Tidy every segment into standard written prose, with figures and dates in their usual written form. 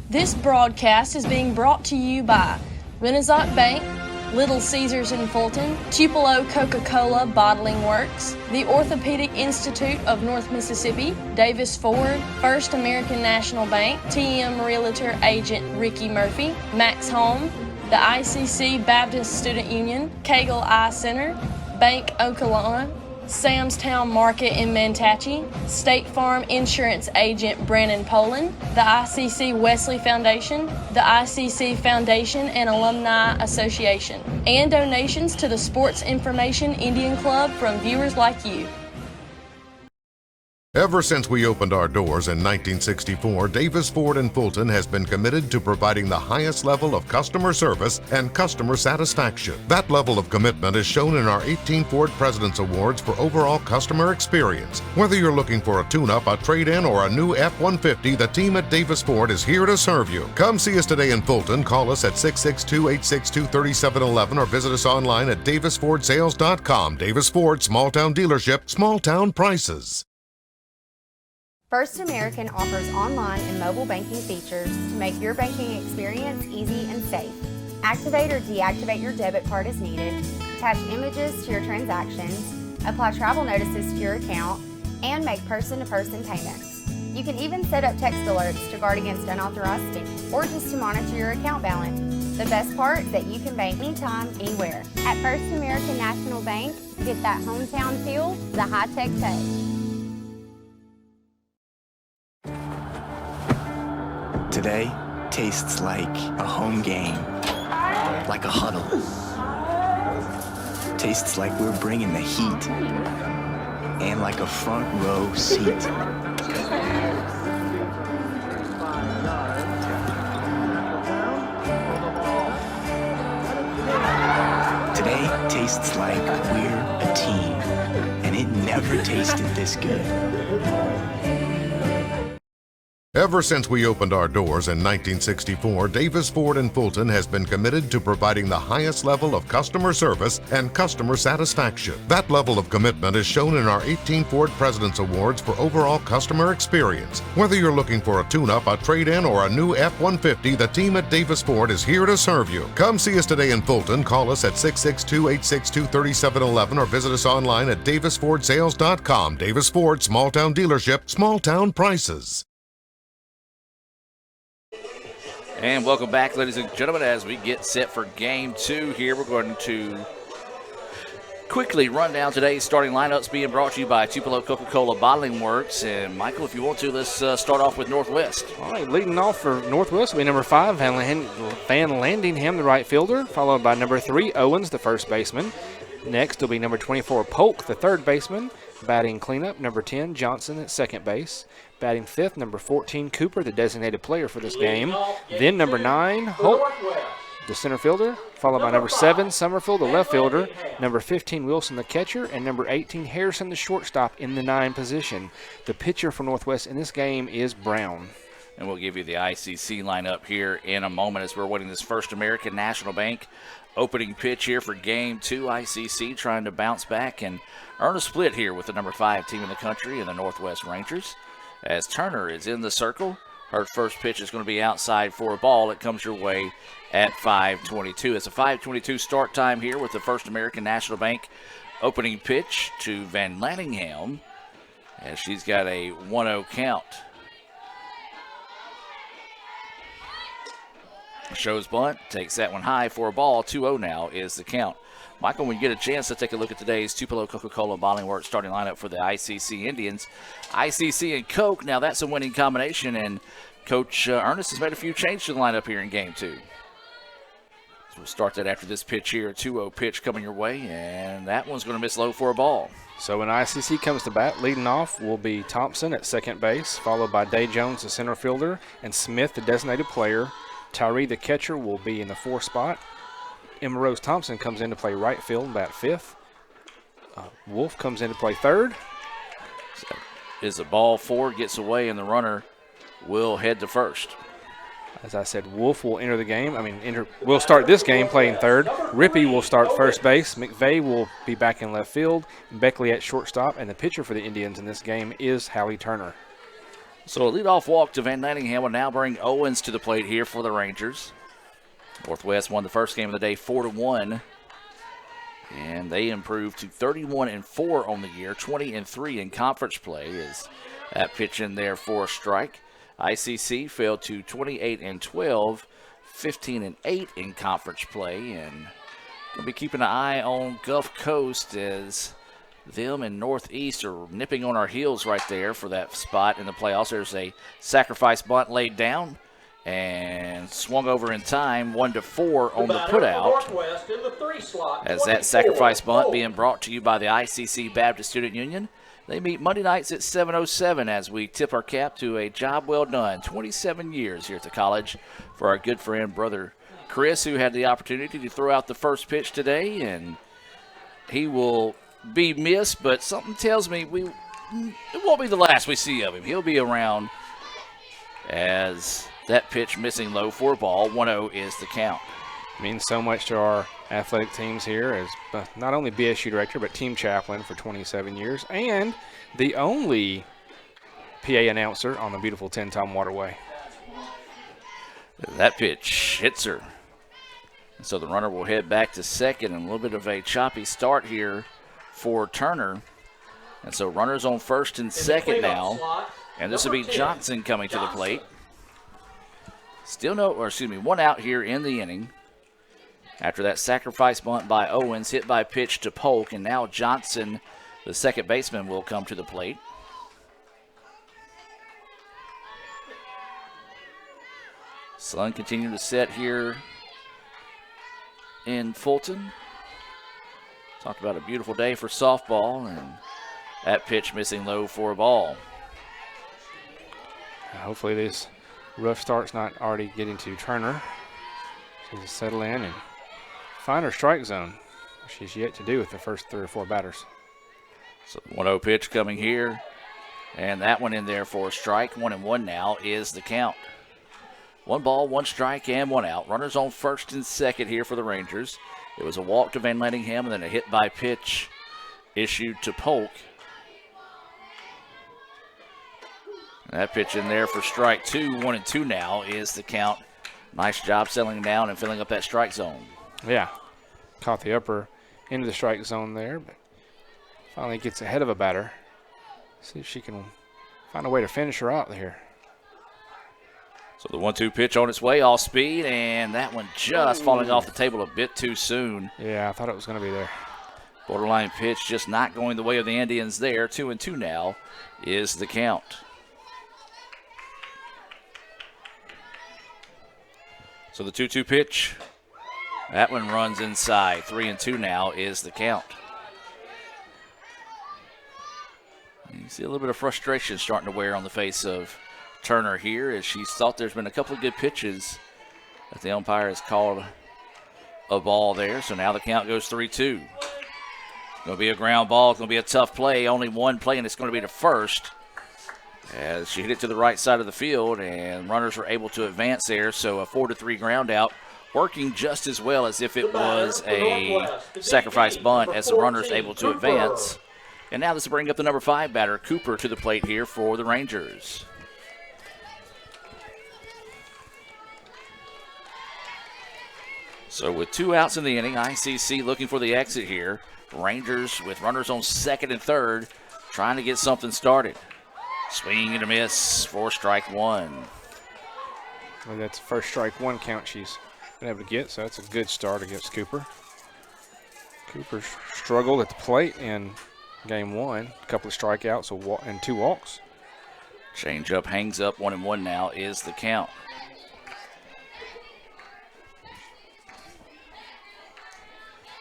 This broadcast is being brought to you by Renaissance Bank, Little Caesars in Fulton, Tupelo Coca-Cola Bottling Works, the Orthopedic Institute of North Mississippi, Davis Ford, First American National Bank, TM Realtor Agent Ricky Murphy, Max Home, the ICC Baptist Student Union, Cagle Eye Center, Bank Okolona, Sam's Town Market in Mantachie, State Farm Insurance Agent Brandon Poland, the ICC Wesley Foundation, the ICC Foundation and Alumni Association, and donations to the Sports Information Indian Club from viewers like you. Ever since we opened our doors in 1964, Davis Ford in Fulton has been committed to providing the highest level of customer service and customer satisfaction. That level of commitment is shown in our 18 Ford President's Awards for overall customer experience. Whether you're looking for a tune-up, a trade-in, or a new F-150, the team at Davis Ford is here to serve you. Come see us today in Fulton. Call us at 662-862-3711 or visit us online at davisfordsales.com. Davis Ford, small town dealership, small town prices. First American offers online and mobile banking features to make your banking experience easy and safe. Activate or deactivate your debit card as needed, attach images to your transactions, apply travel notices to your account, and make person-to-person payments. You can even set up text alerts to guard against unauthorized spending or just to monitor your account balance. The best part is that you can bank anytime, anywhere. At First American National Bank, get that hometown feel, the high-tech touch. Today tastes like a home game, like a huddle. Tastes like we're bringing the heat, and like a front row seat. Today tastes like we're a team, and it never tasted this good. Ever since we opened our doors in 1964, Davis Ford in Fulton has been committed to providing the highest level of customer service and customer satisfaction. That level of commitment is shown in our 18 Ford President's Awards for overall customer experience. Whether you're looking for a tune-up, a trade-in, or a new F-150, the team at Davis Ford is here to serve you. Come see us today in Fulton. Call us at 662-862-3711 or visit us online at davisfordsales.com. Davis Ford, small town dealership, small town prices. And welcome back, ladies and gentlemen, as we get set for game two here. We're going to quickly run down today's starting lineups being brought to you by Tupelo Coca-Cola Bottling Works. And, Michael, if you want to, let's start off with Northwest. All right, leading off for Northwest will be number 5, Van Landingham, the right fielder, followed by number 3, Owens, the first baseman. Next will be number 24, Polk, the third baseman. Batting cleanup, number 10, Johnson at second base. Batting fifth, number 14, Cooper, the designated player for this game. Then number 9, Holt, the center fielder, followed by number 7, Summerfield, the left fielder, number 15, Wilson, the catcher, and number 18, Harrison, the shortstop in the 9 position. The pitcher for Northwest in this game is Brown. And we'll give you the ICC lineup here in a moment as we're waiting this First American National Bank opening pitch here for game 2. ICC trying to bounce back and earn a split here with the number 5 team in the country and the Northwest Rangers. As Turner is in the circle, her first pitch is going to be outside for a ball. It comes your way at 5:22. It's a 5:22 start time here with the First American National Bank opening pitch to Van Landingham as she's got a 1-0 count. Shows bunt, takes that one high for a ball. 2-0 now is the count. Michael, when you get a chance to take a look at today's Tupelo Coca-Cola Bottling Works starting lineup for the ICC Indians, ICC and Coke, now that's a winning combination, and Coach Ernest has made a few changes to the lineup here in game 2. So we'll start that after this pitch here, a 2-0 pitch coming your way, and that one's going to miss low for a ball. So when ICC comes to bat, leading off will be Thompson at second base, followed by Day Jones, the center fielder, and Smith, the designated player. Tyree, the catcher, will be in the 4th spot. Emma Rose Thompson comes in to play right field, bat 5th. Wolf comes in to play 3rd. So is the ball forward, gets away, and the runner will head to 1st. As I said, Wolf will enter the game. We'll start this game playing 3rd. Rippey will start first base. McVeigh will be back in left field. Beckley at shortstop. And the pitcher for the Indians in this game is Hallie Turner. So a leadoff walk to Van Lanningham will now bring Owens to the plate here for the Rangers. Northwest won the first game of the day 4-1. And they improved to 31-4 on the year, 20-3 in conference play. Is that pitch in there for a strike? ICC fell to 28-12, 15-8 in conference play, and we'll be keeping an eye on Gulf Coast as them and Northeast are nipping on our heels right there for that spot in the playoffs. There's a sacrifice bunt laid down and swung over in time, 1-4 on the putout. As that sacrifice bunt being brought to you by the ICC Baptist Student Union. They meet Monday nights at 7:07 as we tip our cap to a job well done. 27 years here at the college for our good friend, Brother Chris, who had the opportunity to throw out the first pitch today, and he will be missed, but something tells me it won't be the last we see of him. He'll be around as that pitch missing low for a ball. 1-0 is the count. Means so much to our athletic teams here as not only BSU director, but team chaplain for 27 years and the only PA announcer on the beautiful Tenn-Tom Waterway. That pitch hits her. And so the runner will head back to second, and a little bit of a choppy start here for Turner. And so runners on first and second now. And this will be Johnson coming to the plate. One out here in the inning. After that sacrifice bunt by Owens, hit by pitch to Polk, and now Johnson, the second baseman, will come to the plate. Sun continuing to set here in Fulton. Talked about a beautiful day for softball, and that pitch missing low for a ball. Hopefully this rough start's not already getting to Turner. She's settle in and find her strike zone, which she's yet to do with the first 3 or 4 batters. So 1-0 pitch coming here, and that one in there for a strike. 1-1 now is the count. 1 ball, 1 strike, and 1 out. Runners on first and second here for the Rangers. It was a walk to Van Lanningham and then a hit by pitch issued to Polk. That pitch in there for strike 2. 1-2 now is the count. Nice job settling down and filling up that strike zone. Yeah, caught the upper end of the strike zone there, but finally gets ahead of a batter. See if she can find a way to finish her out here. So the 1-2 pitch on its way, all speed, and that one just falling off the table a bit too soon. Yeah, I thought it was going to be there. Borderline pitch just not going the way of the Indians there. 2-2 now is the count. So the 2-2 pitch, that one runs inside. 3-2 now is the count. You see a little bit of frustration starting to wear on the face of Turner here as she's thought there's been a couple of good pitches that the umpire has called a ball there. So now the count goes 3-2. Going to be a ground ball. It's going to be a tough play. Only one play, and it's going to be to first. As she hit it to the right side of the field, and runners were able to advance there. So a 4-3 ground out, working just as well as if it was a sacrifice bunt as the runners able to advance. And now this will bring up the number 5 batter, Cooper, to the plate here for the Rangers. So with 2 outs in the inning, ICC looking for the exit here. Rangers with runners on second and third, trying to get something started. Swing and a miss for strike 1. Well, that's the first strike 1 count she's been able to get, so that's a good start against Cooper. Cooper struggled at the plate in game 1, a couple of strikeouts and 2 walks. Change up, hangs up, 1-1 now is the count.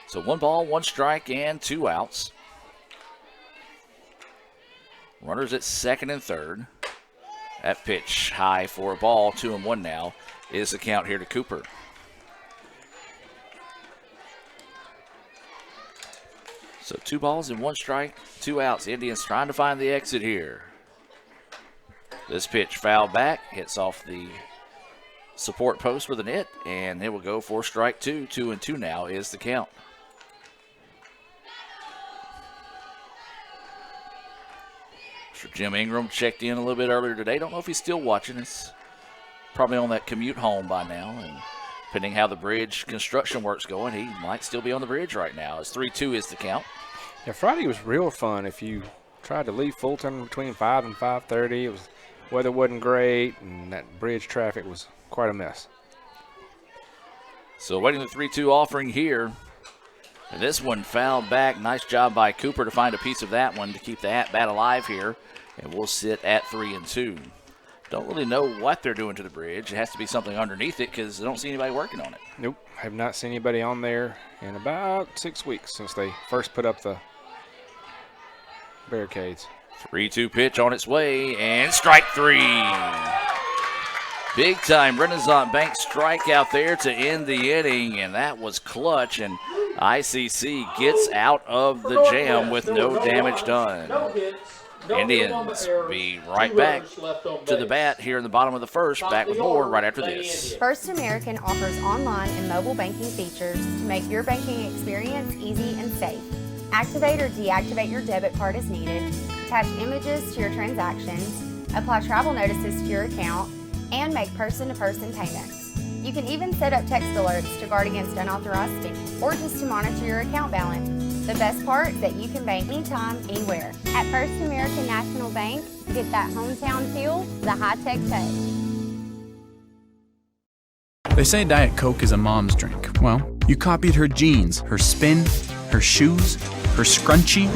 So 1 ball, 1 strike, and 2 outs. Runners at second and third. That pitch high for a ball, 2-1 now is the count here to Cooper. So 2 balls and 1 strike, 2 outs. Indians trying to find the exit here. This pitch fouled back, hits off the support post for the net, and it will go for strike 2. 2-2 now is the count. Jim Ingram checked in a little bit earlier today. Don't know if he's still watching. It's probably on that commute home by now. And depending how the bridge construction work's going, he might still be on the bridge right now. It's 3-2 is the count. Yeah, Friday was real fun. If you tried to leave Fulton between 5 and 5:30, weather wasn't great, and that bridge traffic was quite a mess. So waiting the 3-2 offering here. And this one fouled back. Nice job by Cooper to find a piece of that one to keep the at-bat alive here. And we'll sit at 3-2. Don't really know what they're doing to the bridge. It has to be something underneath it because I don't see anybody working on it. Nope, have not seen anybody on there in about 6 weeks since they first put up the barricades. 3-2 pitch on its way, and strike three. Big time Renaissance Bank strikeout there to end the inning, and that was clutch, and ICC gets out of the jam with no damage done. Indians be right back to the bat here in the bottom of the first. Back with more right after this. First American offers online and mobile banking features to make your banking experience easy and safe. Activate or deactivate your debit card as needed, attach images to your transactions, apply travel notices to your account, and make person-to-person payments. You can even set up text alerts to guard against unauthorized spending or just to monitor your account balance. The best part is that you can bank anytime, anywhere. At First American National Bank, get that hometown feel the high-tech touch. They say Diet Coke is a mom's drink. Well, you copied her jeans, her spin, her shoes, her scrunchie,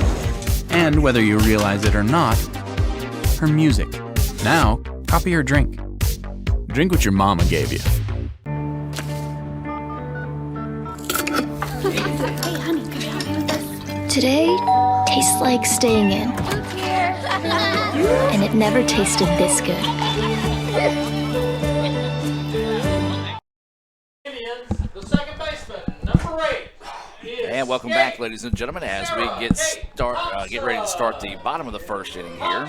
and whether you realize it or not, her music. Now, copy her drink. Drink what your mama gave you. Today tastes like staying in. And it never tasted this good. The second baseman, number 8. And welcome back, ladies and gentlemen, as we get ready to start the bottom of the first inning here.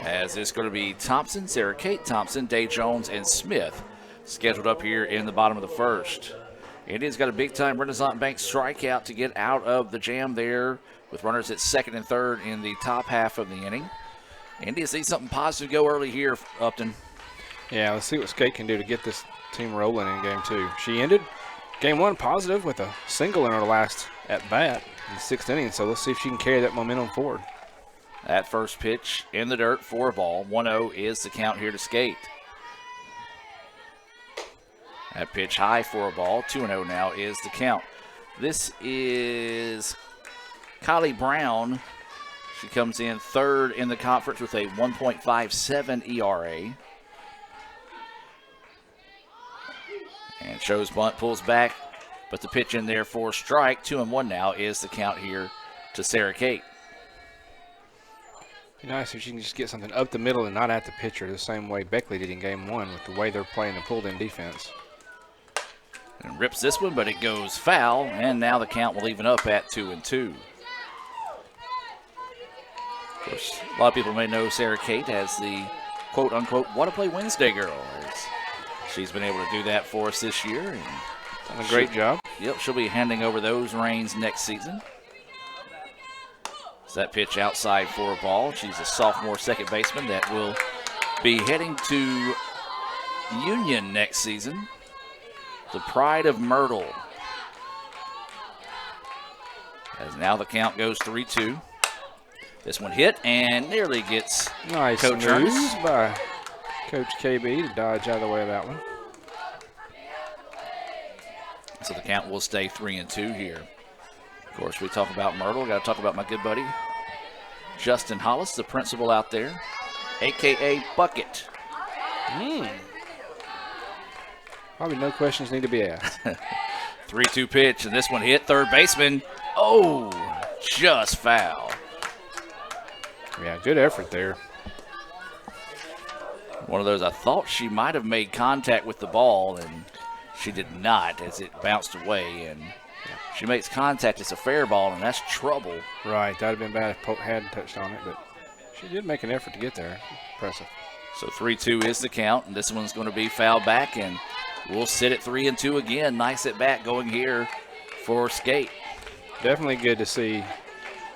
As it's going to be Thompson, Sarah Kate Thompson, Day Jones, and Smith scheduled up here in the bottom of the first. Indians got a big-time Renaissance Bank strikeout to get out of the jam there with runners at second and third in the top half of the inning. Indians need something positive to go early here, Upton. Yeah, let's see what Skate can do to get this team rolling in game 2. She ended game 1 positive with a single in her last at-bat in the 6th inning, so let's see if she can carry that momentum forward. That first pitch in the dirt for a ball. 1-0 is the count here to Skate. That pitch high for a ball. 2-0 now is the count. This is Kylie Brown. She comes in third in the conference with a 1.57 ERA. And shows bunt, pulls back, but the pitch in there for a strike. 2-1 now is the count here to Sarah Kate. Be nice if she can just get something up the middle and not at the pitcher the same way Beckley did in game 1 with the way they're playing the pulled-in defense. And rips this one, but it goes foul, and now the count will even up at 2-2. Of course, a lot of people may know Sarah Kate as the quote-unquote Wanna Play Wednesday girl. She's been able to do that for us this year. And done a great job. Yep, she'll be handing over those reins next season. So that pitch outside for a ball. She's a sophomore second baseman that will be heading to Union next season. The pride of Myrtle. As now the count goes 3-2. This one hit and nearly gets nice Coach moves Ernest by Coach KB to dodge out of the way of that one. So the count will stay 3-2 here. Of course, we talk about Myrtle. Got to talk about my good buddy Justin Hollis, the principal out there, a.k.a. Bucket. Probably no questions need to be asked. 3-2 pitch, and this one hit third baseman. Oh, just foul. Yeah, good effort there. One of those, I thought she might have made contact with the ball, and she did not as it bounced away. And she makes contact, it's a fair ball, and that's trouble. Right, that would have been bad if Polk hadn't touched on it, but she did make an effort to get there. Impressive. So 3-2 is the count, and this one's going to be fouled back, and we'll sit at 3-2 again. Nice at bat going here for Skate. Definitely good to see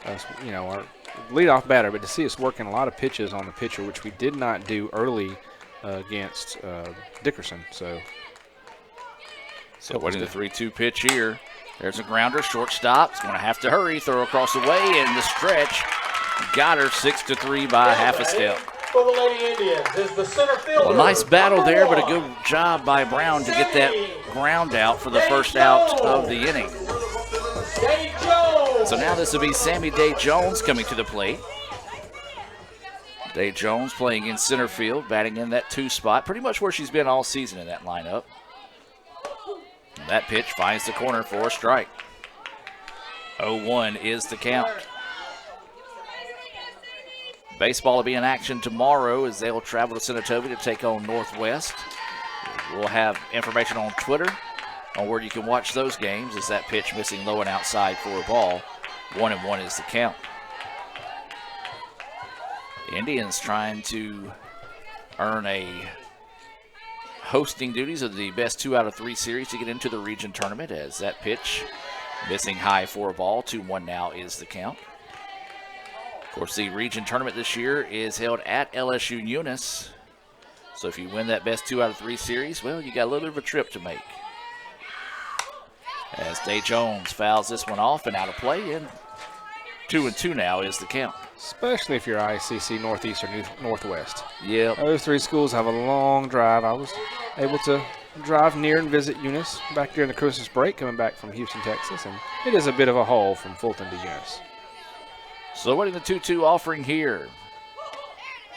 us, our leadoff batter, but to see us working a lot of pitches on the pitcher, which we did not do early against Dickerson. So waiting the 3-2 pitch here. There's a grounder, shortstop. He's going to have to hurry, throw across the way, and the stretch got her 6-3 by half a step. For the Lady Indians is the center fielder. Well, nice battle there, but a good job by Brown to get that ground out for the first out of the inning. Day Jones. So now this will be Sammy Day Jones coming to the plate. Day Jones playing in center field, batting in that 2 spot, pretty much where she's been all season in that lineup. And that pitch finds the corner for a strike. 0-1 is the count. Baseball will be in action tomorrow as they will travel to Senatobia to take on Northwest. We'll have information on Twitter on where you can watch those games as that pitch missing low and outside for a ball. 1-1 is the count. Indians trying to earn a hosting duties of the best 2 out of 3 series to get into the region tournament as that pitch missing high for a ball. 2-1 now is the count. Of course, the region tournament this year is held at LSU Eunice. So if you win that best 2 out of 3 series, well, you got a little bit of a trip to make. As Day Jones fouls this one off and out of play, and 2-2 now is the count. especially if you're ICC Northeast or Northwest. Yep. Those 3 schools have a long drive. I was able to drive near and visit Eunice back during the Christmas break, coming back from Houston, Texas, and it is a bit of a haul from Fulton to Eunice. So what is the 2-2 offering here?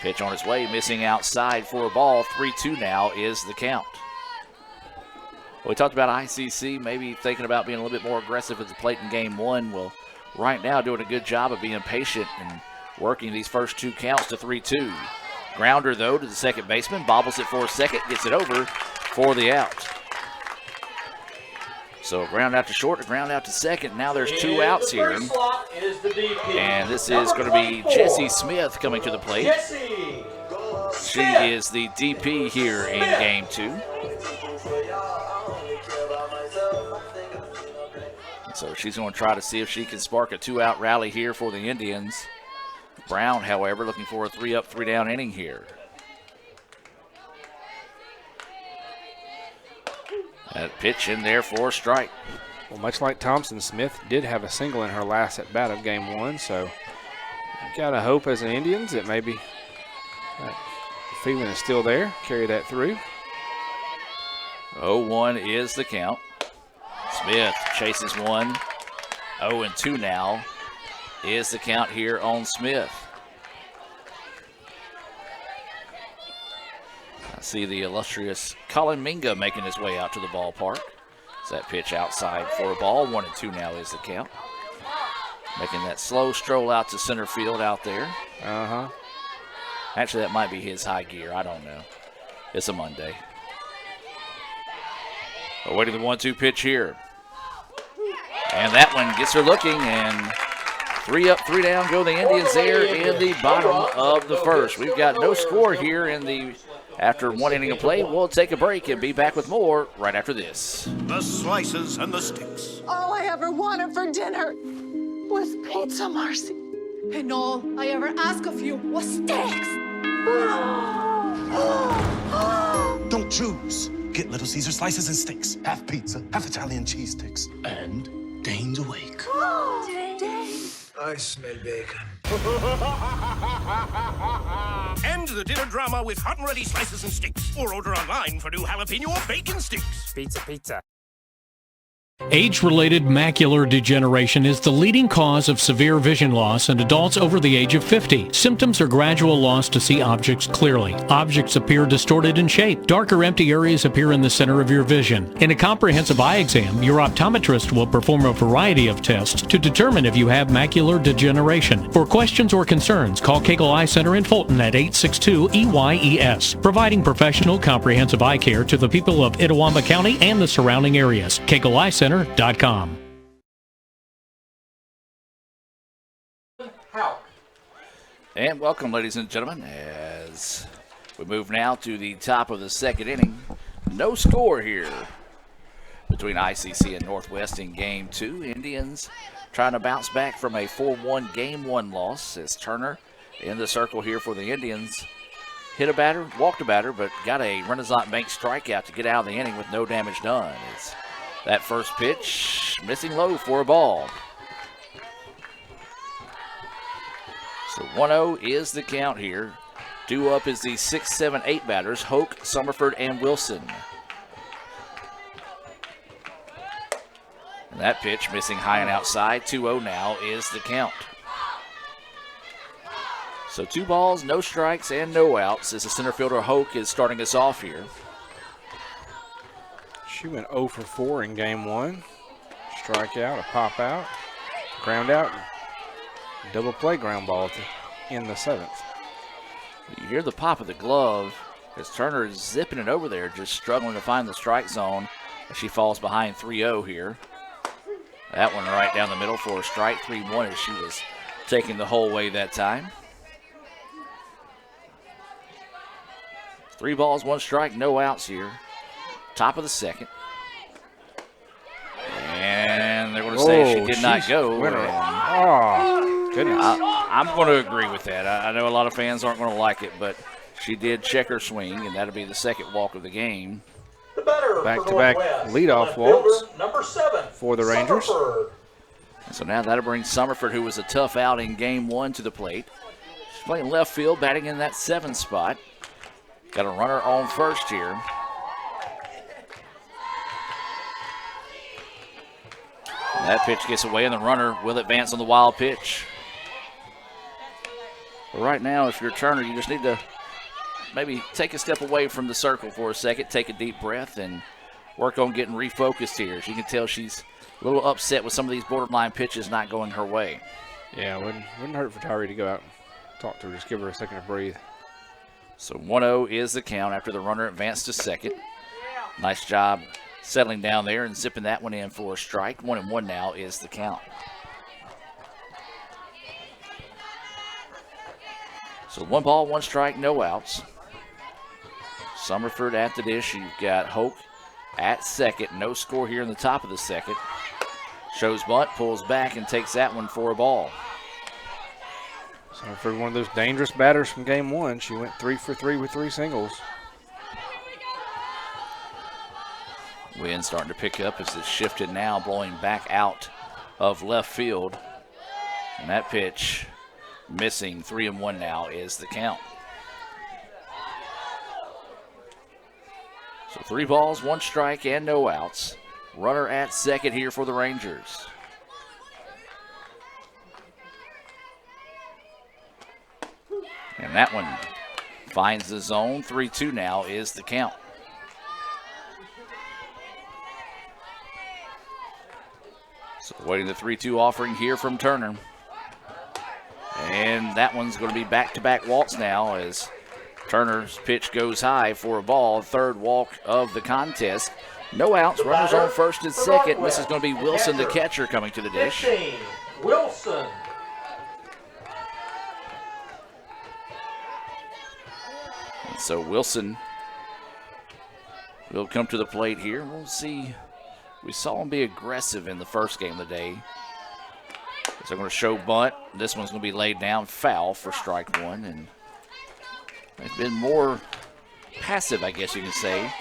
Pitch on its way, missing outside for a ball. 3-2 now is the count. We talked about ICC maybe thinking about being a little bit more aggressive at the plate in game 1. Well, right now doing a good job of being patient and working these first 2 counts to 3-2. Grounder, though, to the second baseman. Bobbles it for a second, gets it over for the out. So a ground out to short, a ground out to second. Now there's 2 outs here. And this is going to be Jessie Smith coming to the plate. She is the DP here in game 2. So she's going to try to see if she can spark a 2-out rally here for the Indians. Brown, however, looking for a 3-up, 3-down inning here. That pitch in there for a strike. Well, much like Thompson, Smith did have a single in her last at bat of game 1, so you gotta hope as an Indians that maybe that feeling is still there. Carry that through. 0-1 is the count. Smith chases one. 0-2 now is the count here on Smith. I see the illustrious Colin Minga making his way out to the ballpark. So that pitch outside for a ball. 1-2 now is the count. Making that slow stroll out to center field out there. Actually, that might be his high gear. I don't know. It's a Monday. But waiting the 1-2 pitch here. And that one gets her looking, and 3 up, 3 down go the Indians there in the bottom of the first. We've got no score here in the after 1 inning of play. We'll take a break and be back with more right after this. The slices and the sticks. All I ever wanted for dinner was pizza, Marcy. And all I ever asked of you was steaks. Don't choose. Get Little Caesar slices and sticks. Half pizza, half Italian cheese sticks. And Dane's awake. I smell bacon. End the dinner drama with hot and ready slices and sticks. Or order online for new jalapeno or bacon sticks. Pizza. Age-related macular degeneration is the leading cause of severe vision loss in adults over the age of 50. Symptoms are gradual loss to see objects clearly. Objects appear distorted in shape. Darker empty areas appear in the center of your vision. In a comprehensive eye exam, your optometrist will perform a variety of tests to determine if you have macular degeneration. For questions or concerns, call Cagle Eye Center in Fulton at 862-EYES, providing professional comprehensive eye care to the people of Itawamba County and the surrounding areas. Cagle Eye Center.com. And welcome, ladies and gentlemen, as we move now to the top of the second inning. No score here between ICC and Northwest in game 2. Indians trying to bounce back from a 4-1 game 1 loss as Turner in the circle here for the Indians. Hit a batter, walked a batter, but got a Renaissance Bank strikeout to get out of the inning with no damage done. It's that first pitch missing low for a ball. So 1-0 is the count here. Due up is the 6, 7, 8 batters, Hoke, Summerford, and Wilson. And that pitch missing high and outside. 2-0 now is the count. So 2 balls, no strikes, and no outs as the center fielder Hoke is starting us off here. She went 0 for 4 in game 1. Strikeout, a pop out, ground out, double play ground ball in the 7th. You hear the pop of the glove as Turner is zipping it over there, just struggling to find the strike zone as she falls behind 3-0 here. That one right down the middle for a strike. 3-1 as she was taking the whole way that time. 3 balls, 1 strike, no outs here. Top of the 2nd. And they're going to say she did not go. Oh, goodness. I'm going to agree with that. I know a lot of fans aren't going to like it, but she did check her swing, and that'll be the 2nd walk of the game. Back-to-back leadoff walks number 7 for the Rangers. And so now that'll bring Summerford, who was a tough out in game 1, to the plate. She's playing left field, batting in that 7 spot. Got a runner on first here. And that pitch gets away, and the runner will advance on the wild pitch. But right now, if you're Turner, you just need to maybe take a step away from the circle for a second, take a deep breath, and work on getting refocused here. As you can tell, she's a little upset with some of these borderline pitches not going her way. Yeah, wouldn't hurt for Tyree to go out and talk to her, just give her a second to breathe. So 1-0 is the count after the runner advanced to 2nd. Nice job settling down there and zipping that one in for a strike. 1-1 now is the count. So 1 ball, 1 strike, no outs. Summerford at the dish. You've got Hoke at 2nd. No score here in the top of the 2nd. Shows bunt, pulls back, and takes that one for a ball. Summerford, one of those dangerous batters from game 1. She went 3 for 3 with 3 singles. Wind starting to pick up as it's shifted now, blowing back out of left field. And that pitch missing. 3-1 now is the count. So 3 balls, 1 strike, and no outs. Runner at 2nd here for the Rangers. And that one finds the zone. 3-2 now is the count. So waiting the 3-2 offering here from Turner. And that one's going to be back-to-back walks now as Turner's pitch goes high for a ball. 3rd walk of the contest. No outs. Runners on 1st and 2nd. This is going to be Wilson, the catcher, coming to the dish. 15, Wilson. And so Wilson will come to the plate here. We'll see. We saw him be aggressive in the first game of the day. So they're going to show bunt. This one's going to be laid down foul for strike 1. And they've been more passive, I guess you can say,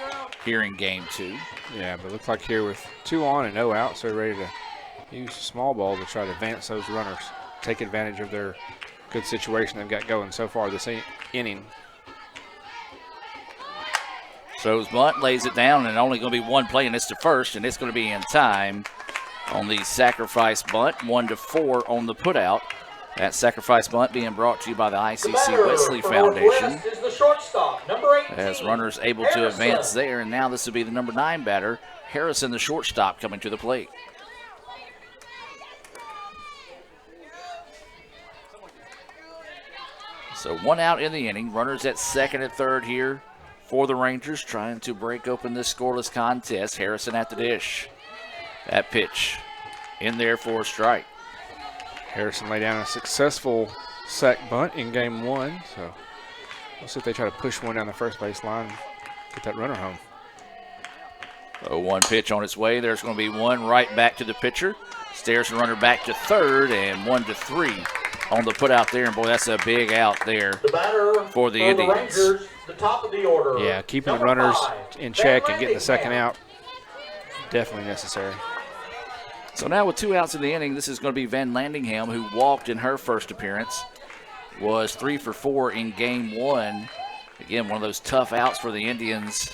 here in game 2. Yeah, but it looks like here with 2 on and no outs, they're ready to use the small ball to try to advance those runners, take advantage of their good situation they've got going so far this inning. Shows bunt, lays it down, and only going to be 1 play, and it's to first, and it's going to be in time on the sacrifice bunt. 1-4 on the putout. That sacrifice bunt being brought to you by the ICC Wesley Foundation. Is the shortstop, number 18, as runners able to advance there, and now this will be the number 9 batter, Harrison, the shortstop, coming to the plate. So 1 out in the inning. Runners at 2nd and 3rd here for the Rangers, trying to break open this scoreless contest. Harrison at the dish. That pitch in there for a strike. Harrison laid down a successful sac bunt in game 1, so we'll see if they try to push one down the first base line and get that runner home. 0-1 pitch on its way. There's going to be one right back to the pitcher. Stairs the runner back to third, and 1-3 on the put out there. And boy, that's a big out there The batter for the Indians. Rangers, the top of the order. Yeah, keeping the Number runners 5, in check Van and getting the second Landingham. out, definitely necessary. So now with 2 outs in the inning, this is going to be Van Landingham, who walked in her first appearance, was 3 for 4 in game 1. Again, one of those tough outs for the Indians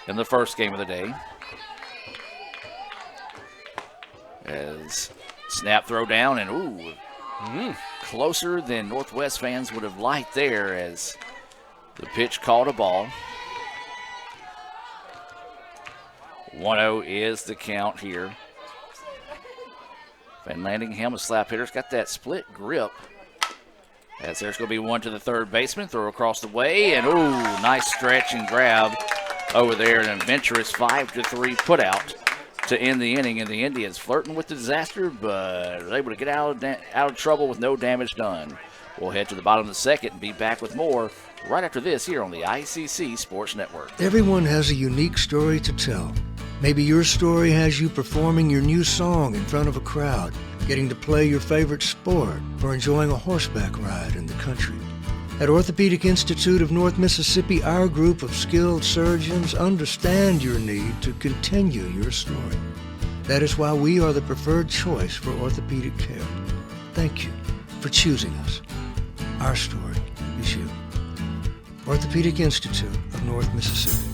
in the first game of the day. As snap throw down, and closer than Northwest fans would have liked there, as the pitch called a ball. 1-0 is the count here. Van Landingham, a slap hitter's got that split grip. As there's going to be one to the third baseman, throw across the way, and nice stretch and grab over there, and an adventurous 5-3 put out to end the inning. And the Indians flirting with the disaster, but are able to get out of trouble with no damage done. We'll head to the bottom of the second and be back with more right after this here on the ICC Sports Network. Everyone has a unique story to tell. Maybe your story has you performing your new song in front of a crowd, getting to play your favorite sport, or enjoying a horseback ride in the country. At Orthopedic Institute of North Mississippi, our group of skilled surgeons understand your need to continue your story. That is why we are the preferred choice for orthopedic care. Thank you for choosing us. Our story is you. Orthopedic Institute of North Mississippi.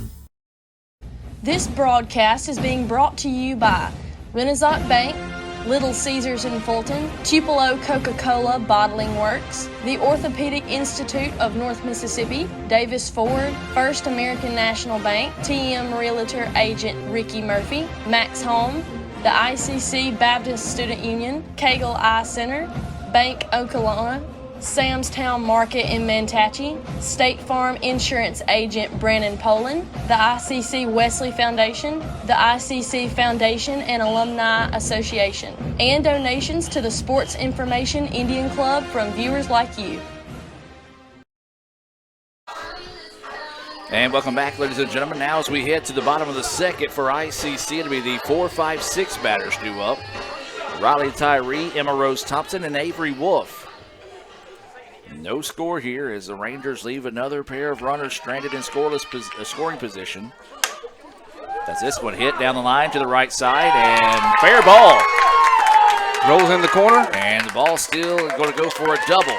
This broadcast is being brought to you by Renaissance Bank, Little Caesars in Fulton, Tupelo Coca-Cola Bottling Works, the Orthopedic Institute of North Mississippi, Davis Ford, First American National Bank, TM Realtor Agent Ricky Murphy, Max Home, the ICC Baptist Student Union, Cagle Eye Center, Bank Okolona, Sam's Town Market in Mantachie, State Farm Insurance Agent Brandon Poland, the ICC Wesley Foundation, the ICC Foundation and Alumni Association, and donations to the Sports Information Indian Club from viewers like you. And welcome back, ladies and gentlemen. Now as we head to the bottom of the second for ICC, it'll be the 4, 5, 6 batters due up. Riley Tyree, Emma Rose Thompson, and Avery Wolf. No score here as the Rangers leave another pair of runners stranded in scoreless scoring position. That's this one hit down the line to the right side, and fair ball. Rolls in the corner. And the ball's still going to go for a double.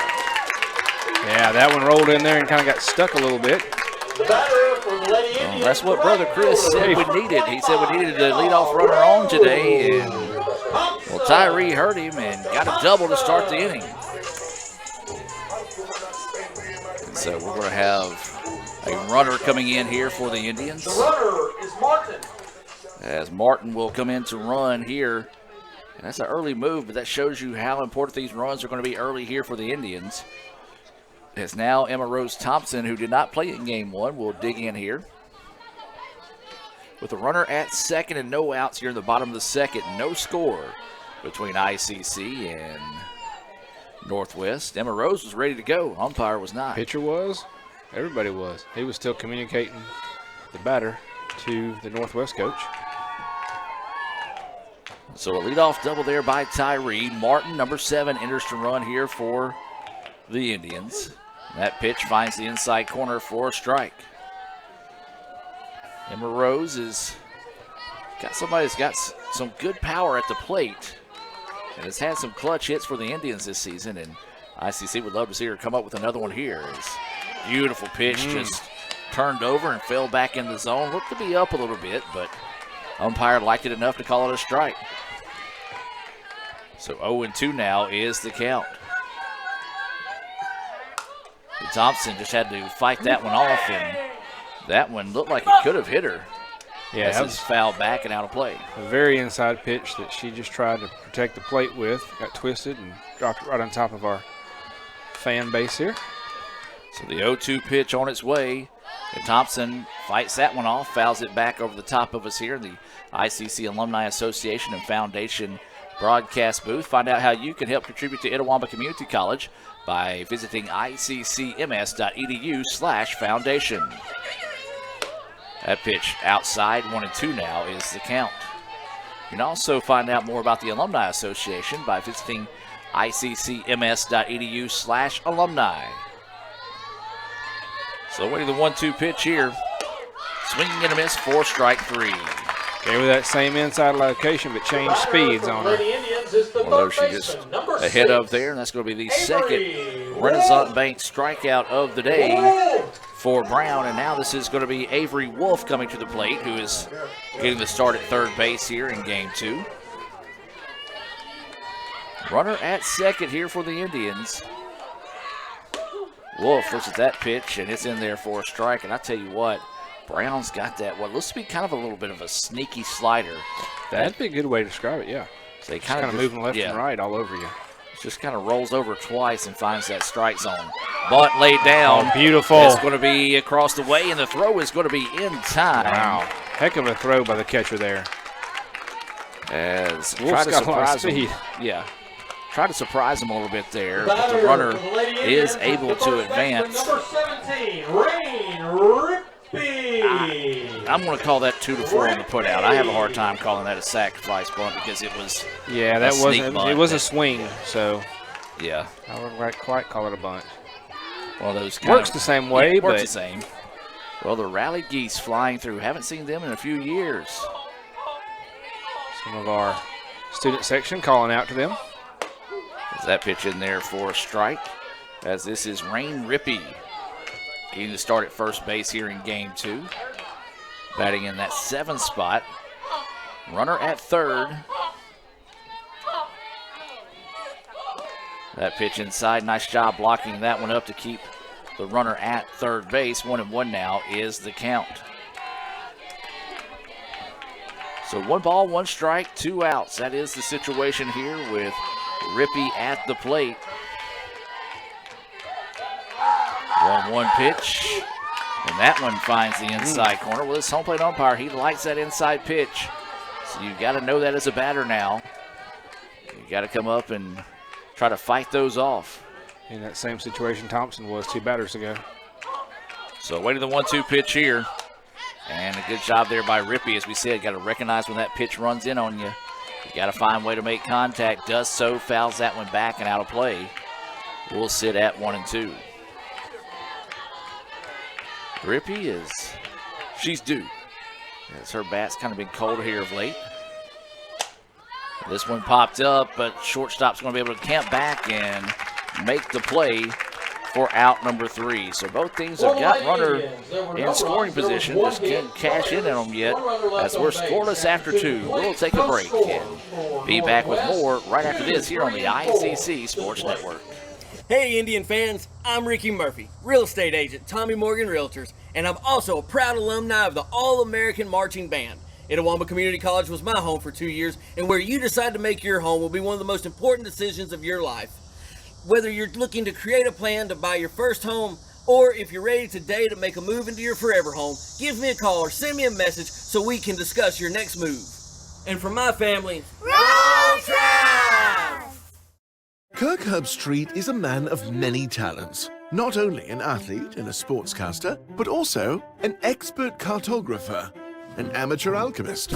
Yeah, that one rolled in there and kind of got stuck a little bit. The batter for the Lady Indians. Well, that's what Brother Chris said we needed. He said we needed the leadoff runner on today, and well, Tyree hurt him and got a double to start the inning. So we're going to have a runner coming in here for the Indians. The runner is Martin. As Martin will come in to run here. And that's an early move, but that shows you how important these runs are going to be early here for the Indians. As now Emma Rose Thompson, who did not play in game 1, will dig in here. With a runner at second and no outs here in the bottom of the second, no score between ICC and Northwest. Emma Rose was ready to go. Umpire was not. Pitcher was. Everybody was. He was still communicating the batter to the Northwest coach. So a leadoff double there by Tyree. Martin, number 7, enters to run here for the Indians. That pitch finds the inside corner for a strike. Emma Rose has got somebody that's got some good power at the plate and has had some clutch hits for the Indians this season, and ICC would love to see her come up with another one here. It's beautiful pitch, just turned over and fell back in the zone. Looked to be up a little bit, but umpire liked it enough to call it a strike. So 0-2 now is the count. Thompson just had to fight that one off, and that one looked like it could have hit her. Yeah, that was fouled back and out of play. A very inside pitch that she just tried to protect the plate with. Got twisted and dropped it right on top of our fan base here. So the 0-2 pitch on its way. And Thompson fights that one off, fouls it back over the top of us here in the ICC Alumni Association and Foundation broadcast booth. Find out how you can help contribute to Itawamba Community College by visiting iccms.edu/foundation. That pitch outside, 1-2 now is the count. You can also find out more about the Alumni Association by visiting iccms.edu/alumni. So waiting the 1-2 pitch here. Swinging and a miss for strike 3. Gave her that same inside location, but changed speeds on her. Well, there she just ahead of there, and that's going to be the second Renaissance Bank strikeout of the day for Brown. And now this is going to be Avery Wolf coming to the plate, who is getting the start at third base here in game 2. Runner at second here for the Indians. Wolf looks at that pitch, and it's in there for a strike. And I tell you what, Brown's got that, what looks to be kind of a little bit of a sneaky slider. That'd be a good way to describe it, yeah. So they kind of moving left and right all over you. Just kind of rolls over twice and finds that strike zone. Bunt laid down. Oh, beautiful. It's going to be across the way, and the throw is going to be in time. Wow. Heck of a throw by the catcher there. As Wolf's try to got a lot of surprise him. speed. Yeah. Try to surprise him a little bit there, but the runner is able to advance. Number 17, Rain Rippey. I'm going to call that 2-4 on the putout. I have a hard time calling that a sacrifice bunt because it was it was a swing, so yeah, I wouldn't quite call it a bunt. Well, those works the same way, yeah, but works the same. Well, the Rally Geese flying through. Haven't seen them in a few years. Some of our student section calling out to them. Is that pitch in there for a strike? As this is Rain Rippey. Getting to start at first base here in game 2. Batting in that 7th spot. Runner at third. That pitch inside. Nice job blocking that one up to keep the runner at third base. 1-1 now is the count. So 1 ball, 1 strike, 2 outs. That is the situation here with Rippey at the plate. 1-1 pitch, and that one finds the inside corner. Well, this home plate umpire, he likes that inside pitch. So you've got to know that as a batter now. You've got to come up and try to fight those off. In that same situation Thompson was 2 batters ago. So waiting the 1-2 pitch here. And a good job there by Rippey. As we said, got to recognize when that pitch runs in on you. You got to find a way to make contact. Does so, fouls that one back and out of play. We'll sit at 1-2. Rippey she's due. As her bat's kind of been cold here of late. This one popped up, but shortstop's going to be able to camp back and make the play for out number 3. So both teams have got runner in scoring position. Just can't cash in on them yet as we're scoreless after 2. We'll take a break and be back with more right after this here on the ICC Sports Network. Hey Indian fans, I'm Ricky Murphy, real estate agent, Tommy Morgan Realtors, and I'm also a proud alumni of the All-American Marching Band. Itawamba Community College was my home for 2 years, and where you decide to make your home will be one of the most important decisions of your life. Whether you're looking to create a plan to buy your first home, or if you're ready today to make a move into your forever home, give me a call or send me a message so we can discuss your next move. And from my family, Roll Tribe! Kirk Herbstreit is a man of many talents. Not only an athlete and a sportscaster, but also an expert cartographer, an amateur alchemist,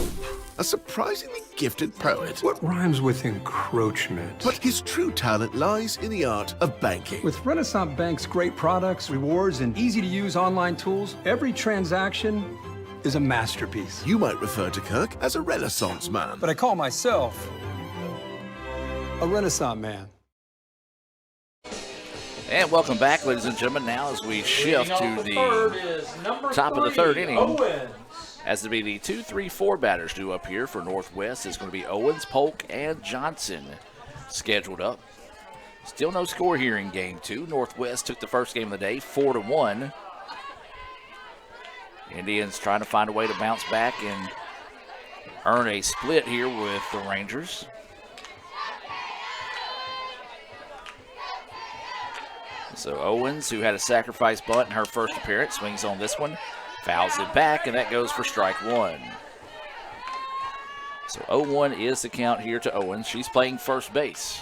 a surprisingly gifted poet. What rhymes with encroachment? But his true talent lies in the art of banking. With Renaissance Bank's great products, rewards, and easy-to-use online tools, every transaction is a masterpiece. You might refer to Kirk as a Renaissance man. But I call myself a Renaissance man. And welcome back, ladies and gentlemen. Now as we shift to the top of the third inning, as to be the 2, 3, 4 batters due up here for Northwest is going to be Owens, Polk, and Johnson scheduled up. Still no score here in game 2. Northwest took the first game of the day, 4-1. Indians trying to find a way to bounce back and earn a split here with the Rangers. So Owens, who had a sacrifice bunt in her first appearance, swings on this one, fouls it back, and that goes for strike 1. So 0-1 is the count here to Owens. She's playing first base.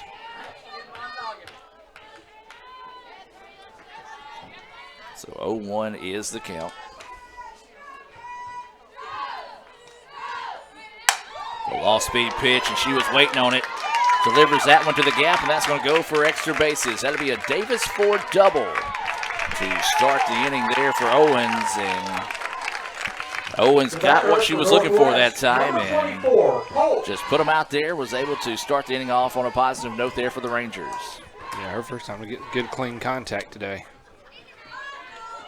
So 0-1 is the count. Off-speed pitch, and she was waiting on it. Delivers that one to the gap, and that's going to go for extra bases. That'll be a Davis Ford double to start the inning there for Owens. And Owens got what she was looking for that time and just put them out there, was able to start the inning off on a positive note there for the Rangers. Yeah, her first time to get good, clean contact today.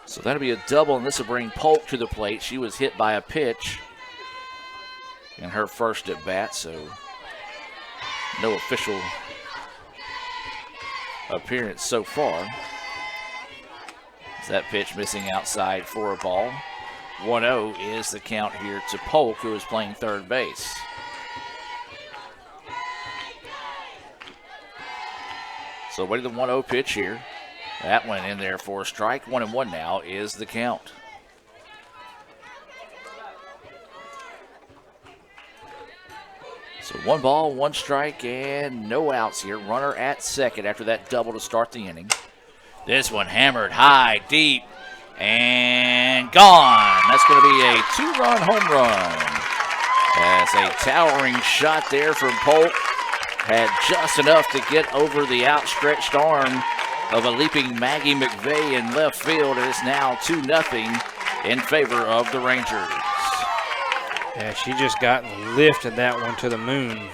So that'll be a double, and this will bring Polk to the plate. She was hit by a pitch in her first at bat, so no official appearance so far. That pitch missing outside for a ball. 1-0 is the count here to Polk, who is playing third base. So waiting the 1-0 pitch here. That went in there for a strike. 1-1 now is the count. So 1 ball, 1 strike, and no outs here. Runner at second after that double to start the inning. This one hammered high, deep, and gone. That's going to be a 2-run home run. As a towering shot there from Polk. Had just enough to get over the outstretched arm of a leaping Maggie McVeigh in left field. It is now 2-0 in favor of the Rangers. Yeah, she just got lifted that one to the moon.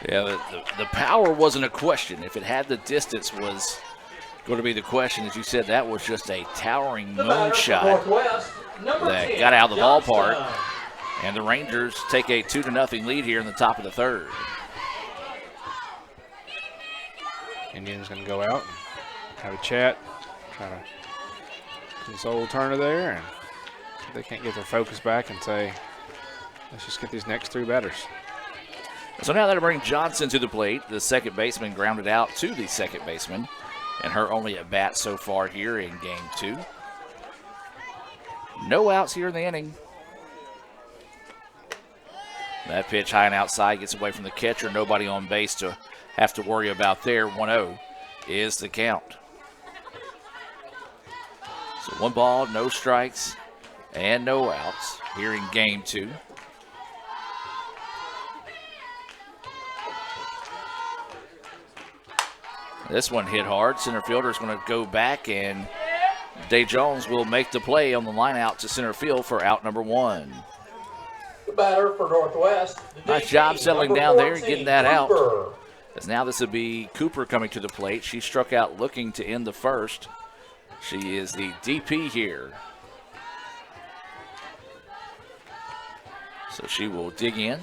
Yeah, the power wasn't a question. If it had the distance was going to be the question. As you said, that was just a towering moonshot that got out of the ballpark. And the Rangers take a 2-0 lead here in the top of the third. Indians going to go out and have a chat, try to console Turner there, and see if they can't get their focus back and say, let's just get these next 3 batters. So now that'll bring Johnson to the plate. The second baseman grounded out to the second baseman, and her only at bat so far here in game 2. No outs here in the inning. That pitch high and outside gets away from the catcher. Nobody on base to have to worry about there. 1-0 is the count. So 1 ball, no strikes, and no outs here in game 2. This one hit hard. Center fielder is going to go back, and Day Jones will make the play on the line out to center field for out number 1. The batter for Northwest. Nice job settling down there and getting that out. As now this will be Cooper coming to the plate. She struck out looking to end the first. She is the DP here. So she will dig in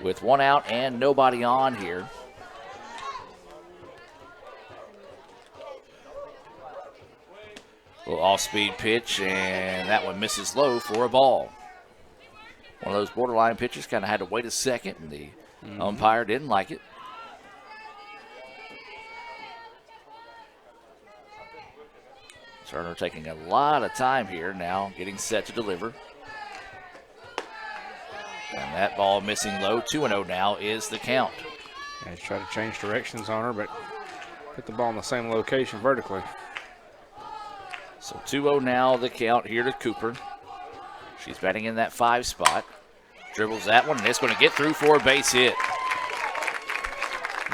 with 1 out and nobody on here. Little off-speed pitch, and that one misses low for a ball. One of those borderline pitches, kind of had to wait a second, and the umpire didn't like it. Turner taking a lot of time here now, getting set to deliver. And that ball missing low. 2-0 now is the count. Yeah, he's trying to change directions on her, but put the ball in the same location vertically. So 2-0 now the count here to Cooper. She's batting in that 5 spot. Dribbles that one, and it's going to get through for a base hit.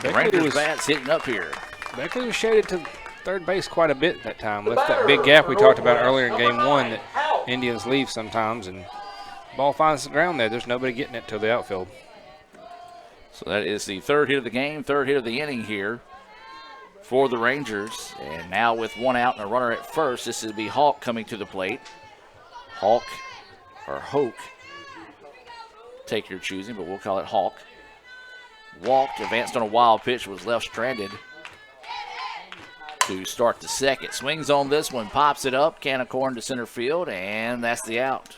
The Rangers bats hitting up here. Beckley was shaded to third base quite a bit that time. Left that big gap we talked about earlier in game 1 that Indians leave sometimes, and ball finds the ground there. There's nobody getting it to the outfield. So that is the 3rd hit of the game, 3rd hit of the inning here for the Rangers. And now with 1 out and a runner at first, this will be Hawk coming to the plate. Hawk, or Hoke, take your choosing, but we'll call it Hawk. Walked, advanced on a wild pitch, was left stranded to start the second. Swings on this one, pops it up, can of corn to center field, and that's the out.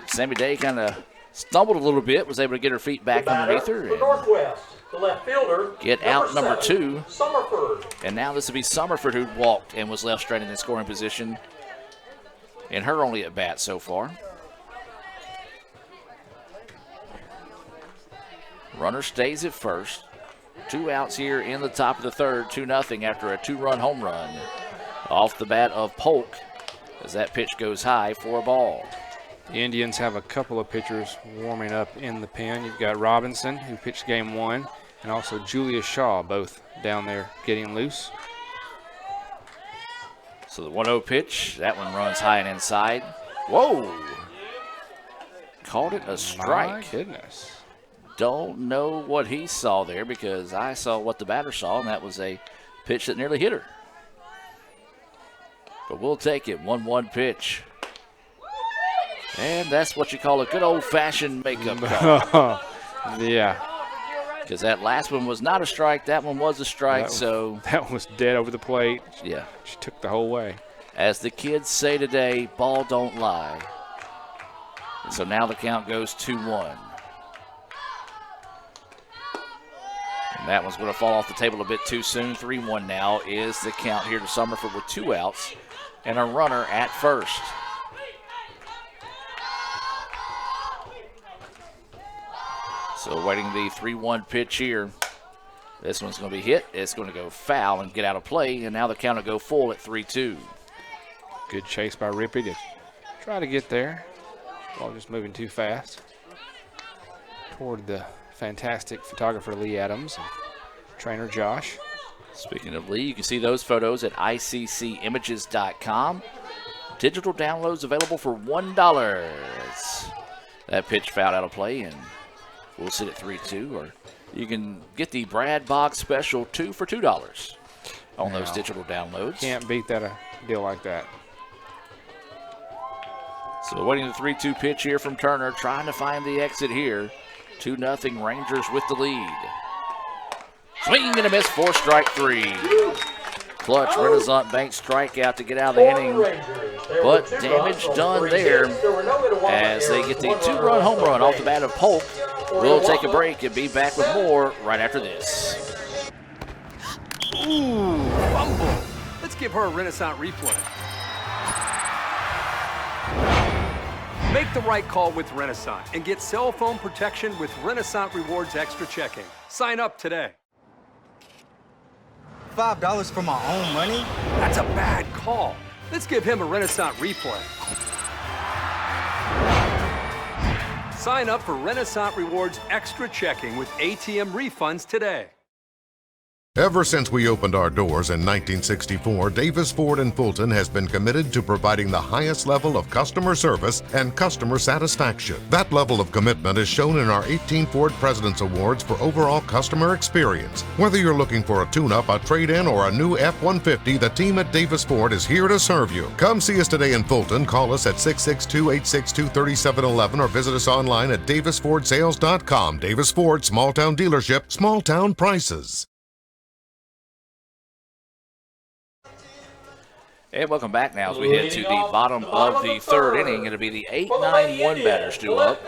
Sammy Day kind of stumbled a little bit, was able to get her feet back underneath her. For Northwest, the left fielder, get out number 2. Summerford. And now this will be Summerford, who walked and was left stranded in scoring position in her only at bat so far. Runner stays at first. 2 outs here in the top of the third. 2-0 after a 2-run home run off the bat of Polk as that pitch goes high for a ball. The Indians have a couple of pitchers warming up in the pen. You've got Robinson, who pitched game 1, and also Julius Shaw, both down there getting loose. So the 1-0 pitch, that one runs high and inside. Whoa! Called it a strike. My goodness. Don't know what he saw there because I saw what the batter saw, and that was a pitch that nearly hit her. But we'll take it, 1-1 pitch. And that's what you call a good old-fashioned makeup call. Yeah. Because that last one was not a strike, that one was a strike, that was dead over the plate. Yeah. She took the whole way. As the kids say today, ball don't lie. And so now the count goes 2-1. And that one's going to fall off the table a bit too soon. 3-1 now is the count here to Summerford with 2 outs and a runner at first. So waiting the 3-1 pitch here. This one's going to be hit. It's going to go foul and get out of play, and now the count will go full at 3-2. Good chase by Rippey to try to get there. Ball just moving too fast toward the fantastic photographer Lee Adams and trainer Josh. Speaking of Lee, you can see those photos at ICCimages.com. Digital downloads available for $1. That pitch fouled out of play, and we'll sit at 3-2, or you can get the Brad Boggs special 2 for $2 on those digital downloads. Can't beat that a deal like that. So waiting the 3-2 pitch here from Turner, trying to find the exit here. 2-0 Rangers with the lead. Swing and a miss, 4 strike 3. Clutch Renaissance Bank strikeout to get out of the inning, but damage done there as they get the 2-run home run off the bat of Polk. We'll take a break and be back with more right after this. Ooh, fumble. Let's give her a Renaissance replay. Make the right call with Renaissance and get cell phone protection with Renaissance Rewards Extra Checking. Sign up today. $5 for my own money? That's a bad call. Let's give him a Renaissance replay. Sign up for Renaissance Rewards Extra Checking with ATM refunds today. Ever since we opened our doors in 1964, Davis Ford in Fulton has been committed to providing the highest level of customer service and customer satisfaction. That level of commitment is shown in our 18 Ford President's Awards for overall customer experience. Whether you're looking for a tune-up, a trade-in, or a new F-150, the team at Davis Ford is here to serve you. Come see us today in Fulton. Call us at 662-862-3711 or visit us online at davisfordsales.com. Davis Ford, small town dealership, small town prices. And welcome back now as we head to the bottom of the third inning. It'll be the 8-9-1 batters due up.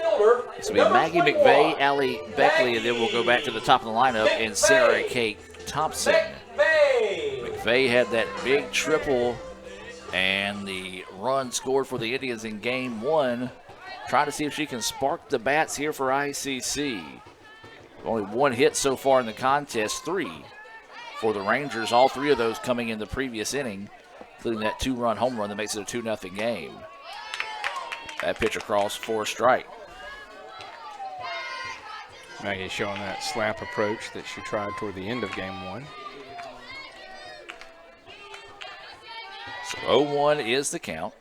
This will be Maggie McVeigh, Allie Beckley, and then we'll go back to the top of the lineup and Sarah Kate Thompson. McVeigh had that big triple and the run scored for the Indians in game 1. Trying to see if she can spark the bats here for ICC. Only 1 hit so far in the contest, 3 for the Rangers, all 3 of those coming in the previous inning, including that 2-run home run that makes it a 2-0 game. That pitch across for a strike. Maggie showing that slap approach that she tried toward the end of game 1. So 0-1 is the count.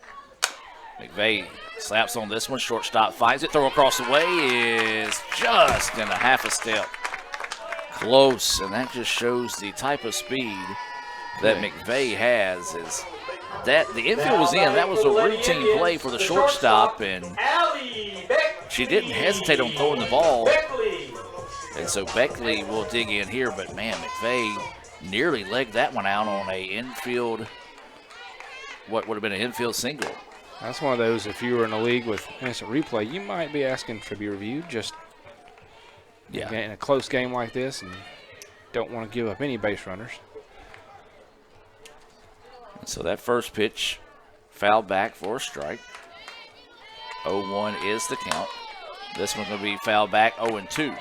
McVeigh slaps on this one. Shortstop finds it. Throw across the way is just in a half a step. Close, and that just shows the type of speed that McVeigh has. Is that the infield was in. That was a routine play for the shortstop, and she didn't hesitate on throwing the ball. And so Beckley will dig in here, but man, McVeigh nearly legged that one out on a infield, what would have been an infield single. That's one of those, if you were in a league with instant replay, you might be asking to be reviewed just in a close game like this and don't want to give up any base runners. So that first pitch fouled back for a strike. 0-1 is the count. This one's going to be fouled back 0-2.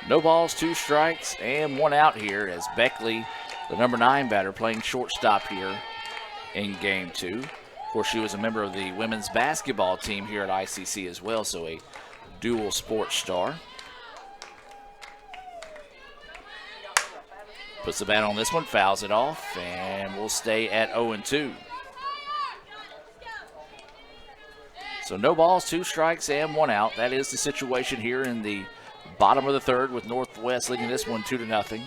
No balls, 2 strikes, and 1 out here as Beckley, the number 9 batter, playing shortstop here in game 2. course, she was a member of the women's basketball team here at ICC as well, so a dual sports star. Puts the bat on this one, fouls it off, and we'll stay at 0-2. So no balls, 2 strikes, and 1 out. That is the situation here in the bottom of the third, with Northwest leading this one 2-0.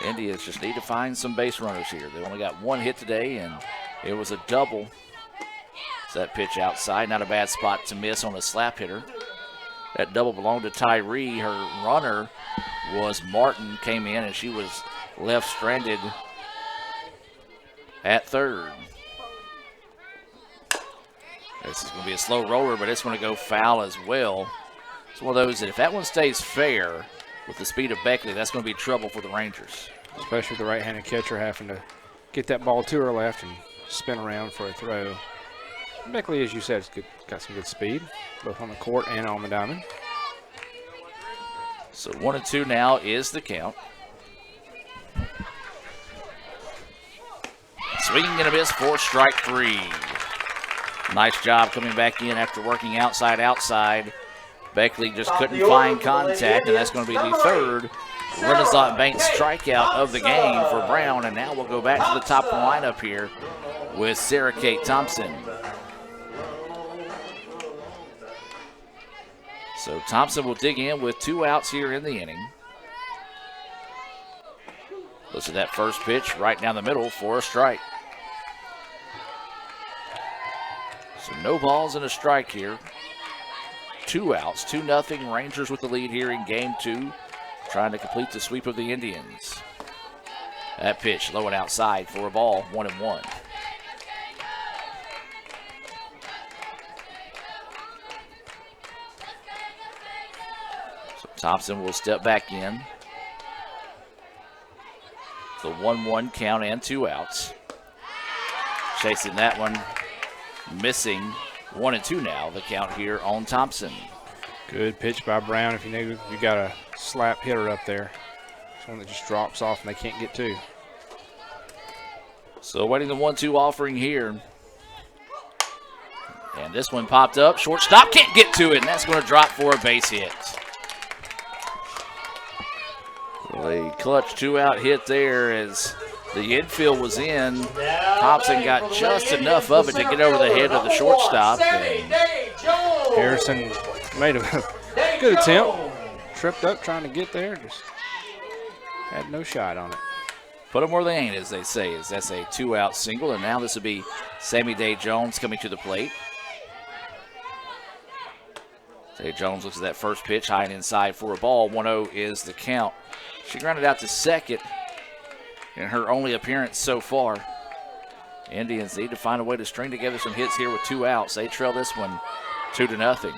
Indians just need to find some base runners here. They only got 1 hit today, and it was a double. So that pitch outside, not a bad spot to miss on a slap hitter. That double belonged to Tyree. Her runner was Martin, came in, and she was left stranded at third. This is going to be a slow roller, but it's going to go foul as well. It's one of those that if that one stays fair with the speed of Beckley, that's going to be trouble for the Rangers. Especially with the right-handed catcher having to get that ball to her left and spin around for a throw. Beckley, as you said, has got some good speed, both on the court and on the diamond. So 1-2 now is the count. Swinging and a miss for strike 3. Nice job coming back in after working outside. Beckley just couldn't find contact, and that's going to be the third Renaissance Bank strikeout of the game for Brown. And now we'll go back to the top of the lineup here with Sarah Kate Thompson. So Thompson will dig in with 2 outs here in the inning. Listen to that first pitch right down the middle for a strike. So no balls and a strike here. 2 outs, 2-0. Rangers with the lead here in game 2, trying to complete the sweep of the Indians. That pitch low and outside for a ball, 1-1. So Thompson will step back in. The 1-1 count and 2 outs. Chasing that one, missing. 1-2 now, the count here on Thompson. Good pitch by Brown. If you know you got a slap hitter up there. It's one that just drops off and they can't get to. So waiting the 1-2 offering here. And this one popped up. Shortstop can't get to it, and that's going to drop for a base hit. A clutch 2-out hit there as the infield was in. Thompson got just enough of it to get over the head of the shortstop. Harrison made a good attempt. Tripped up trying to get there. Just had no shot on it. Put them where they ain't, as they say. As that's a 2-out single. And now this will be Sammy Day Jones coming to the plate. Day Jones looks at that first pitch, high and inside for a ball. 1-0 is the count. She grounded out to second in her only appearance so far. Indians need to find a way to string together some hits here with 2 outs. They trail this one 2-0.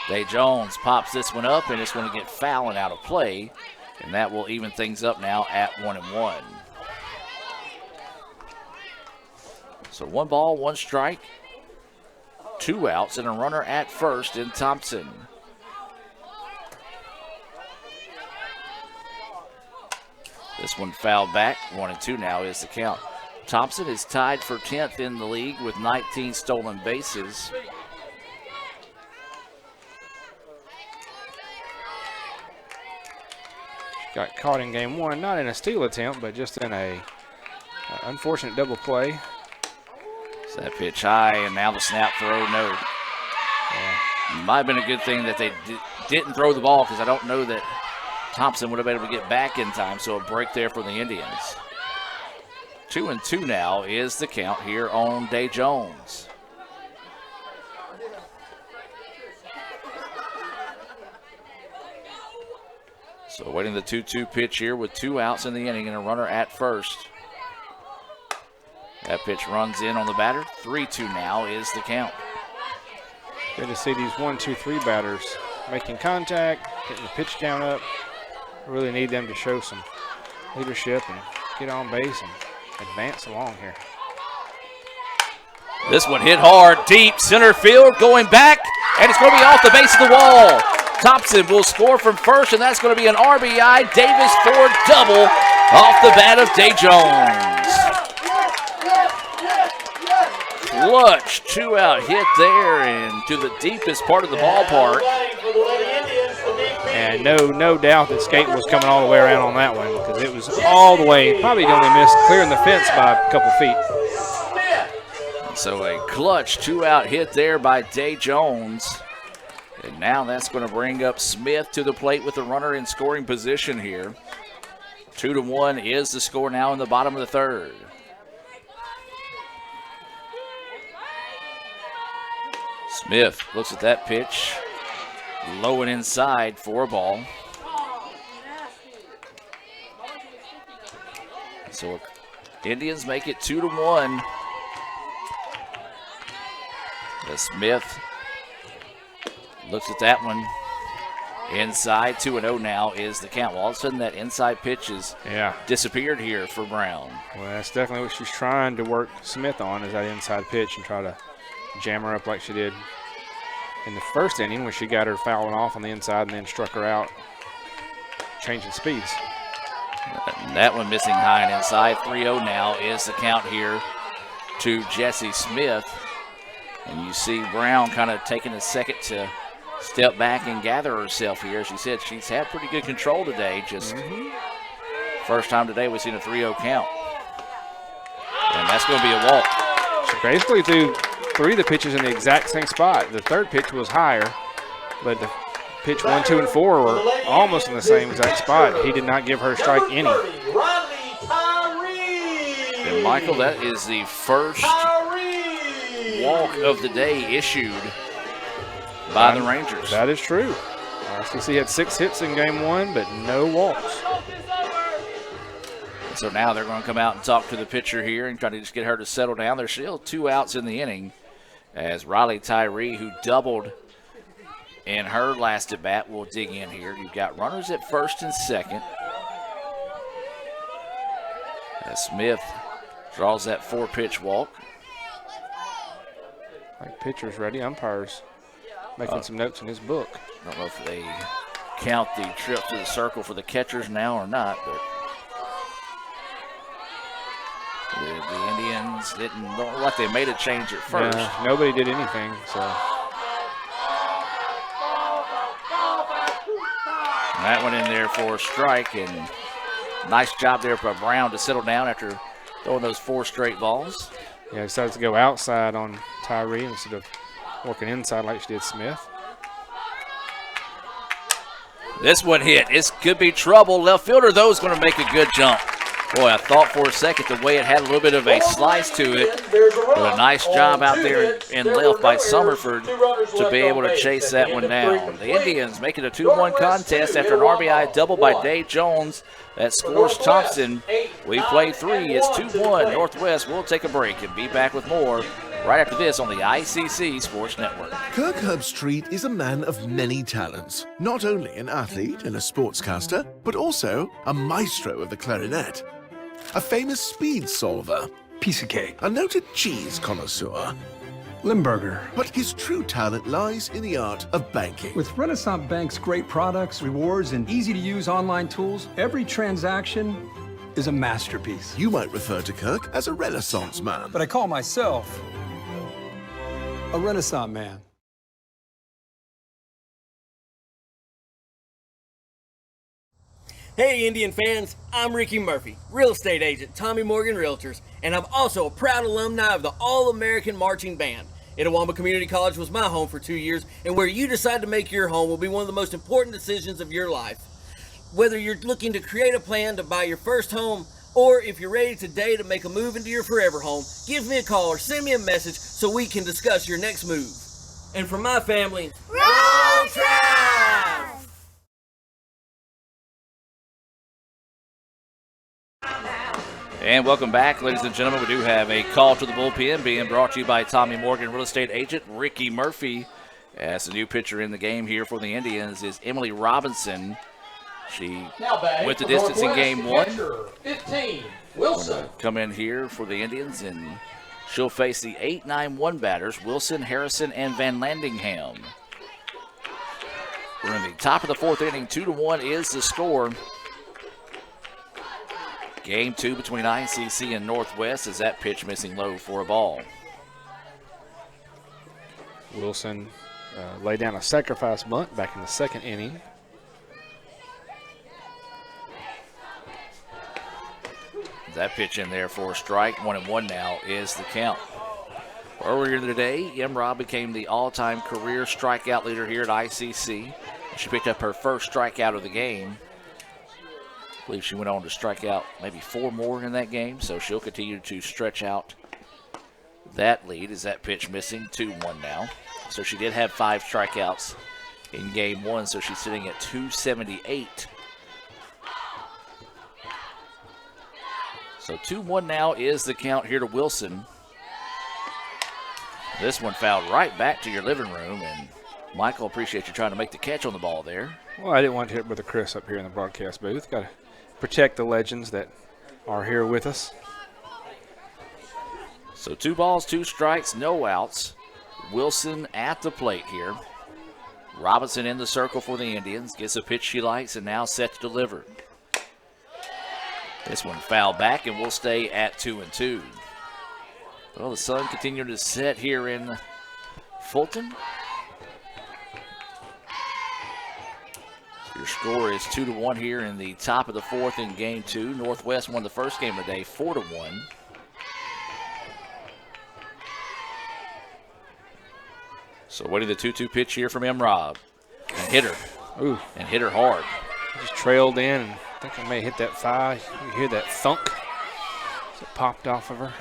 Day Jones pops this one up, and it's going to get foul and out of play, and that will even things up now at 1-1. So 1 ball, 1 strike, 2 outs, and a runner at first in Thompson. This one fouled back. 1-2 now is the count. Thompson is tied for 10th in the league with 19 stolen bases. Got caught in game 1, not in a steal attempt, but just in a unfortunate double play. So that pitch high, and now the snap throw, no. Might have been a good thing that they didn't throw the ball, because I don't know that Thompson would have been able to get back in time, so a break there for the Indians. 2-2 now is the count here on Day Jones. So waiting the 2-2 pitch here with 2 outs in the inning and a runner at first. That pitch runs in on the batter. 3-2 now is the count. Good to see these 1-2-3 batters making contact, getting the pitch count up. Really need them to show some leadership and get on base and advance along here. This one hit hard, deep center field, going back, and it's going to be off the base of the wall. Thompson will score from first, and that's going to be an RBI Davis Ford double off the bat of Day Jones. clutch 2-out hit there and to the deepest part of the ballpark. And no doubt that Skate was coming all the way around on that one because it was all the way, probably only missed clearing the fence by a couple feet. So a clutch 2-out hit there by Day Jones. And now that's going to bring up Smith to the plate with the runner in scoring position here. 2-1 is the score now in the bottom of the third. Smith looks at that pitch. Low and inside for a ball. So Indians make it 2-1. As Smith looks at that one. Inside, 2-0 now is the count. All of a sudden, that inside pitch has disappeared here for Brown. Well, that's definitely what she's trying to work Smith on, is that inside pitch and try to jam her up like she did in the first inning when she got her fouling off on the inside and then struck her out, changing speeds. And that one missing high and inside. 3-0 now is the count here to Jessie Smith. And you see Brown kind of taking a second to step back and gather herself here. As she said, she's had pretty good control today. Just first time today we've seen a 3-0 count. And that's going to be a walk. She basically threw three of the pitches in the exact same spot. The third pitch was higher, but the pitch 1, 2, and 4 were almost in the same exact spot. He did not give her a strike any. And Michael, that is the first walk of the day issued by the Rangers. That is true. RCC had 6 hits in game 1, but no walks. So now they're going to come out and talk to the pitcher here and try to just get her to settle down. There's still 2 outs in the inning as Riley Tyree, who doubled in her last at bat, will dig in here. You've got runners at first and second. As Smith draws that 4-pitch walk. Like pitcher's ready, umpires making some notes in his book. I don't know if they count the trip to the circle for the catchers now or not, but the Indians didn't look like they made a change at first. Yeah, nobody did anything, so. And that one in there for a strike, and nice job there by Brown to settle down after throwing those 4 straight balls. Yeah, decided to go outside on Tyree instead of working inside like she did Smith. This one hit. This could be trouble. Left fielder, though, is going to make a good jump. Boy, I thought for a second the way it had a little bit of a slice to it. But a nice job out there in left by Summerford to be able to chase that one down. The Indians make it a 2-1 contest after an RBI double by Day Jones. That scores Thompson. We play 3. It's 2-1. Northwest will take a break and be back with more right after this on the ICC Sports Network. Kirk Herbstreit is a man of many talents. Not only an athlete and a sportscaster, but also a maestro of the clarinet. A famous speed solver. Piece of cake. A noted cheese connoisseur. Limburger. But his true talent lies in the art of banking. With Renaissance Bank's great products, rewards, and easy-to-use online tools, every transaction is a masterpiece. You might refer to Kirk as a Renaissance man. But I call myself a Renaissance man. Hey Indian fans, I'm Ricky Murphy, real estate agent, Tommy Morgan Realtors, and I'm also a proud alumni of the All-American Marching Band. Itawamba Community College was my home for 2 years, and where you decide to make your home will be one of the most important decisions of your life. Whether you're looking to create a plan to buy your first home, or if you're ready today to make a move into your forever home, give me a call or send me a message so we can discuss your next move. And from my family, Roll Tribe! And welcome back, ladies and gentlemen. We do have a call to the bullpen being brought to you by Tommy Morgan real estate agent Ricky Murphy. As the new pitcher in the game here for the Indians is Emily Robinson. She went the distance in game 1. 15, Wilson. Come in here for the Indians, and she'll face the 8-9-1 batters, Wilson, Harrison, and Van Landingham. We're in the top of the 4th inning. 2-1 is the score. Game 2 between ICC and Northwest as that pitch missing low for a ball. Wilson laid down a sacrifice bunt back in the second inning. That pitch in there for a strike. 1-1 now is the count. Earlier in the day, Robb became the all-time career strikeout leader here at ICC. She picked up her first strikeout of the game. I believe she went on to strike out maybe 4 more in that game, so she'll continue to stretch out that lead. Is that pitch missing? 2-1 now. So she did have 5 strikeouts in game 1, so she's sitting at 278. So 2-1 now is the count here to Wilson. This one fouled right back to your living room, and Michael, appreciate you trying to make the catch on the ball there. Well, I didn't want to hit with a Chris up here in the broadcast booth. Got to protect the legends that are here with us. So 2 balls, 2 strikes, no outs. Wilson at the plate here. Robinson in the circle for the Indians. Gets a pitch she likes and now set to deliver. This one fouled back and will stay at 2-2. Well, the sun continuing to set here in Fulton. Your score is 2-1 here in the top of the 4th in game 2. Northwest won the first game of the day 4-1. So waiting the 2-2 pitch here from Robb. And hit her. Ooh. And hit her hard. Just trailed in. And I think I may hit that thigh. You hear that thunk as it popped off of her.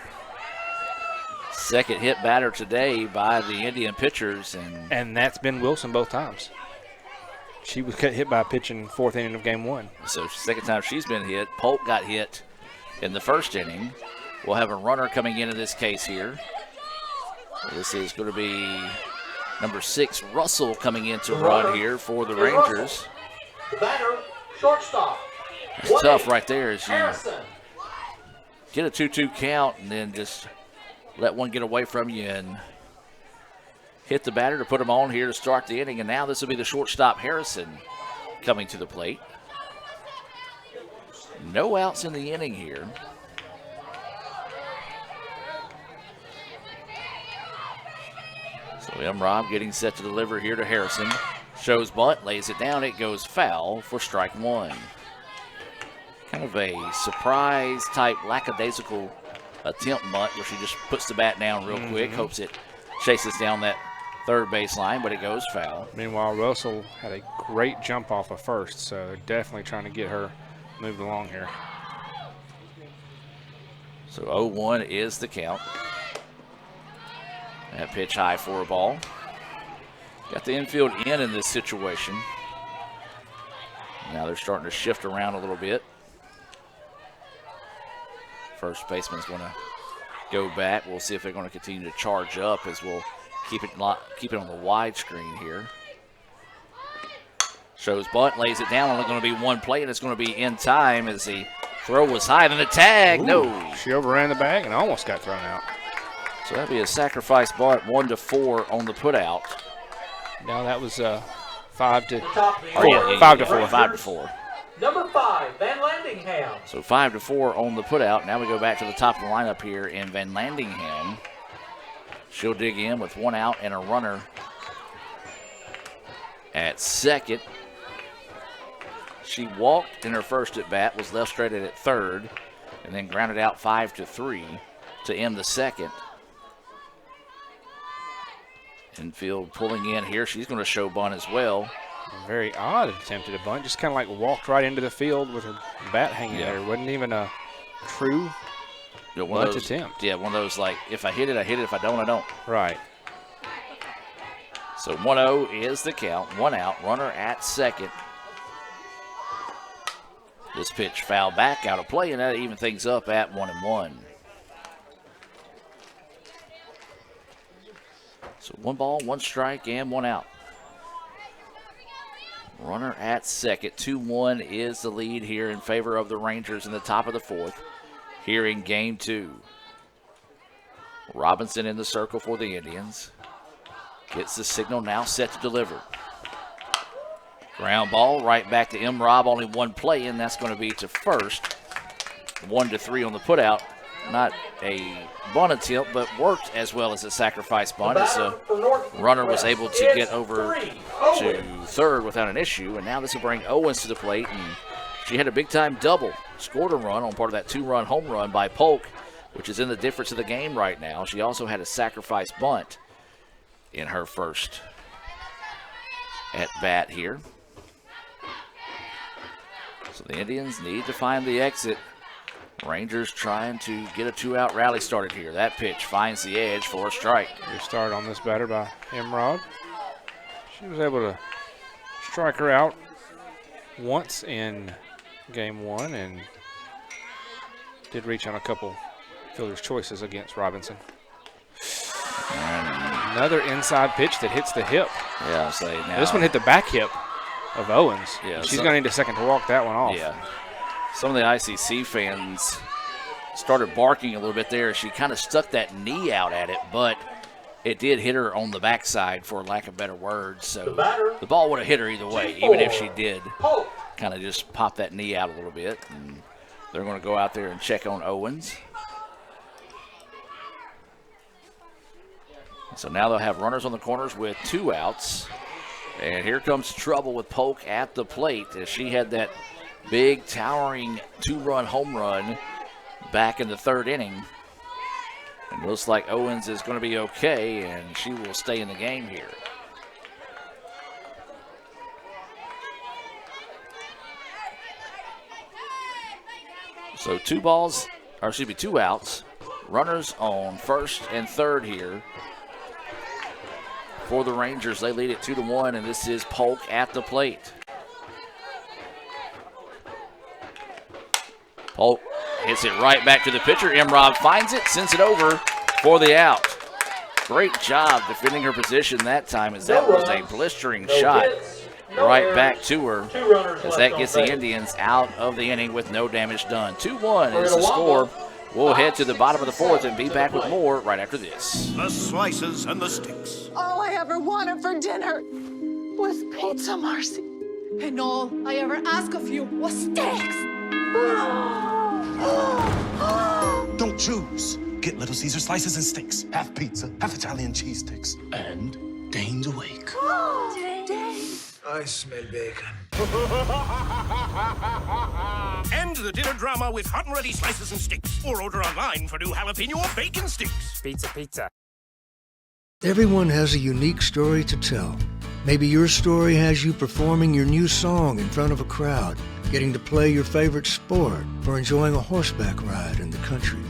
Second hit batter today by the Indian pitchers. And that's been Wilson both times. She was hit by a pitch in 4th inning of game 1. So second time she's been hit. Polk got hit in the 1st inning. We'll have a runner coming in this case here. This is going to be number 6, Russell, coming in to run here for the Rangers. The batter, shortstop. It's tough right there as you get a 2-2 count and then just let one get away from you and hit the batter to put him on here to start the inning. And now this will be the shortstop, Harrison, coming to the plate. No outs in the inning here. So Robb getting set to deliver here to Harrison. Shows bunt, lays it down. It goes foul for strike 1. Kind of a surprise type lackadaisical attempt bunt where she just puts the bat down real quick, hopes it chases down that third baseline, but it goes foul. Meanwhile, Russell had a great jump off of first, so they're definitely trying to get her moved along here. So 0-1 is the count. That pitch high for a ball. Got the infield in this situation. Now they're starting to shift around a little bit. First baseman's going to go back. We'll see if they're going to continue to charge up as we'll keep it on the wide screen here. Shows bunt, lays it down. Only going to be one play, and it's going to be in time as the throw was high. Then the tag, no. She overran the bag and almost got thrown out. So that'll be a sacrifice bunt, 1-4 on the putout. No, that was 5-4. 5-4. Number 5, Van Landingham. So 5-4 on the putout. Now we go back to the top of the lineup here in Van Landingham. She'll dig in with 1 out and a runner at second. She walked in her first at bat, was left stranded at third, and then grounded out 5-3 to end the second. Infield pulling in here. She's going to show bunt as well. Very odd attempt at a bunt. Just kind of like walked right into the field with her bat hanging there. Wasn't even a true bunt attempt. Yeah, one of those like, if I hit it, I hit it. If I don't, I don't. Right. So 1-0 is the count. 1 out. Runner at second. This pitch foul back out of play, and that even things up at 1-1. So 1 ball, 1 strike, and 1 out. Runner at second. 2-1 is the lead here in favor of the Rangers in the top of the 4th here in game 2. Robinson in the circle for the Indians. Gets the signal, now set to deliver. Ground ball right back to Robb. Only 1 play, and that's going to be to first. 1-3 on the putout. not a bunt attempt, but worked as well as a sacrifice bunt as the runner was able to get over to third without an issue. And now this will bring Owens to the plate, and she had a big-time double. Scored a run on part of that 2-run home run by Polk, which is in the difference of the game right now. She also had a sacrifice bunt in her first at-bat here. So the Indians need to find the exit. Rangers trying to get a 2-out rally started here. That pitch finds the edge for a strike. Good start on this batter by Emrod. She was able to strike her out once in game 1 and did reach on a couple fielder's choices against Robinson. And another inside pitch that hits the hip. Yeah, I'll say now. This one hit the back hip of Owens. Yeah, she's going to need a second to walk that one off. Yeah. Some of the ICC fans started barking a little bit there. She kind of stuck that knee out at it, but it did hit her on the backside, for lack of better words. So the ball would have hit her either way, even if she did kind of just pop that knee out a little bit. And they're going to go out there and check on Owens. So now they'll have runners on the corners with 2 outs. And here comes trouble with Polk at the plate, as she had that big, towering 2-run home run back in the 3rd inning. And looks like Owens is going to be okay, and she will stay in the game here. So 2 outs. Runners on first and third here for the Rangers. They lead it 2-1, and this is Polk at the plate. Polk hits it right back to the pitcher. Emrod finds it, sends it over for the out. Great job defending her position that time, as that was a blistering shot right back to her, as that gets the Indians out of the inning with no damage done. 2-1 is the score. We'll head to the bottom of the 4th and be back with more right after this. The slices and the sticks. All I ever wanted for dinner was pizza, Marcy. And all I ever asked of you was steaks. Don't choose. Get Little Caesar slices and sticks. Half pizza, half Italian cheese sticks. And Dane's awake. I smell bacon. End the dinner drama with hot and ready slices and sticks. Or order online for new jalapeno or bacon sticks. Pizza. Everyone has a unique story to tell. Maybe your story has you performing your new song in front of a crowd, getting to play your favorite sport, or enjoying a horseback ride in the country.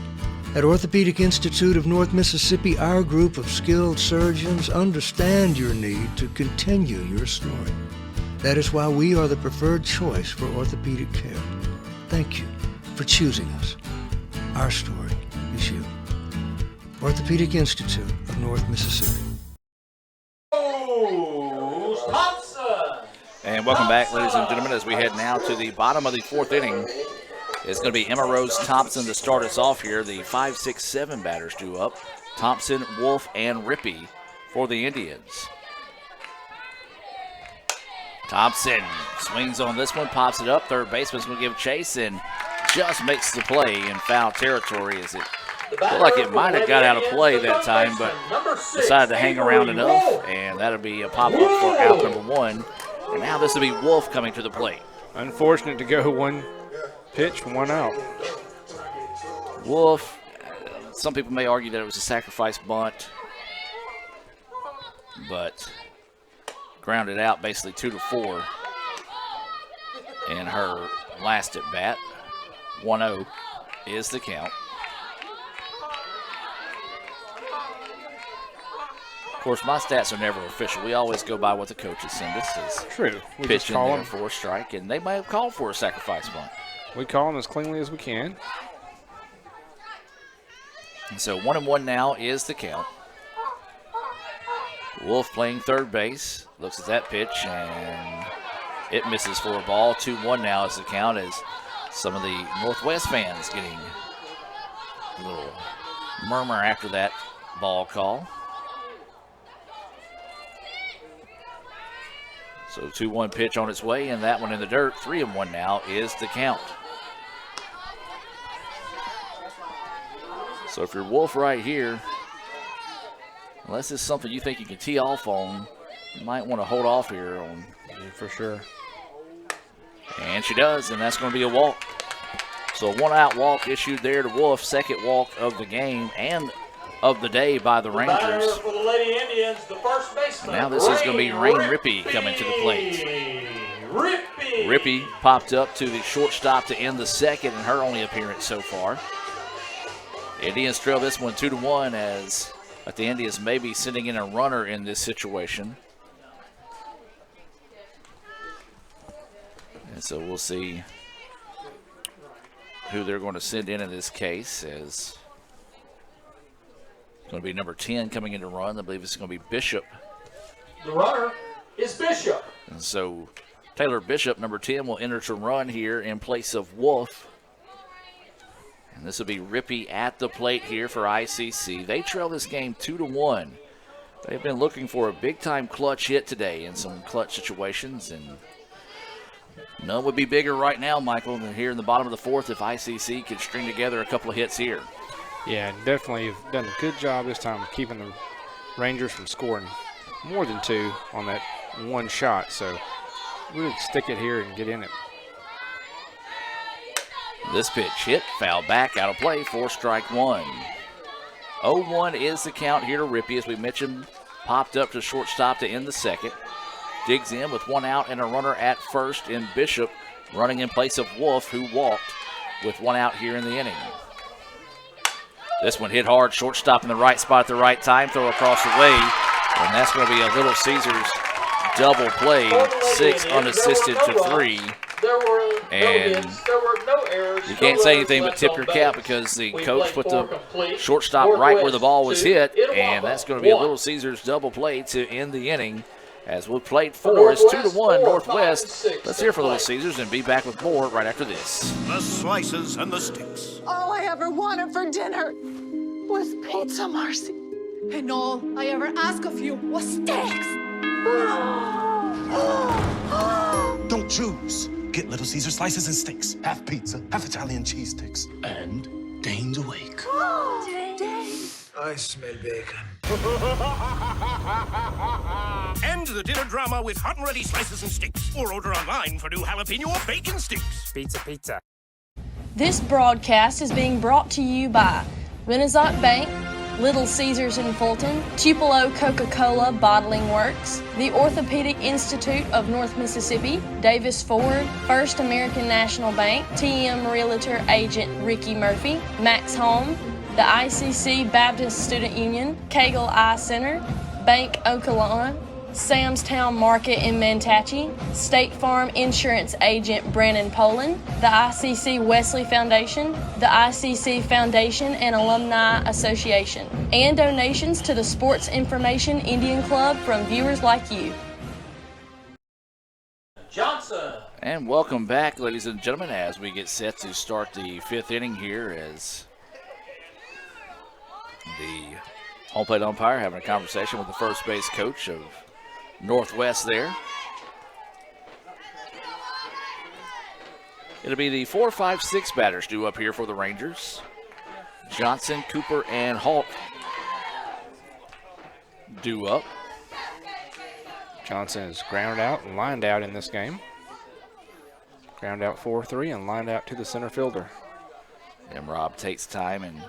At Orthopedic Institute of North Mississippi, our group of skilled surgeons understand your need to continue your story. That is why we are the preferred choice for orthopedic care. Thank you for choosing us. Our story is you. Orthopedic Institute of North Mississippi. And welcome back, ladies and gentlemen, as we head now to the bottom of the 4th inning. It's going to be Emma Rose Thompson to start us off here. The 5, 6, 7 batters due up. Thompson, Wolf, and Rippey for the Indians. Thompson swings on this one, pops it up. Third baseman's going to give chase and just makes the play in foul territory, as it looked like it might have got out of play that time, but decided to hang around enough, and that'll be a pop-up for out number 1. And now this will be Wolf coming to the plate. Unfortunate to go 1 pitch, 1 out. Wolf, some people may argue that it was a sacrifice bunt, but grounded out basically 2-4 in her last at bat. 1-0 is the count. Of course, my stats are never official. We always go by what the coaches send us. True. We pitch just in call there them for a strike, and they may have called for a sacrifice bunt. We call them as cleanly as we can. And so 1-1 now is the count. Wolf playing third base. Looks at that pitch, and it misses for a ball. 2-1 now is the count, as some of the Northwest fans getting a little murmur after that ball call. So 2-1 pitch on its way, and that one in the dirt. 3-1 now is the count. So if you're Wolf right here, unless it's something you think you can tee off on, you might want to hold off here on. Yeah, for sure. And she does, and that's going to be a walk. So a one-out walk issued there to Wolf, second walk of the game and of the day by the Rangers. Batter for the Lady Indians, the first baseman. Now this is going to be Rain Rippey coming to the plate. Rippey popped up to the shortstop to end the second in her only appearance so far. Indians trail this one 2-1 as the Indians may be sending in a runner in this situation. And so we'll see who they're going to send in this case. As it's going to be number 10 coming in to run. I believe it's going to be Bishop. The runner is Bishop. And so Taylor Bishop, number 10, will enter to run here in place of Wolf. And this will be Rippey at the plate here for ICC. They trail this game 2-1. They've been looking for a big-time clutch hit today in some clutch situations, and none would be bigger right now, Michael, than here in the bottom of the fourth if ICC could string together a couple of hits here. Yeah, definitely have done a good job this time of keeping the Rangers from scoring more than 2 on that one shot. So we'll stick it here and get in it. This pitch hit, foul back, out of play for strike one. 0-1 is the count here to Rippey, as we mentioned, popped up to shortstop to end the second. Digs in with one out and a runner at first in Bishop, running in place of Wolf, who walked with one out here in the inning. This one hit hard, shortstop in the right spot at the right time, throw across the way, and that's going to be a Little Caesars double play, 6 unassisted to 3. And you can't say anything but tip your cap, because the coach put the shortstop right where the ball was hit, and that's going to be a Little Caesars double play to end the inning. As we played 4, it's 2-1 Northwest. Let's hear from Little Caesars and be back with more right after this. The slices and the sticks. All I ever wanted for dinner was pizza, Marcy. And all I ever asked of you was steaks. Don't choose. Get Little Caesar slices and steaks. Half pizza, half Italian cheese sticks. And Dane's awake. I smell bacon. End the dinner drama with hot and ready slices and sticks. Or order online for new jalapeno or bacon sticks. Pizza. This broadcast is being brought to you by Renaissance Bank, Little Caesars in Fulton, Tupelo Coca-Cola Bottling Works, the Orthopedic Institute of North Mississippi, Davis Ford, First American National Bank, TM Realtor Agent Ricky Murphy, Max Home, the ICC Baptist Student Union, Cagle Eye Center, Bank Okolona, Sam's Town Market in Mantachie, State Farm Insurance Agent Brandon Poland, the ICC Wesley Foundation, the ICC Foundation and Alumni Association, and donations to the Sports Information Indian Club from viewers like you. Johnson. And welcome back, ladies and gentlemen, as we get set to start the fifth inning here, as the home plate umpire having a conversation with the first base coach of Northwest there. It'll be the 4, 5, 6 batters due up here for the Rangers. Johnson, Cooper, and Halt due up. Johnson is grounded out and lined out in this game. Ground out 4-3 and lined out to the center fielder. And Rob takes time and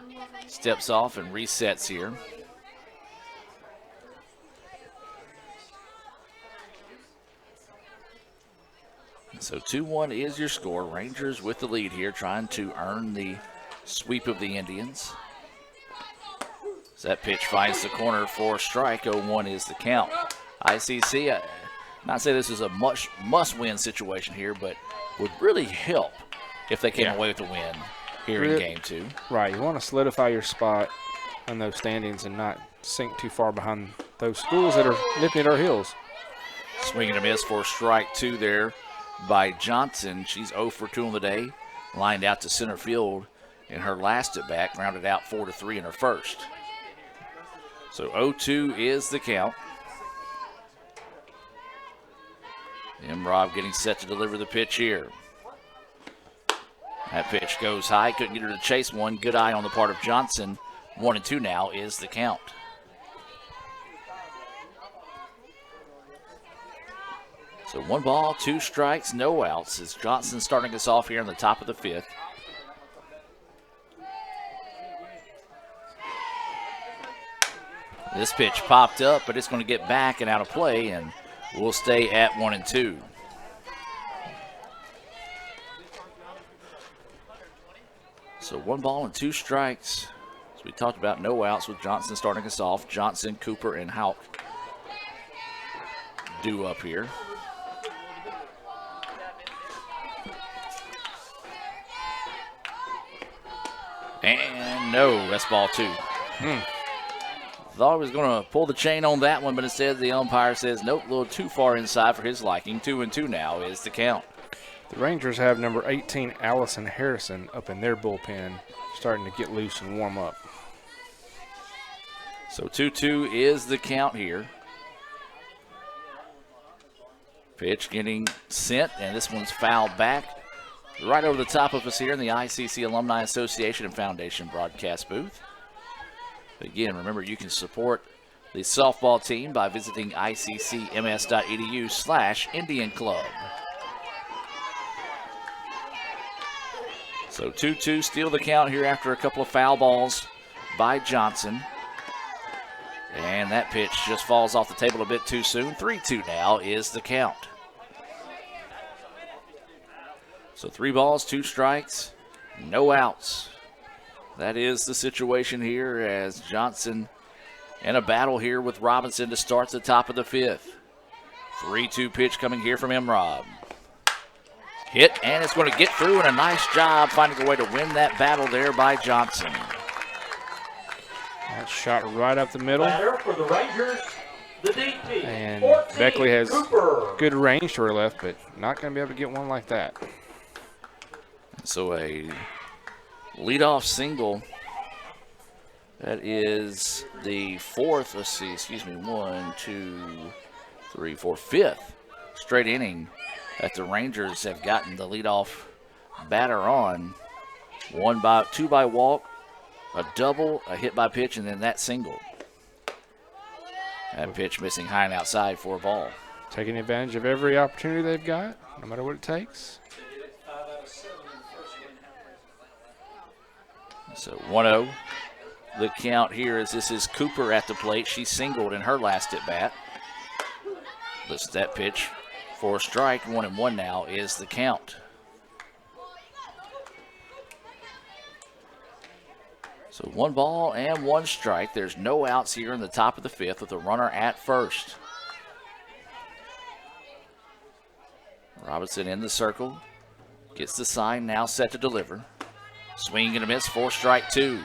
steps off and resets here. So 2-1 is your score. Rangers with the lead here, trying to earn the sweep of the Indians. As that pitch finds the corner for a strike, 0-1 is the count. ICC, not say this is a must-win situation here, but would really help if they came away with the win here in Game 2. Right, you want to solidify your spot on those standings and not sink too far behind those schools that are nipping at our heels. Swinging a miss for strike 2 there by Johnson. She's 0 for 2 on the day, lined out to center field in her last at bat, grounded out 4-3 in her first. So 0-2 is the count. Rob getting set to deliver the pitch here. That pitch goes high, couldn't get her to chase one. Good eye on the part of Johnson 1-2 now is the count. So 1 ball, 2 strikes, no outs as Johnson starting us off here in the top of the 5th. This pitch popped up, but it's going to get back and out of play, and we'll stay at 1-2. So 1 ball and 2 strikes. As we talked about, no outs with Johnson starting us off. Johnson, Cooper, and Houck due up here. And no, that's ball 2. Thought he was going to pull the chain on that one, but instead the umpire says, nope, a little too far inside for his liking. 2-2 now is the count. The Rangers have number 18, Allison Harrison, up in their bullpen, starting to get loose and warm up. So 2-2 is the count here. Pitch getting sent, and this one's fouled back right over the top of us here in the ICC Alumni Association and Foundation broadcast booth. Again, remember, you can support the softball team by visiting iccms.edu/Indian Club. So 2-2, steal the count here after a couple of foul balls by Johnson. And that pitch just falls off the table a bit too soon. 3-2 now is the count. So 3 balls, 2 strikes, no outs. That is the situation here as Johnson in a battle here with Robinson to start the top of the 5th. 3-2 pitch coming here from Emrob. Hit, and it's going to get through, and a nice job finding a way to win that battle there by Johnson. That shot right up the middle. Batter for the Rangers, the DP. And 14, Beckley has Cooper. good range to her left, but not going to be able to get one like that. So a leadoff single. That is the 4th, let's see, excuse me, 1, 2, 3, 4, 5th straight inning that the Rangers have gotten the leadoff batter on. 2 by walk, a double, a hit by pitch, and then that single. That pitch missing high and outside for a ball. Taking advantage of every opportunity they've got, no matter what it takes. So 1-0. The count here is this is Cooper at the plate. She singled in her last at bat. Listen to that pitch for a strike. 1-1 now is the count. So 1 ball and 1 strike. There's no outs here in the top of the 5th with a runner at first. Robinson in the circle. Gets the sign, now set to deliver. Swing and a miss for strike 2.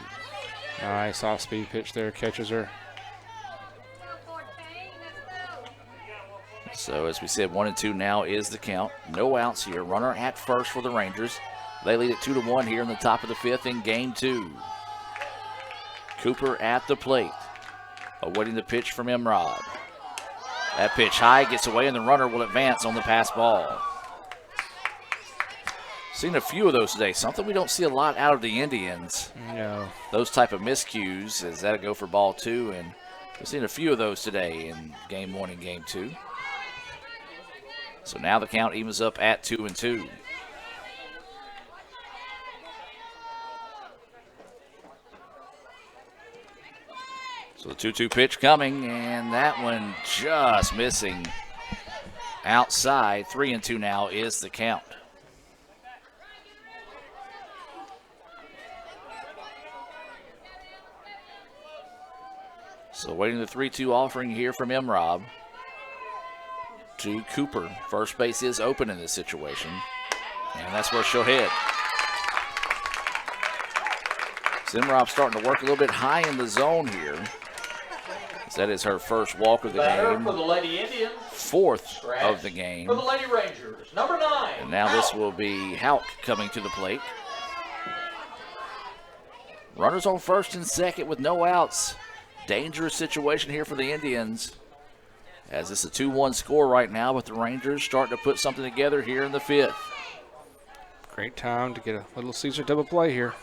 Nice off-speed pitch there, catches her. So as we said, 1-2 now is the count. No outs here. Runner at first for the Rangers. They lead it 2-1 here in the top of the 5th in game 2. Cooper at the plate, awaiting the pitch from Emrod. That pitch high, gets away, and the runner will advance on the pass ball. Seen a few of those today. Something we don't see a lot out of the Indians. No. Those type of miscues, as that'll go for ball 2, and we've seen a few of those today in game 1 and game 2. So now the count evens up at 2-2. So the 2-2 pitch coming, and that one just missing outside. 3-2 now is the count. So waiting the 3-2 offering here from Emrob to Cooper. First base is open in this situation, and that's where she'll hit. Emrob starting to work a little bit high in the zone here. That is her first walk of the game. For the Lady Indians. 4th of the game. For the Lady Rangers, number 9. And now this will be Houck coming to the plate. Runners on first and second with no outs. Dangerous situation here for the Indians. As it's a 2-1 score right now, but the Rangers starting to put something together here in the 5th. Great time to get a Little Caesar double play here.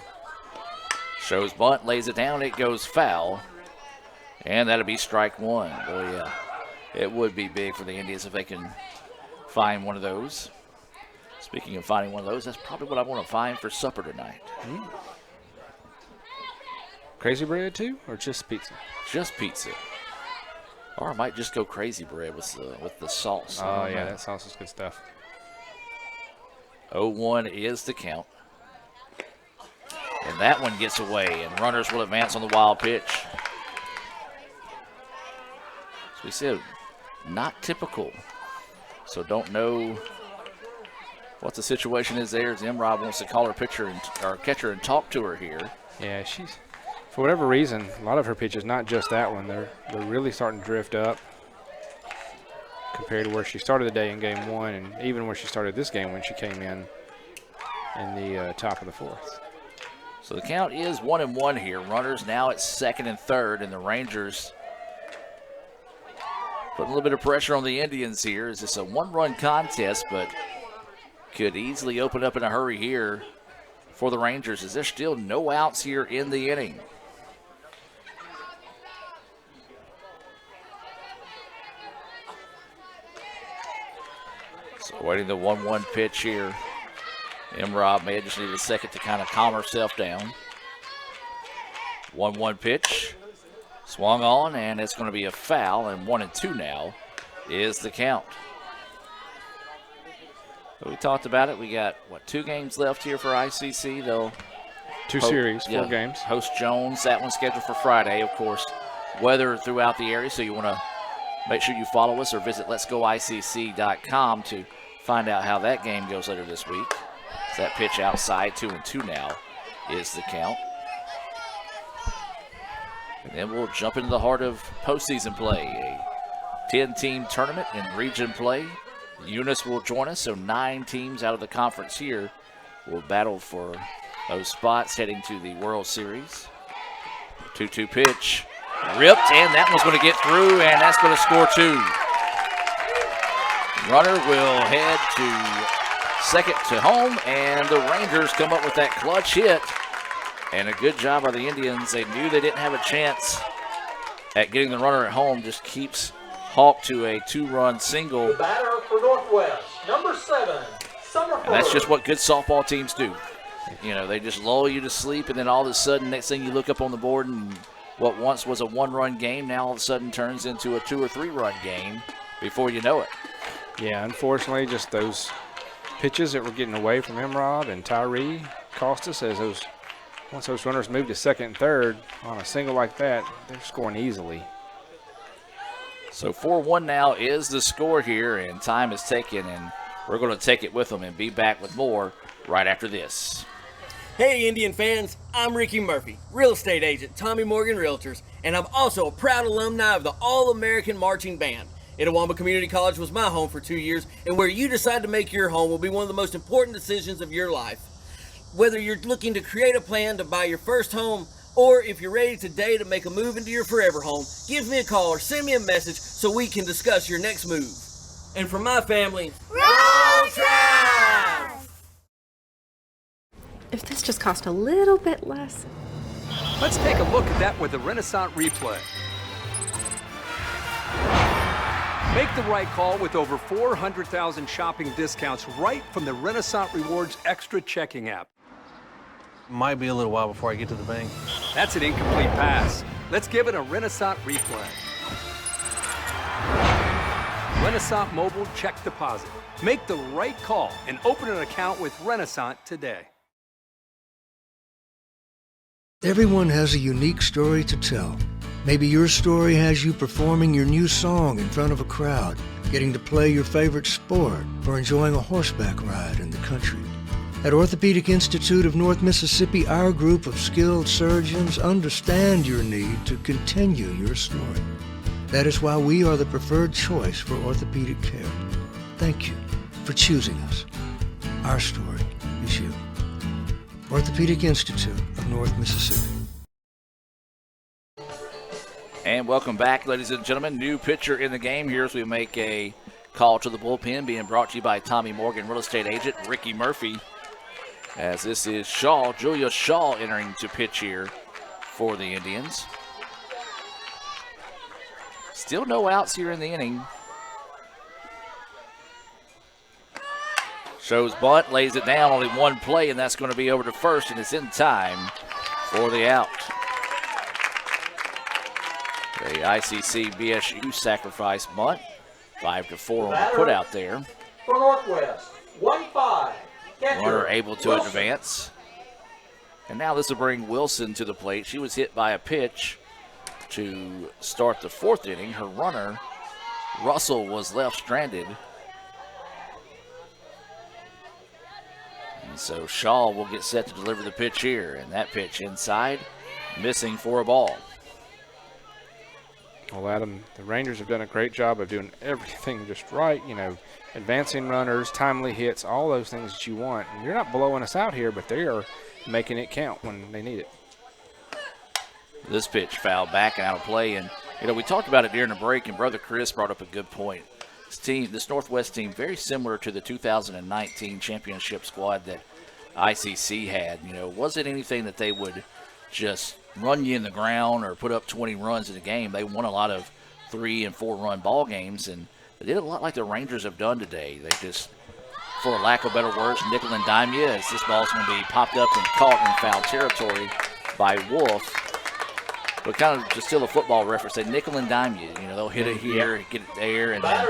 Shows bunt, lays it down, it goes foul. And that'll be strike one. Boy, yeah, it would be big for the Indians if they can find one of those. Speaking of finding one of those, that's probably what I want to find for supper tonight. Crazy bread too, or just pizza? Just pizza. Or I might just go crazy bread with the sauce. Oh, yeah, that sauce is good stuff. 0-1 is the count. And that one gets away, and runners will advance on the wild pitch. As we said, not typical. So don't know what the situation is there. As Imrob wants to call her pitcher or catcher and talk to her here. Yeah, she's, for whatever reason, a lot of her pitches, not just that one, they're really starting to drift up compared to where she started the day in game one, and even where she started this game when she came in the top of the fourth. So the count is 1-1 here. Runners now at second and third, and the Rangers putting a little bit of pressure on the Indians here. Is this a one-run contest, but could easily open up in a hurry here for the Rangers, as there's still no outs here in the inning. So waiting the 1-1 pitch here. Imrob may have just needed a second to kind of calm herself down. 1-1 pitch. Swung on, and it's going to be a foul, and 1-2 now is the count. So we talked about it. We got, 2 games left here for ICC. They'll Two series, 4 games. Host Jones, that one's scheduled for Friday, of course. Weather throughout the area, so you want to make sure you follow us or visit letsgoicc.com to find out how that game goes later this week. So that pitch outside, 2-2 now is the count. And then we'll jump into the heart of postseason play, a 10-team tournament in region play. Eunice will join us, so 9 teams out of the conference here will battle for those spots heading to the World Series. 2-2 pitch, ripped, and that one's going to get through, and that's going to score 2. Runner will head to second to home, and the Rangers come up with that clutch hit. And a good job by the Indians. They knew they didn't have a chance at getting the runner at home. Just keeps Hawk to a 2-run single. The batter for Northwest, number 7, Summerford. And that's just what good softball teams do. You know, they just lull you to sleep, and then all of a sudden, next thing you look up on the board, and what once was a 1-run game now all of a sudden turns into a 2 or 3-run game before you know it. Yeah, unfortunately, just those pitches that were getting away from Imrob and Tyree cost us, as once those runners move to second and third on a single like that, they're scoring easily. So 4-1 now is the score here, and time is taken, and we're going to take it with them and be back with more right after this. Hey Indian fans, I'm Ricky Murphy, real estate agent, Tommy Morgan Realtors, and I'm also a proud alumni of the All-American Marching Band. Itawamba Community College was my home for 2 years, and where you decide to make your home will be one of the most important decisions of your life. Whether you're looking to create a plan to buy your first home, or if you're ready today to make a move into your forever home, give me a call or send me a message so we can discuss your next move. And for my family, Roll Tribe! If this just cost a little bit less. Let's take a look at that with the Renaissance replay. Make the right call with over 400,000 shopping discounts right from the Renaissance Rewards Extra checking app. Might be a little while before I get to the bank. That's an incomplete pass. Let's give it a Renaissance replay. Renaissance Mobile Check Deposit. Make the right call and open an account with Renaissance today. Everyone has a unique story to tell. Maybe your story has you performing your new song in front of a crowd, getting to play your favorite sport, or enjoying a horseback ride in the country. At Orthopedic Institute of North Mississippi, our group of skilled surgeons understand your need to continue your story. That is why we are the preferred choice for orthopedic care. Thank you for choosing us. Our story is you. Orthopedic Institute of North Mississippi. And welcome back, ladies and gentlemen. New pitcher in the game here as we make a call to the bullpen, being brought to you by Tommy Morgan, real estate agent Ricky Murphy. as this is Shaw, Julia Shaw entering to pitch here for the Indians. Still no outs here in the inning. Shows bunt, lays it down, only one play, and that's going to be over to first, and it's in time for the out. The ICC BSU sacrifice bunt, 5-4 on the put out there. For Northwest, 1-5. Runner able to advance. And now this will bring Wilson to the plate. She was hit by a pitch to start the fourth inning. Her runner, Russell, was left stranded. And so Shaw will get set to deliver the pitch here. And that pitch inside, missing for a ball. Well, Adam, the Rangers have done a great job of doing everything just right. You know, advancing runners, timely hits, all those things that you want. And you're not blowing us out here, but they are making it count when they need it. This pitch fouled back and out of play. And, you know, we talked about it during the break, and Brother Chris brought up a good point. This Northwest team, very similar to the 2019 championship squad that ICC had. You know, wasn't anything that they would just run you in the ground or put up 20 runs in a game. They won a lot of 3- and 4-run ball games, and they did a lot like the Rangers have done today. They just, for lack of better words, nickel and dime you, as this ball's going to be popped up and caught in foul territory by Wolf. But kind of just still a football reference. They nickel and dime you. You know, they'll hit it here, get it there, and then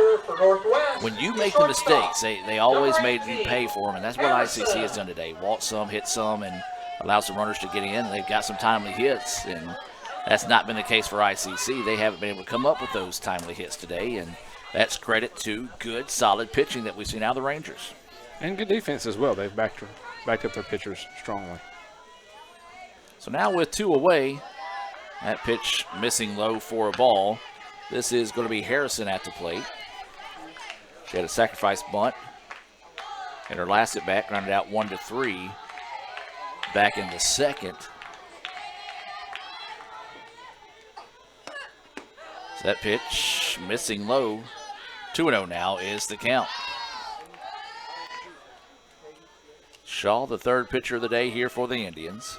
when you make the mistakes, they always made you pay for them, and that's what ICC has done today. Walk some, hit some, and allows the runners to get in. They've got some timely hits, and that's not been the case for ICC. They haven't been able to come up with those timely hits today, and that's credit to good, solid pitching that we've seen out of the Rangers. And good defense as well. They've backed up their pitchers strongly. So now with 2 away, that pitch missing low for a ball. This is going to be Harrison at the plate. She had a sacrifice bunt, and her last at bat grounded out 1-3. Back in the second. So that pitch missing low. 2-0 now is the count. Shaw, the third pitcher of the day here for the Indians.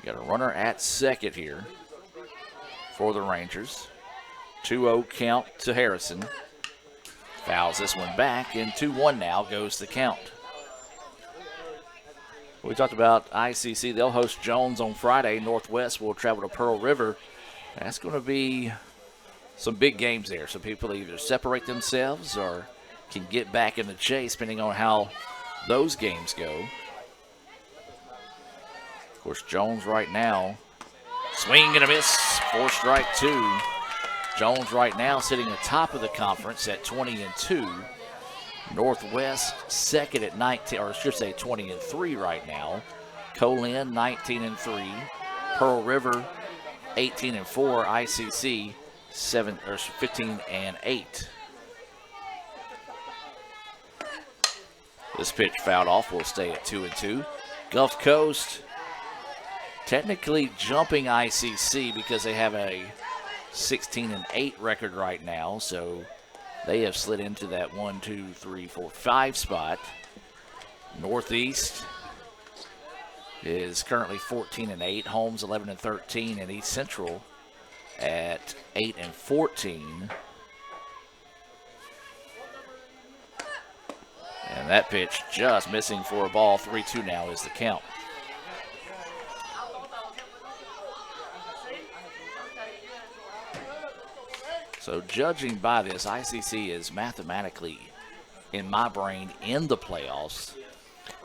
Got a runner at second here for the Rangers. 2-0 count to Harrison. Fouls this one back, and 2-1 now goes the count. We talked about ICC. They'll host Jones on Friday. Northwest will travel to Pearl River. That's going to be some big games there. Some people either separate themselves or can get back in the chase, depending on how those games go. Of course, Jones right now, swing and a miss for strike 2. Jones right now sitting atop of the conference at 20-2. Northwest second at 19, or I should say 20-3 right now. Colin 19-3. Pearl River 18-4. ICC 15-8. This pitch fouled off. Will stay at 2-2. Gulf Coast technically jumping ICC because they have a 16-8 record right now, so they have slid into that 5 spot. Northeast is currently 14-8. Holmes 11-13, and East Central at 8-14. And that pitch just missing for a ball. 3-2 now is the count. So judging by this, ICC is mathematically, in my brain, in the playoffs.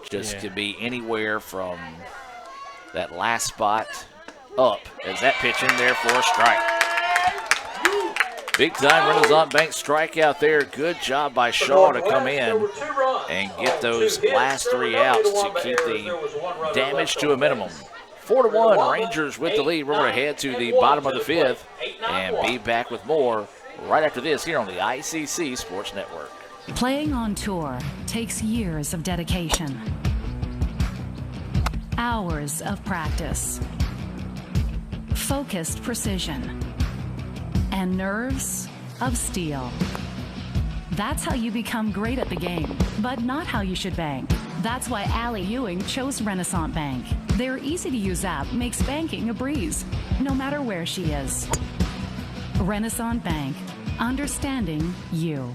Just could be anywhere from that last spot up, as that pitch in there for a strike. Big time Renaissance Bank strikeout there. Good job by Shaw to come in and get those last 3 outs to keep the damage to a minimum. 4-1, Rangers with the lead. We're going to head to the bottom of the 5th and be back with more right after this here on the ICC Sports Network. Playing on tour takes years of dedication, hours of practice, focused precision, and nerves of steel. That's how you become great at the game, but not how you should bank. That's why Allie Ewing chose Renaissance Bank. Their easy-to-use app makes banking a breeze, no matter where she is. Renaissance Bank, understanding you.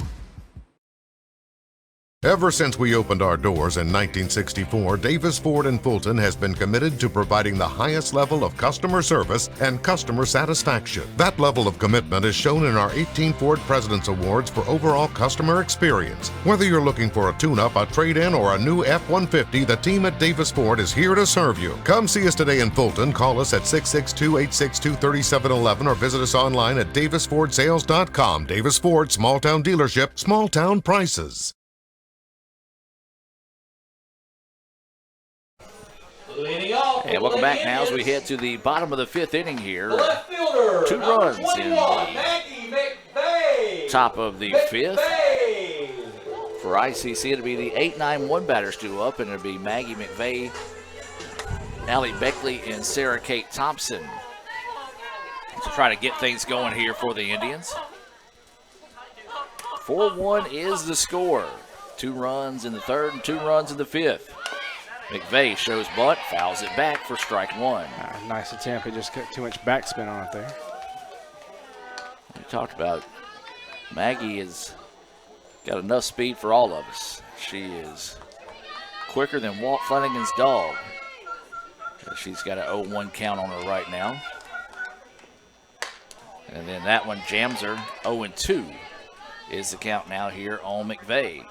Ever since we opened our doors in 1964, Davis Ford in Fulton has been committed to providing the highest level of customer service and customer satisfaction. That level of commitment is shown in our 18 Ford President's Awards for overall customer experience. Whether you're looking for a tune-up, a trade-in, or a new F-150, the team at Davis Ford is here to serve you. Come see us today in Fulton. Call us at 662-862-3711 or visit us online at davisfordsales.com. Davis Ford, small-town dealership, small-town prices. And welcome back now as we head to the bottom of the 5th inning here. Left fielder, 2 runs in Maggie McVeigh. the top of the 5th. For ICC, it'll be the 8-9-1 batters due up, and it'll be Maggie McVeigh, Allie Beckley, and Sarah Kate Thompson to try to get things going here for the Indians. 4-1 is the score. 2 runs in the 3rd and 2 runs in the 5th. McVeigh shows bunt, fouls it back for strike 1. Nice attempt. It just got too much backspin on it there. We talked about Maggie has got enough speed for all of us. She is quicker than Walt Flanagan's dog. She's got an 0-1 count on her right now. And then that one jams her. 0-2 is the count now here on McVeigh.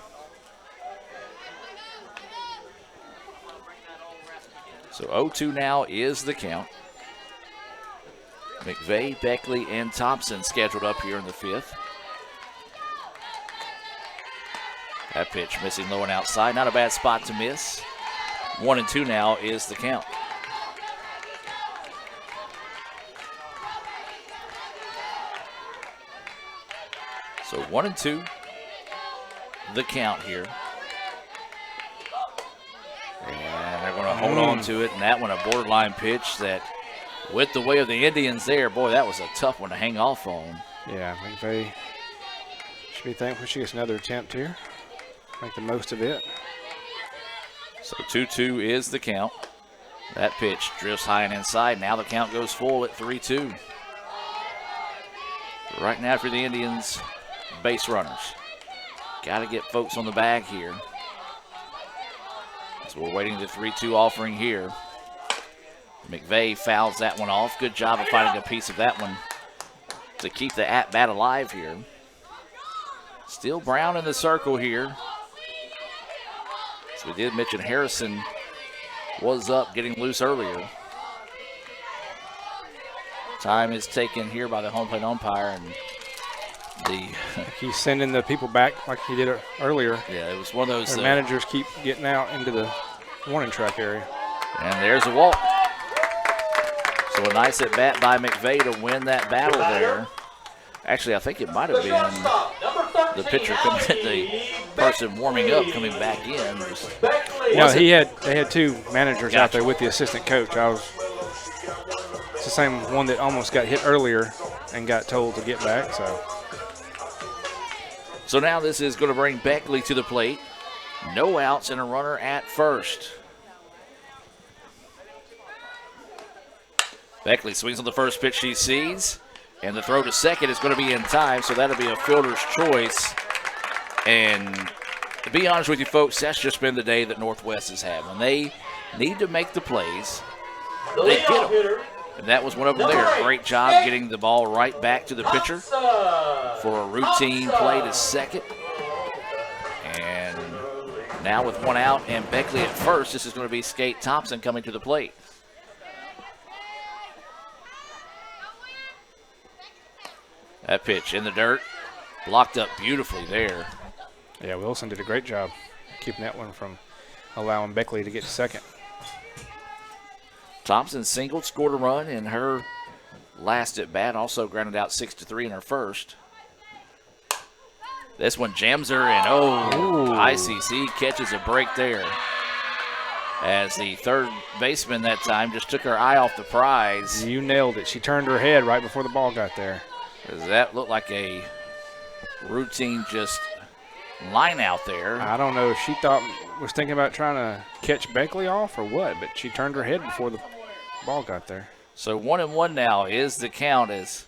So 0-2 now is the count. McVeigh, Beckley, and Thompson scheduled up here in the 5th. That pitch missing low and outside. Not a bad spot to miss. 1-2 now is the count. So 1-2, the count here. And they're going to hold on to it. And that one a borderline pitch that, with the way of the Indians there, boy, that was a tough one to hang off on. Yeah, McVeigh should be thankful she gets another attempt here. Make the most of it. So 2-2 is the count. That pitch drifts high and inside. Now the count goes full at 3-2. Right now for the Indians, base runners. Got to get folks on the bag here. So we're waiting the 3-2 offering here. McVeigh fouls that one off. Good job of finding a piece of that one to keep the at-bat alive here. Still Brown in the circle here. As we did mention, Harrison was up, getting loose earlier. Time is taken here by the home plate umpire, and he's sending the people back like he did earlier. Yeah, it was one of those. The managers keep getting out into the warning track area. And there's a walk. So a nice at bat by McVeigh to win that battle there. Actually, I think it might have been the pitcher, the person warming up coming back in. No, they had 2 managers out there with the assistant coach. It's the same one that almost got hit earlier and got told to get back. So now this is going to bring Beckley to the plate. No outs and a runner at first. Beckley swings on the first pitch she sees, and the throw to second is going to be in time, so that'll be a fielder's choice. And to be honest with you folks, that's just been the day that Northwest has had. When they need to make the plays, they get them. And that was one of them there. Great job getting the ball right back to the pitcher for a routine play to second. And now with 1 out and Beckley at first, this is going to be Skate Thompson coming to the plate. That pitch in the dirt, blocked up beautifully there. Yeah, Wilson did a great job keeping that one from allowing Beckley to get to second. Thompson singled, scored a run in her last at bat, also grounded out 6-3 in her first. This one jams her, and ICC catches a break there. As the third baseman that time just took her eye off the prize. You nailed it. She turned her head right before the ball got there. That looked like a routine just line out there. I don't know if she was thinking about trying to catch Beckley off or what, but she turned her head before the ball got there. So 1-1 now is the count as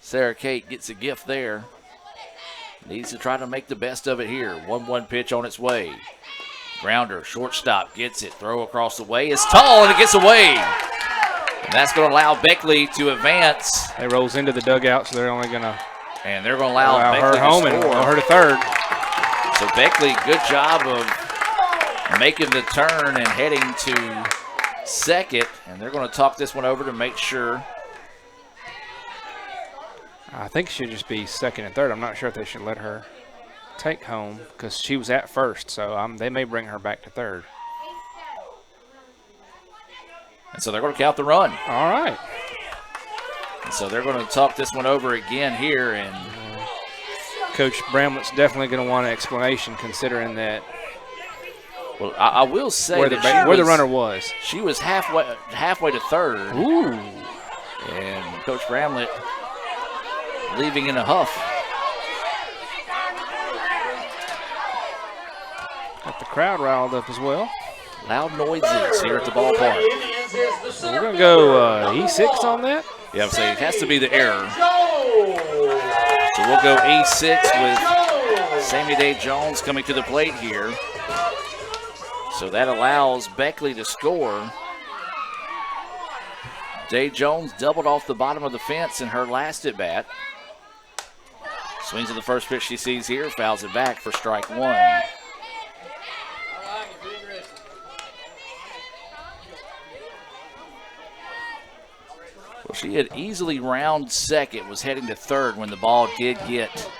Sarah Kate gets a gift there. Needs to try to make the best of it here. 1-1 pitch on its way. Grounder, shortstop, gets it. Throw across the way. It's tall, and it gets away. And that's going to allow Beckley to advance. It rolls into the dugout, so they're only going to And they're going to allow Beckley her home to and score. her to third. So Beckley, good job of making the turn and heading to second. And they're going to talk this one over to make sure. I think it should just be second and third. I'm not sure if they should let her take home because she was at first, so they may bring her back to third. And so they're going to count the run. All right. And so they're going to talk this one over again here. And Coach Bramlett's definitely going to want an explanation considering that. Well, I will say where the runner was. She was halfway to third. Ooh. And Coach Bramlett leaving in a huff. Got the crowd riled up as well. Loud noises here at the ballpark. We're going to go E6 on that? Yeah, I'm saying it has to be the error. So we'll go E6 with Sammy Day Jones coming to the plate here. So that allows Beckley to score. Day Jones doubled off the bottom of the fence in her last at bat. Swings at the first pitch she sees here, fouls it back for strike one. Well, she had easily round second, was heading to third when the ball did get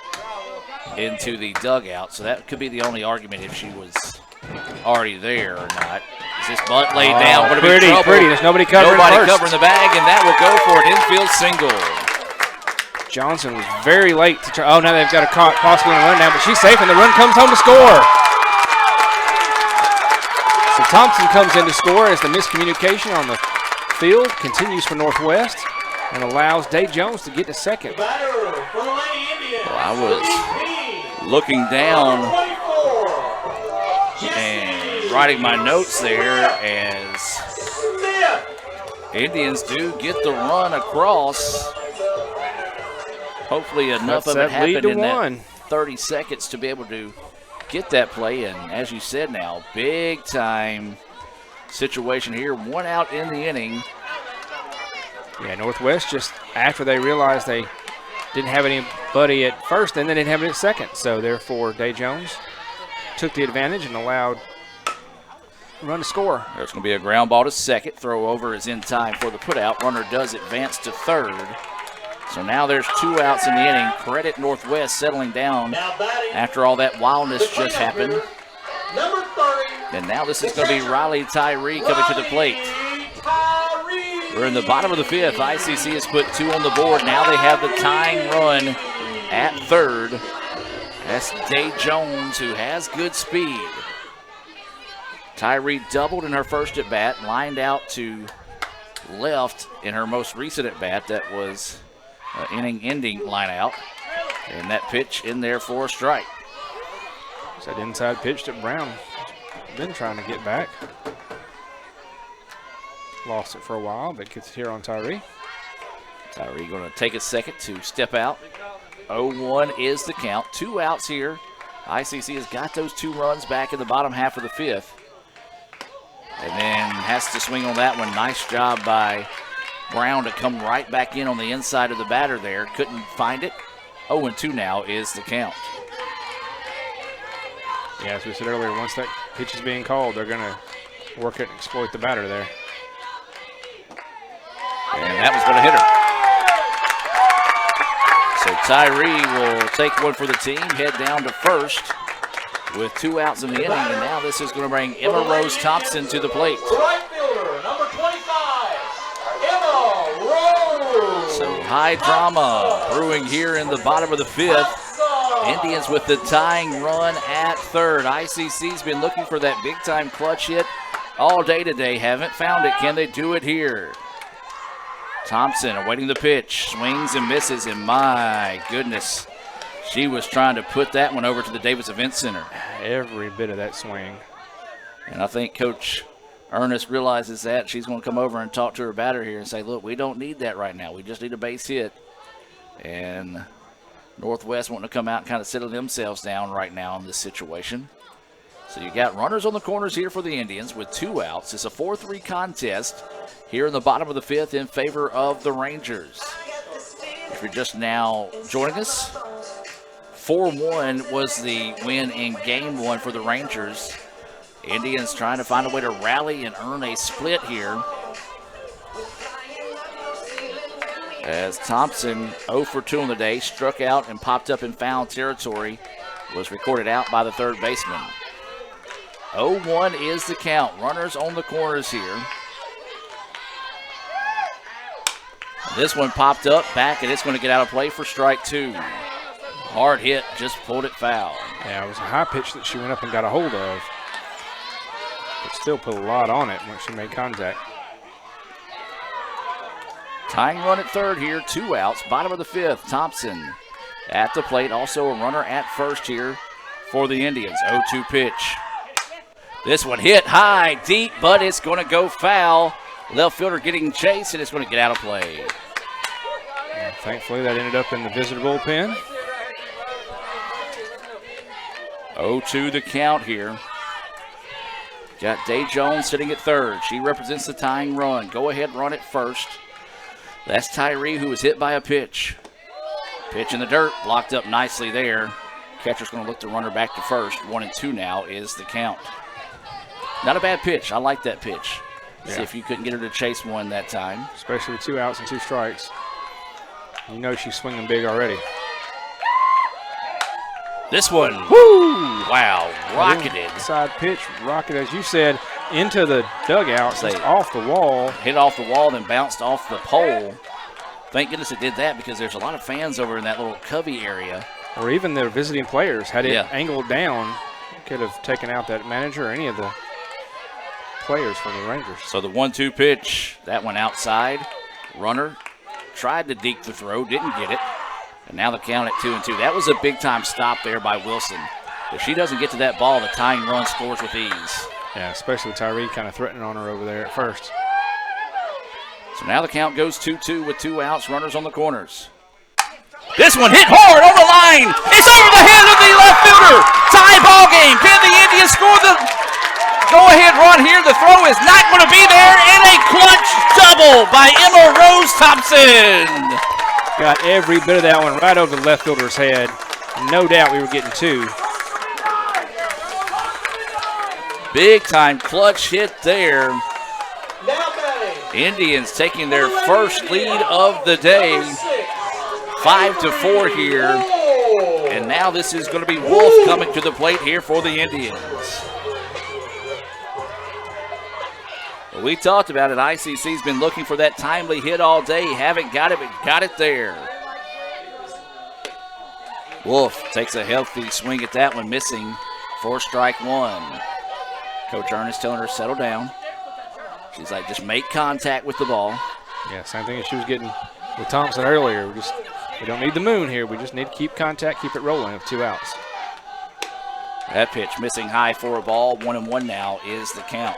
into the dugout. So that could be the only argument if she was already there or not. Is this bunt laid down? Would have been trouble. Pretty. There's nobody covering covering the bag, and that will go for an infield single. Johnson was very late to try. Oh, now they've got a possibly run down, but she's safe, and the run comes home to score. So Thompson comes in to score as the miscommunication on the field continues for Northwest and allows Day Jones to get to second. Well, I was looking down and writing my notes there as Indians do get the run across. Hopefully enough of it happened in that 30 seconds to be able to get that play. And as you said now, big time situation here. One out in the inning. Yeah, Northwest just after they realized they didn't have anybody at first, and they didn't have it at second. So therefore, Day Jones took the advantage and allowed the run to score. There's going to be a ground ball to second. Throw over is in time for the putout. Runner does advance to third. So now there's 2 outs in the inning. Credit Northwest settling down after all that wildness just happened. And now this is going to be Riley Tyree coming to the plate. We're in the bottom of the 5th. ICC has put 2 on the board. Now they have the tying run at third. That's Day Jones, who has good speed. Tyree doubled in her first at bat, lined out to left in her most recent at bat. That was inning-ending line out. And that pitch in there for a strike. It's that inside pitch that Brown been trying to get back. Lost it for a while, but gets it here on Tyree. Tyree going to take a second to step out. 0-1 is the count. 2 outs here. ICC has got those 2 runs back in the bottom half of the 5th. And then has to swing on that one. Nice job by Brown to come right back in on the inside of the batter there. Couldn't find it. 0-2 now is the count. Yeah, as we said earlier, once that pitch is being called, they're going to work it and exploit the batter there. And that was going to hit her. So Tyree will take one for the team, head down to first with 2 outs in the inning. And now this is going to bring Emma Rose Thompson to the plate. Right fielder, number 25, Emma Rose. So high drama brewing here in the bottom of the 5th. Indians with the tying run at third. ICC's been looking for that big-time clutch hit all day today. Haven't found it. Can they do it here? Thompson awaiting the pitch. Swings and misses, and my goodness. She was trying to put that one over to the Davis Event Center. Every bit of that swing. And I think Coach Ernest realizes that. She's going to come over and talk to her batter here and say, look, we don't need that right now. We just need a base hit. And Northwest wanting to come out and kind of settle themselves down right now in this situation. So you got runners on the corners here for the Indians with 2 outs. It's a 4-3 contest here in the bottom of the 5th in favor of the Rangers. If you're just now joining us, 4-1 was the win in Game 1 for the Rangers. Indians trying to find a way to rally and earn a split here. As Thompson, 0 for 2 on the day, struck out and popped up in foul territory, was recorded out by the third baseman. 0-1 is the count. Runners on the corners here. This one popped up back, and it's going to get out of play for strike 2. Hard hit, just pulled it foul. Yeah, it was a high pitch that she went up and got a hold of. But still put a lot on it once she made contact. Tying run at third here, 2 outs, bottom of the 5th. Thompson at the plate, also a runner at first here for the Indians. 0-2 pitch. This one hit high, deep, but it's going to go foul. Left fielder getting chased, and it's going to get out of play. And thankfully, that ended up in the visitor bullpen. 0-2 the count here. Got Day Jones sitting at third. She represents the tying run. Go ahead, run at first. That's Tyree, who was hit by a pitch. Pitch in the dirt, blocked up nicely there. Catcher's going to look the runner back to first. 1-2 now is the count. Not a bad pitch. I like that pitch. Yeah. See if you couldn't get her to chase one that time. Especially with 2 outs and 2 strikes. You know she's swinging big already. This one, woo! Wow, rocketed. Side pitch, rocketed, as you said, into the dugout, just off the wall. Hit off the wall, then bounced off the pole. Thank goodness it did that because there's a lot of fans over in that little cubby area. Or even their visiting players. Had it angled down, could have taken out that manager or any of the players from the Rangers. So the 1-2 pitch, that one outside. Runner tried to deke the throw, didn't get it. And now the count at 2-2. That was a big-time stop there by Wilson. If she doesn't get to that ball, the tying run scores with ease. Yeah, especially with Tyree kind of threatening on her over there at first. So now the count goes 2-2 with 2 outs, runners on the corners. This one hit hard on the line. It's over the head of the left fielder. Tie ball game. Can the Indians score the go-ahead run here? The throw is not going to be there. And a clutch double by Emma Rose Thompson. Got every bit of that one right over the left fielder's head. No doubt we were getting 2. Big time clutch hit there. Indians taking their first lead of the day. 5-4 here. And now this is going to be Wolf coming to the plate here for the Indians. We talked about it. ICC's been looking for that timely hit all day. Haven't got it, but got it there. Wolf takes a healthy swing at that one, missing for strike 1. Coach Ernest telling her to settle down. She's like, just make contact with the ball. Yeah, same thing as she was getting with Thompson earlier. We don't need the moon here. We just need to keep contact, keep it rolling with 2 outs. That pitch missing high for a ball. 1-1 now is the count.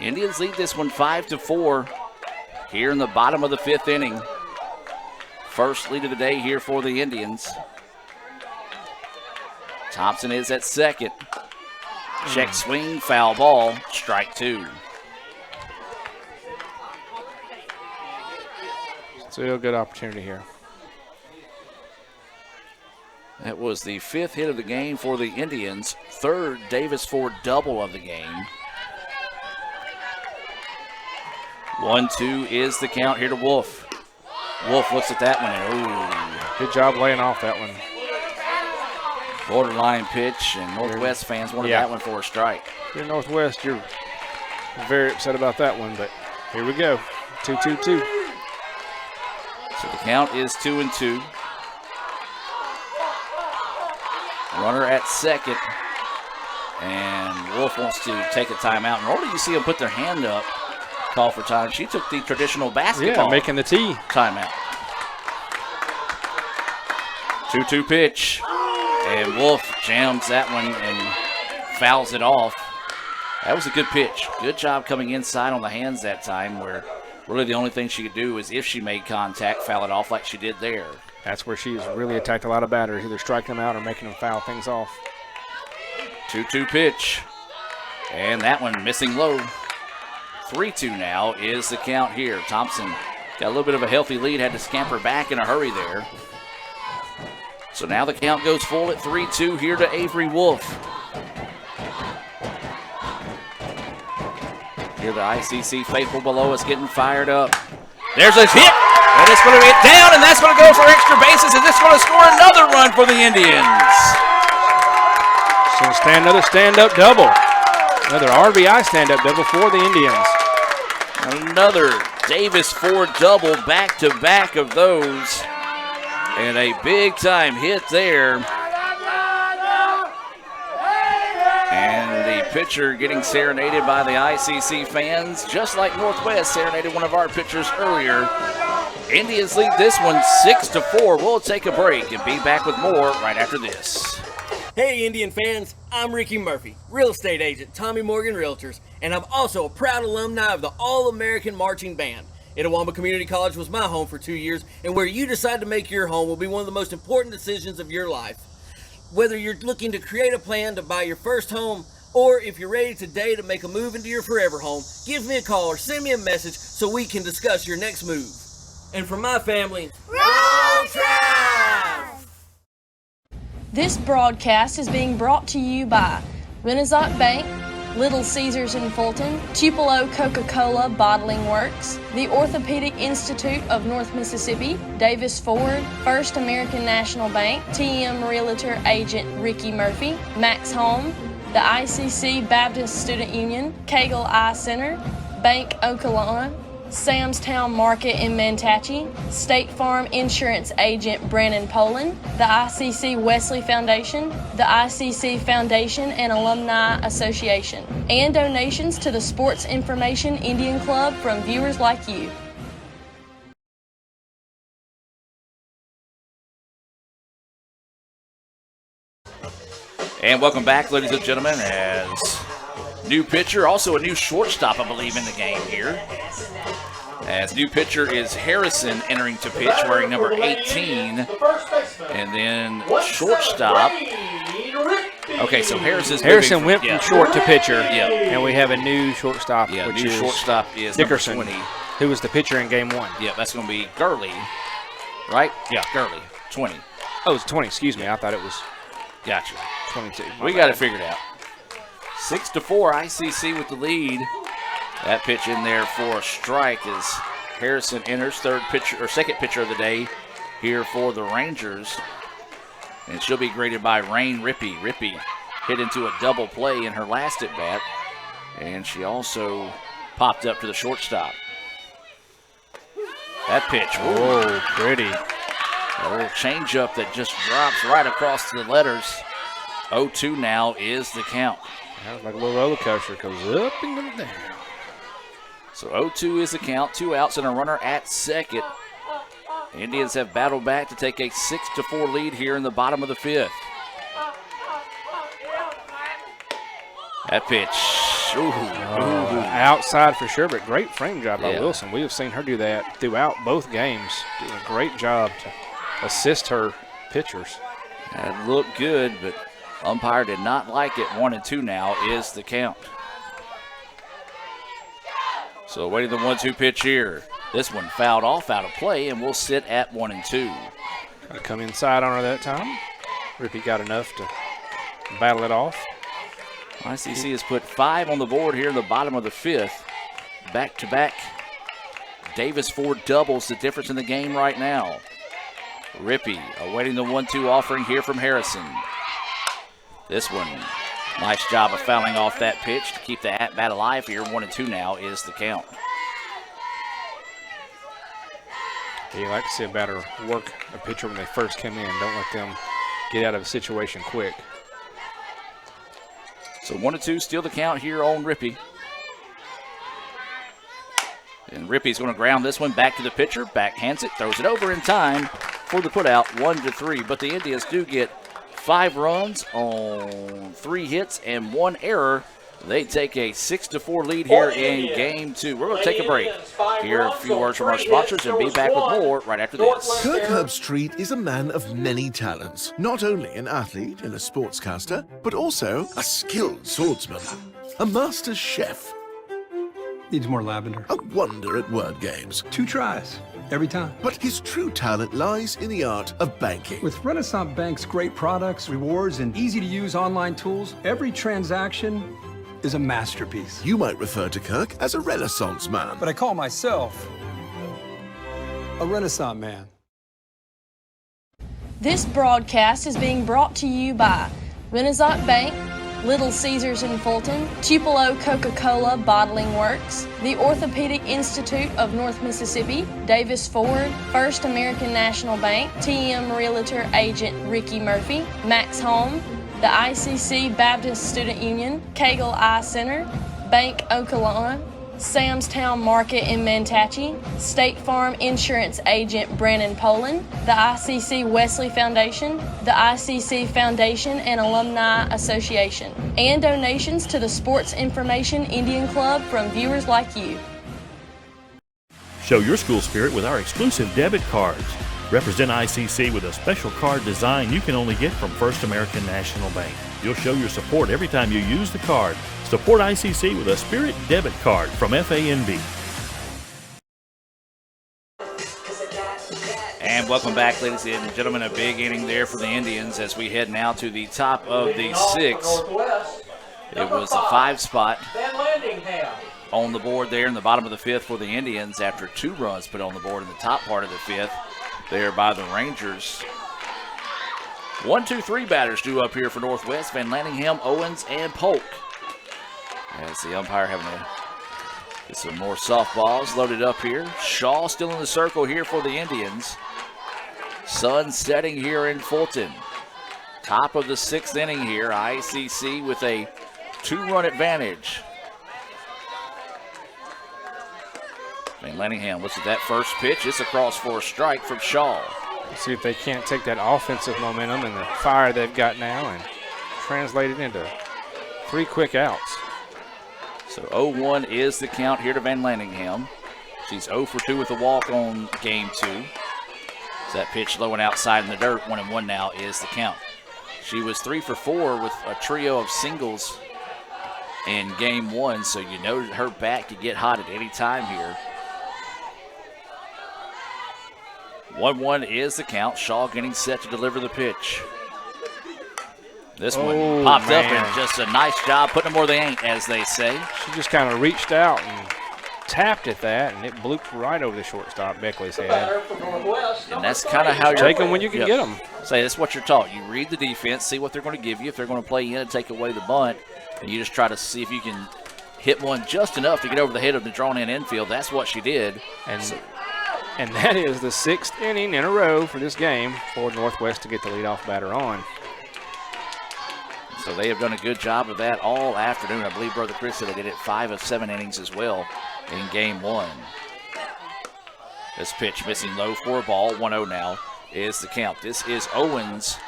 Indians lead this one 5-4 here in the bottom of the 5th inning. First lead of the day here for the Indians. Thompson is at second. Check swing, foul ball, strike 2. Still a good opportunity here. That was the 5th hit of the game for the Indians. 3rd Davis Ford double of the game. 1-2 is the count here to Wolf. Wolf looks at that one and ooh. Good job laying off that one. Borderline pitch, and Northwest fans wanted that one for a strike. If you're Northwest, you're very upset about that one, but here we go. 2-2-2. So the count is 2-2. Runner at second. And Wolf wants to take a timeout. Normally you see them put their hand up, call for time. She took the traditional basketball. Yeah, making the tee. Timeout. 2-2 pitch. And Wolf jams that one and fouls it off. That was a good pitch. Good job coming inside on the hands that time, where really the only thing she could do is, if she made contact, foul it off like she did there. That's where she's really attacked a lot of batters, either striking them out or making them foul things off. 2-2 pitch. And that one missing low. 3-2 now is the count here. Thompson got a little bit of a healthy lead, had to scamper back in a hurry there. So now the count goes full at 3-2 here to Avery Wolf. Here the ICC faithful below us getting fired up. There's a hit, and it's going to hit down, and that's going to go for extra bases, and this is going to score another run for the Indians. So another stand-up double. Another RBI stand-up double for the Indians. Another Davis Ford double, back-to-back of those. And a big-time hit there. And the pitcher getting serenaded by the ICC fans, just like Northwest serenaded one of our pitchers earlier. Indians lead this one 6-4. We'll take a break and be back with more right after this. Hey Indian fans, I'm Ricky Murphy, real estate agent, Tommy Morgan Realtors, and I'm also a proud alumni of the All-American Marching Band. Itawamba Community College was my home for 2 years, and where you decide to make your home will be one of the most important decisions of your life. Whether you're looking to create a plan to buy your first home, or if you're ready today to make a move into your forever home, give me a call or send me a message so we can discuss your next move. And from my family, Roll Tribe! This broadcast is being brought to you by Renaissance Bank, Little Caesars in Fulton, Tupelo Coca-Cola Bottling Works, the Orthopedic Institute of North Mississippi, Davis Ford, First American National Bank, TM Realtor Agent Ricky Murphy, Max Home, the ICC Baptist Student Union, Cagle Eye Center, Bank Okolona, Sam's Town Market in Mantachie, State Farm Insurance Agent Brandon Poland, the ICC Wesley Foundation, the ICC Foundation and Alumni Association, and donations to the Sports Information Indian Club from viewers like you. And welcome back, ladies and gentlemen, as new pitcher, also a new shortstop, I believe, in the game here. As new pitcher is Harrison entering to pitch, wearing number 18. And then shortstop. Okay, so Harrison went from short to pitcher. Yeah. And we have a new shortstop, Yeah, which new is shortstop is Dickerson, number 20. who was the pitcher in game one. Yeah, that's going to be Gurley, right? Yeah, Gurley, 20. Oh, it's 20. Excuse me. I thought it was Gotcha. 22. We got it figured out. 6-4, ICC with the lead. That pitch in there for a strike as Harrison enters, second pitcher of the day here for the Rangers. And she'll be graded by Rain Rippey. Rippey hit into a double play in her last at bat. And she also popped up to the shortstop. That pitch. Oh, pretty. A little changeup that just drops right across to the letters. 0-2 now is the count. That was like a little roller coaster. Goes up and goes down. So 0-2 is the count. 2 outs and a runner at second. Indians have battled back to take a 6-4 lead here in the bottom of the fifth. That pitch. Outside for sure, but great frame job by Yeah. Wilson. We have seen her do that throughout both games. Doing a great job to assist her pitchers. That looked good, but umpire did not like it. 1-2 now is the count. So waiting the 1-2 pitch here. This one fouled off out of play, and we'll sit at 1-2. Got to come inside on her that time. Rippey got enough to battle it off. ICC has put 5 on the board here in the bottom of the fifth. Back-to-back Davis Ford doubles, the difference in the game right now. Rippey awaiting the 1-2 offering here from Harrison. This one, nice job of fouling off that pitch to keep the at-bat alive here. 1-2 now is the count. You like to see a batter work a pitcher when they first come in. Don't let them get out of a situation quick. So 1-2, still the count here on Rippey. And Rippey's going to ground this one back to the pitcher. Backhands it, throws it over in time for the putout, 1-3. But the Indians do get 5 runs on 3 hits and 1 error. They take a 6-4 lead here in game 2. We're going to take a break. Hear a few words from our sponsors and be back with more right after this. Kirk Herbstreit is a man of many talents. Not only an athlete and a sportscaster, but also a skilled swordsman, a master chef. Needs more lavender. A wonder at word games. 2 tries, every time. But his true talent lies in the art of banking. With Renaissance Bank's great products, rewards, and easy-to-use online tools, every transaction is a masterpiece. You might refer to Kirk as a Renaissance man. But I call myself a Renaissance man. This broadcast is being brought to you by Renaissance Bank, Little Caesars in Fulton, Tupelo Coca-Cola Bottling Works, the Orthopedic Institute of North Mississippi, Davis Ford, First American National Bank, TM Realtor Agent Ricky Murphy, Max Home, the ICC Baptist Student Union, Cagle Eye Center, Bank Okolona, Sam's Town Market in Mantachie, State Farm Insurance Agent Brandon Poland, the ICC Wesley Foundation, the ICC Foundation and Alumni Association, and donations to the Sports Information Indian Club from viewers like you. Show your school spirit with our exclusive debit cards. Represent ICC with a special card design you can only get from First American National Bank. You'll show your support every time you use the card. Support ICC with a Spirit debit card from FANB. And welcome back, ladies and gentlemen. A big inning there for the Indians as we head now to the top of the 6th. It was a 5 spot on the board there in the bottom of the 5th for the Indians after 2 runs put on the board in the top part of the 5th. There by the Rangers. 1, 2, 3 batters due up here for Northwest. Van Lanningham, Owens, and Polk. As the umpire having to get some more softballs loaded up here. Shaw still in the circle here for the Indians. Sun setting here in Fulton. Top of the 6th inning here. ICC with a 2-run advantage. Van Lanningham looks at that first pitch. It's across for a strike from Shaw. Let's see if they can't take that offensive momentum and the fire they've got now and translate it into 3 quick outs. So 0-1 is the count here to Van Lanningham. She's 0 for 2 with a walk on game 2. So that pitch low and outside in the dirt. 1-1 now is the count. She was 3 for 4 with a trio of singles in game 1, so you know her bat could get hot at any time here. 1-1 is the count. Shaw getting set to deliver the pitch. This one popped up and just a nice job putting them where they ain't, as they say. She just kind of reached out and tapped at that, and it blooped right over the shortstop, Beckley's head. And that's kind of how you take them when you can get them. Say that's what you're taught. You read the defense, see what they're going to give you. If they're going to play in and take away the bunt, and you just try to see if you can hit one just enough to get over the head of the drawn-in infield. That's what she did. And that is the 6th inning in a row for this game for Northwest to get the leadoff batter on. So they have done a good job of that all afternoon. I believe Brother Chris said they did it 5 of 7 innings as well in game 1. This pitch missing low for a ball. 1-0 now is the count. This is Owens,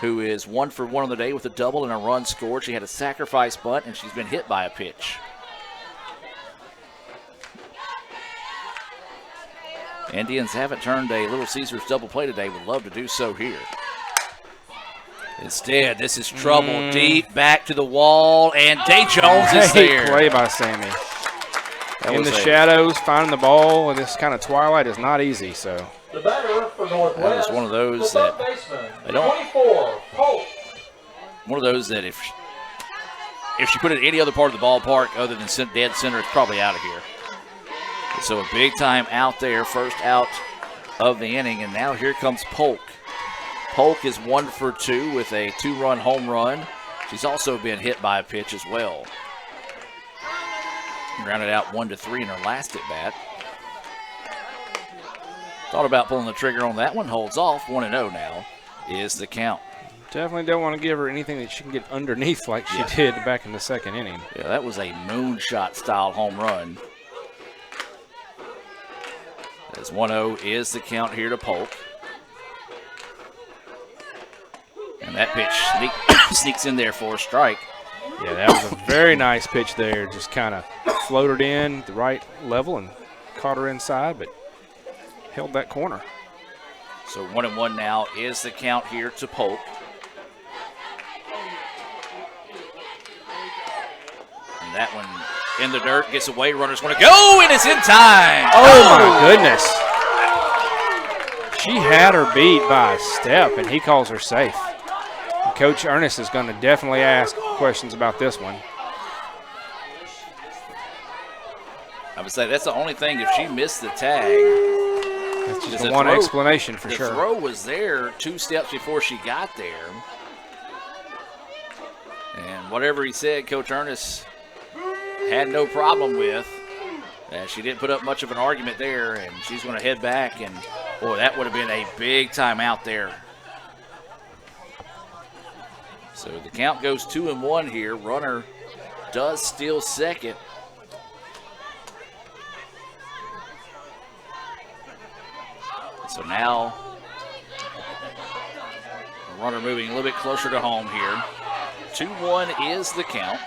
who is 1 for 1 on the day with a double and a run scored. She had a sacrifice bunt, and she's been hit by a pitch. Indians haven't turned a Little Caesars double play today. Would love to do so here. Instead, this is trouble deep back to the wall, and Day Jones is there. Great play by Sammy. In the shadows, finding the ball in this kind of twilight is not easy. So the batter for Northwest. That is one of those that they don't. 24, Polk. One of those that if she put it in any other part of the ballpark other than dead center, it's probably out of here. So a big time out there, first out of the inning, and now here comes Polk. Polk is 1 for 2 with a 2-run home run. She's also been hit by a pitch as well. Grounded out 1-3 in her last at bat. Thought about pulling the trigger on that one, holds off. 1-0 now is the count. Definitely don't want to give her anything that she can get underneath like she did back in the 2nd inning. Yeah, that was a moonshot style home run. As 1-0 is the count here to Polk. That pitch sneaks in there for a strike. Yeah, that was a very nice pitch there. Just kind of floated in the right level and caught her inside, but held that corner. So 1-1 now is the count here to Polk. And that one in the dirt, gets away, runner's going to go, and it's in time. Oh, my goodness. She had her beat by a step, and he calls her safe. And Coach Ernest is going to definitely ask questions about this one. I would say that's the only thing. If she missed the tag, that's just the one explanation for sure. The throw was there 2 steps before she got there. And whatever he said, Coach Ernest had no problem with. She didn't put up much of an argument there, and she's going to head back. And, boy, that would have been a big timeout there. So the count goes 2-1 here. Runner does steal second. So now, the runner moving a little bit closer to home here. 2-1 is the count.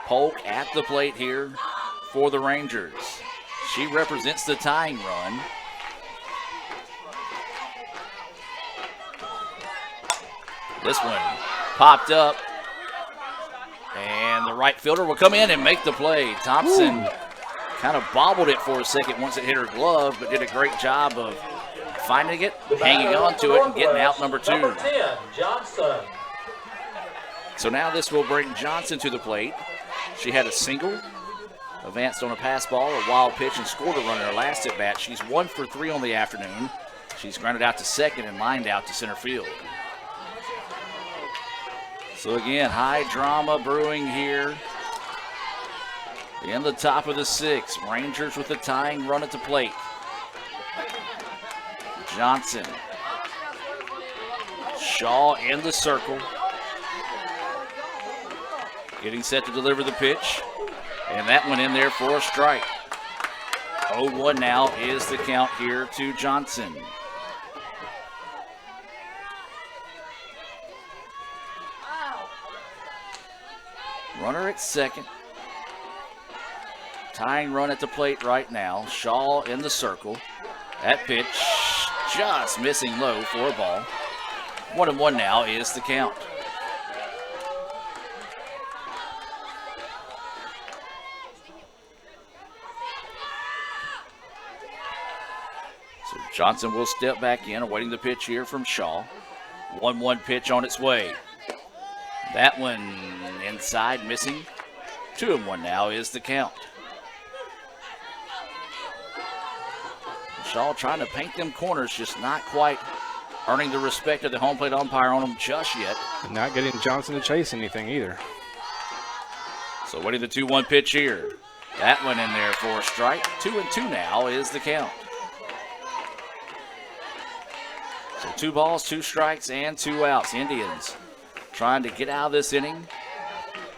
Polk at the plate here for the Rangers. She represents the tying run. This one popped up, and the right fielder will come in and make the play. Thompson kind of bobbled it for a second once it hit her glove, but did a great job of finding it, hanging on to it, and getting out number 2. Number 10, Johnson. So now this will bring Johnson to the plate. She had a single, advanced on a pass ball, a wild pitch, and scored a run in her last at bat. She's 1 for 3 on the afternoon. She's grounded out to second and lined out to center field. So again, high drama brewing here in the top of the 6th. Rangers with a tying run at the plate. Johnson. Shaw in the circle. Getting set to deliver the pitch. And that one in there for a strike. 0-1 now is the count here to Johnson. Runner at second. Tying run at the plate right now. Shaw in the circle. That pitch just missing low for a ball. 1-1 now is the count. So Johnson will step back in, awaiting the pitch here from Shaw. 1-1 pitch on its way. That one inside, missing. 2-1 now is the count. Shaw trying to paint them corners, just not quite earning the respect of the home plate umpire on them just yet. And not getting Johnson to chase anything either. So waiting the 2-1 pitch here. That one in there for a strike. 2-2 now is the count. So 2 balls, 2 strikes, and 2 outs. Indians trying to get out of this inning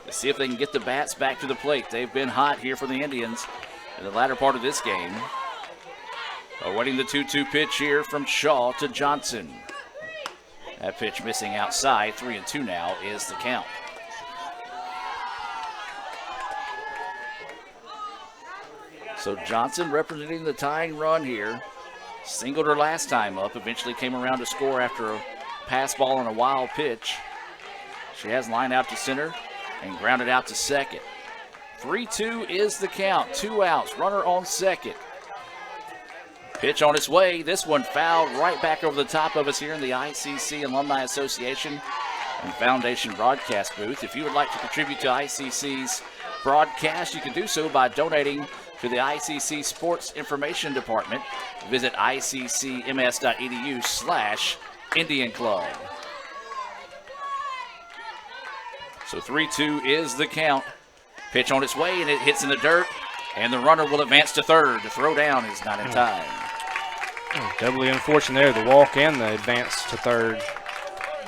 to see if they can get the bats back to the plate. They've been hot here for the Indians in the latter part of this game. Awaiting the 2-2 pitch here from Shaw to Johnson. That pitch missing outside. 3-2 now is the count. So Johnson representing the tying run here. Singled her last time up. Eventually came around to score after a pass ball and a wild pitch. She has lined out to center and grounded out to second. 3-2 is the count. 2 outs. Runner on second. Pitch on its way. This one fouled right back over the top of us here in the ICC Alumni Association and Foundation broadcast booth. If you would like to contribute to ICC's broadcast, you can do so by donating to the ICC Sports Information Department. Visit iccms.edu/Indian Club. So 3-2 is the count. Pitch on its way, and it hits in the dirt, and the runner will advance to third. The throw down is not in time. Doubly unfortunate there, the walk and the advance to third.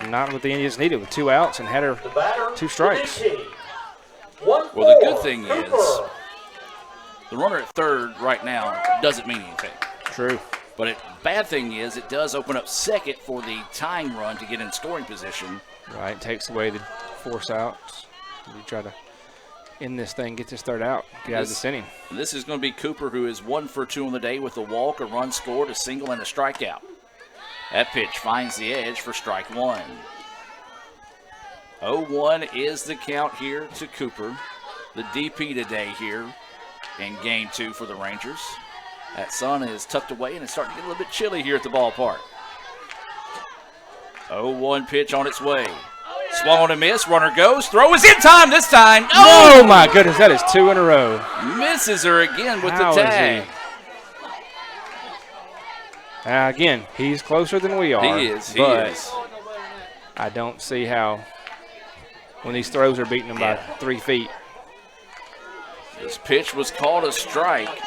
Not what the Indians needed with 2 outs and had her 2 strikes. Well, the good thing is the runner at third right now doesn't mean anything. True. But bad thing is it does open up second for the tying run to get in scoring position. Right, takes away the force out. You try to end this thing, get this third out, get out of this inning. This is going to be Cooper, who is 1 for 2 on the day with a walk, a run scored, a single, and a strikeout. That pitch finds the edge for strike one. 0-1 is the count here to Cooper. The DP today here in game 2 for the Rangers. That sun is tucked away and it's starting to get a little bit chilly here at the ballpark. 0-1 pitch on its way. Swung on a miss. Runner goes. Throw is in time this time. Oh, my goodness. That is 2 in a row. Misses her again with How the tag. Again, he's closer than we are. He is. I don't see how when these throws are beating him by 3 feet. This pitch was called a strike.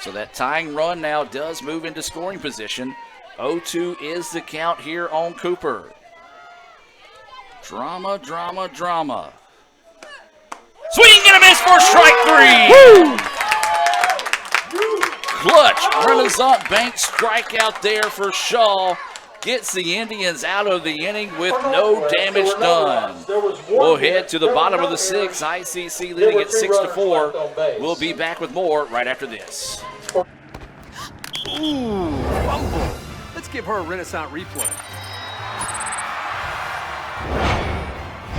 So that tying run now does move into scoring position. 0-2 is the count here on Cooper. Drama, drama, drama. Swing and a miss for strike 3. Woo! Clutch Renaissance Bank strikeout there for Shaw. Gets the Indians out of the inning with no damage done. We'll head to the bottom of the 6th. ICC leading at 6-4. We'll be back with more right after this. Ooh, fumble. Let's give her a Renaissance replay.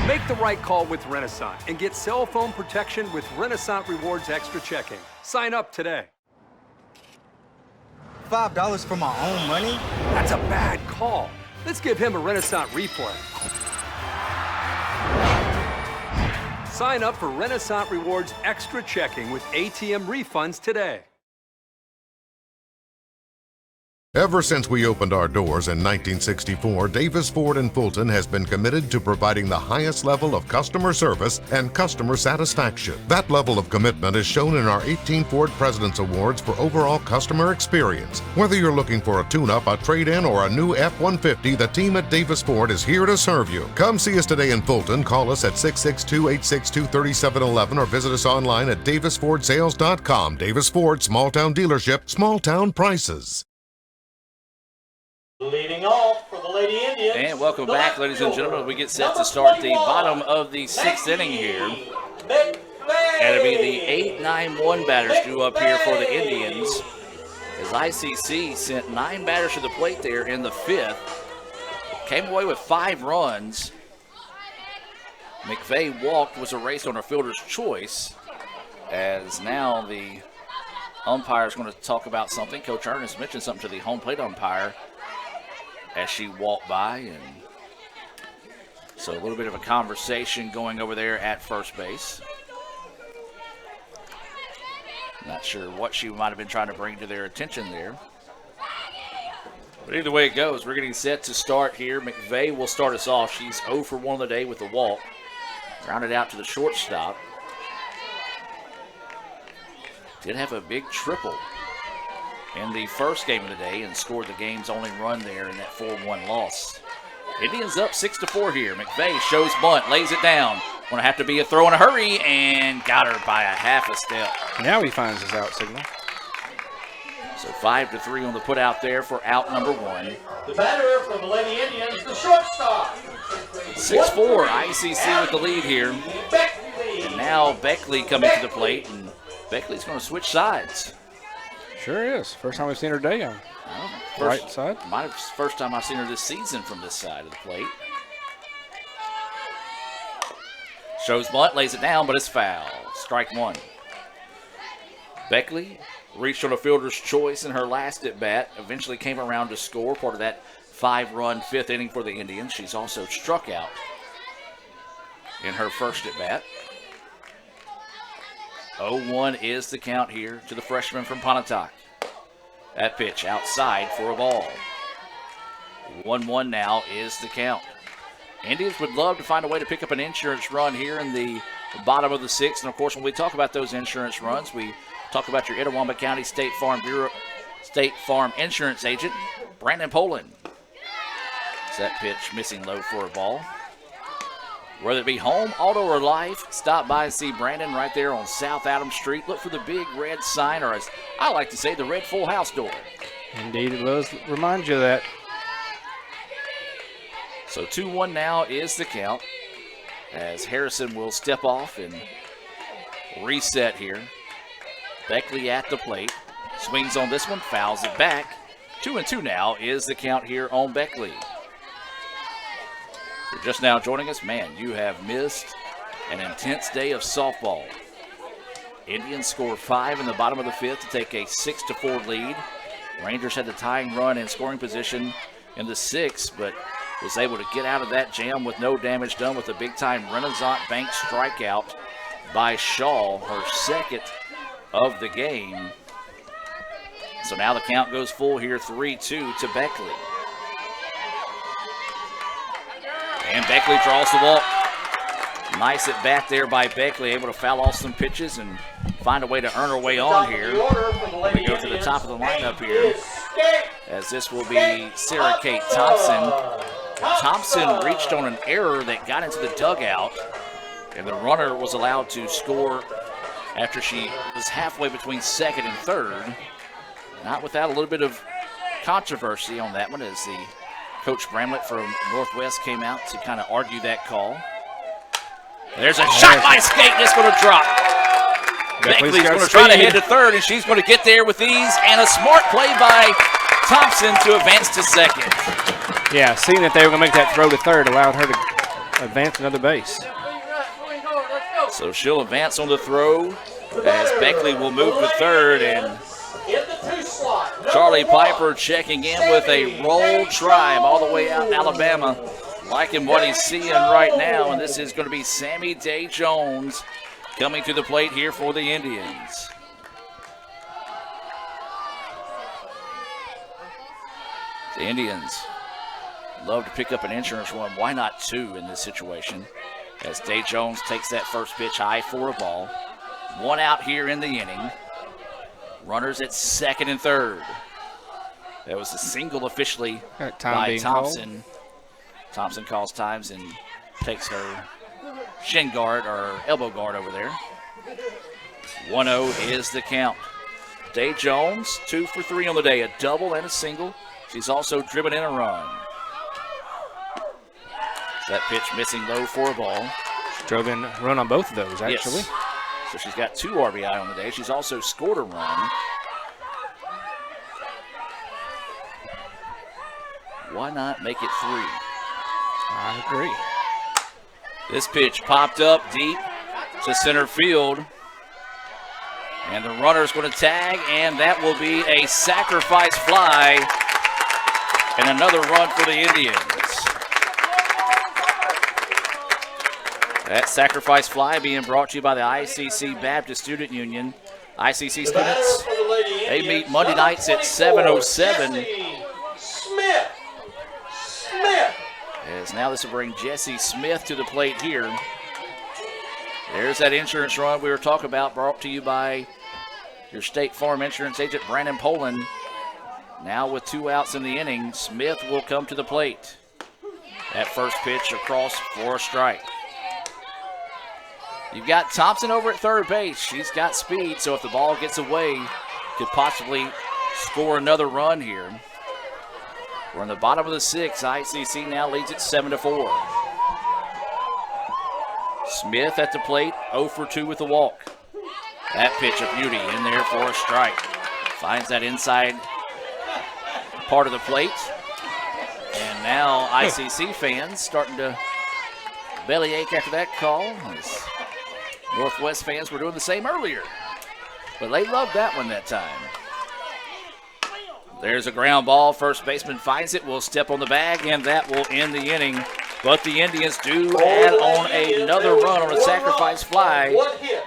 Make the right call with Renaissance and get cell phone protection with Renaissance Rewards Extra Checking. Sign up today. $5 for my own money? That's a bad call. Let's give him a Renaissance replay. Sign up for Renaissance Rewards Extra Checking with ATM refunds today. Ever since we opened our doors in 1964, Davis Ford in Fulton has been committed to providing the highest level of customer service and customer satisfaction. That level of commitment is shown in our 18 Ford President's Awards for overall customer experience. Whether you're looking for a tune-up, a trade-in, or a new F-150, the team at Davis Ford is here to serve you. Come see us today in Fulton. Call us at 662-862-3711 or visit us online at davisfordsales.com. Davis Ford, small-town dealership, small-town prices. Leading off for the Lady Indians. And welcome back, ladies and gentlemen. We get set to start the bottom of the 6th inning here. And it'll be the 8-9-1 batters due up here for the Indians. As ICC sent 9 batters to the plate there in the 5th. Came away with 5 runs. McVeigh walked, was erased on a fielder's choice. As now the umpire is going to talk about something. Coach Ernest mentioned something to the home plate umpire as she walked by, and so a little bit of a conversation going over there at first base. Not sure what she might have been trying to bring to their attention there. But either way it goes, we're getting set to start here. McVeigh will start us off. She's 0 for 1 on the day with a walk. Grounded out to the shortstop. Did have a big triple in the first game of the day and scored the game's only run there in that 4-1 loss. Indians up 6-4 here. McVeigh shows bunt, lays it down. Gonna have to be a throw in a hurry, and got her by a half a step. Now he finds his out signal. So 5-3 on the put out there for out number 1. The batter for the Lady Indians, the shortstop. 6-4, ICC with the lead here. And now Beckley coming to the plate, and Beckley's gonna switch sides. Sure is. First time we've seen her today on the right side. Might have first time I've seen her this season from this side of the plate. Shows bunt, lays it down, but it's foul. Strike 1. Beckley reached on a fielder's choice in her last at bat. Eventually came around to score, part of that 5-run 5th inning for the Indians. She's also struck out in her first at bat. 0-1 is the count here to the freshman from Pontotoc. That pitch outside for a ball. 1-1 now is the count. Indians would love to find a way to pick up an insurance run here in the bottom of the 6th. And, of course, when we talk about those insurance runs, we talk about your Itawamba County State Farm Insurance agent, Brandon Poland. That pitch missing low for a ball. Whether it be home, auto, or life, stop by and see Brandon right there on South Adams Street. Look for the big red sign, or as I like to say, the red full house door. Indeed, it does remind you of that. So 2-1 now is the count as Harrison will step off and reset here. Beckley at the plate. Swings on this one, fouls it back. 2-2 now is the count here on Beckley. If you're just now joining us, man, you have missed an intense day of softball. Indians score 5 in the bottom of the 5th to take a 6-4 lead. Rangers had the tying run in scoring position in the 6th, but was able to get out of that jam with no damage done with a big-time Renaissance Bank strikeout by Shaw, her second of the game. So now the count goes full here, 3-2 to Beckley. And Beckley draws the walk. Nice at bat there by Beckley, able to foul off some pitches and find a way to earn her way on here. We go to the top of the lineup here, as this will be Sarah Kate Thompson. Thompson reached on an error that got into the dugout, and the runner was allowed to score after she was halfway between second and third. Not without a little bit of controversy on that one, as the Coach Bramlett from Northwest came out to kind of argue that call. There's a shot by Skate, and it's going to drop. Beckley's going to try to head to third, and she's going to get there with ease, and a smart play by Thompson to advance to second. Yeah, seeing that they were going to make that throw to third allowed her to advance another base. So she'll advance on the throw as Beckley will move to third, and Charlie Piper checking in with a roll tribe all the way out in Alabama. Liking what he's seeing right now, and this is going to be Sammy Day Jones coming to the plate here for the Indians. The Indians love to pick up an insurance run. Why not 2 in this situation? As Day Jones takes that first pitch high for a ball. 1 out here in the inning. Runners at second and third. That was a single officially by Thompson. Thompson calls times and takes her shin guard or elbow guard over there. 1-0 is the count. Day Jones, 2 for 3 on the day, a double and a single. She's also driven in a run. That pitch missing low for a ball. She drove in a run on both of those, actually. Yes. So she's got 2 RBI on the day. She's also scored a run. Why not make it 3? I agree. This pitch popped up deep to center field. And the runner's going to tag, and that will be a sacrifice fly and another run for the Indians. That sacrifice fly being brought to you by the ICC Baptist Student Union. ICC students, they meet Monday nights at 7:07. Smith. As now this will bring Jesse Smith to the plate here. There's that insurance run we were talking about, brought to you by your State Farm Insurance agent, Brandon Poland. Now with 2 outs in the inning, Smith will come to the plate. That first pitch across for a strike. You've got Thompson over at third base. She's got speed, so if the ball gets away, could possibly score another run here. We're in the bottom of the 6th. ICC now leads it 7-4. Smith at the plate, 0 for 2 with the walk. That pitch of beauty in there for a strike. Finds that inside part of the plate. And now ICC fans starting to bellyache after that call. As Northwest fans were doing the same earlier. But they loved that one that time. There's a ground ball. First baseman finds it, will step on the bag, and that will end the inning. But the Indians do add on another run on a sacrifice fly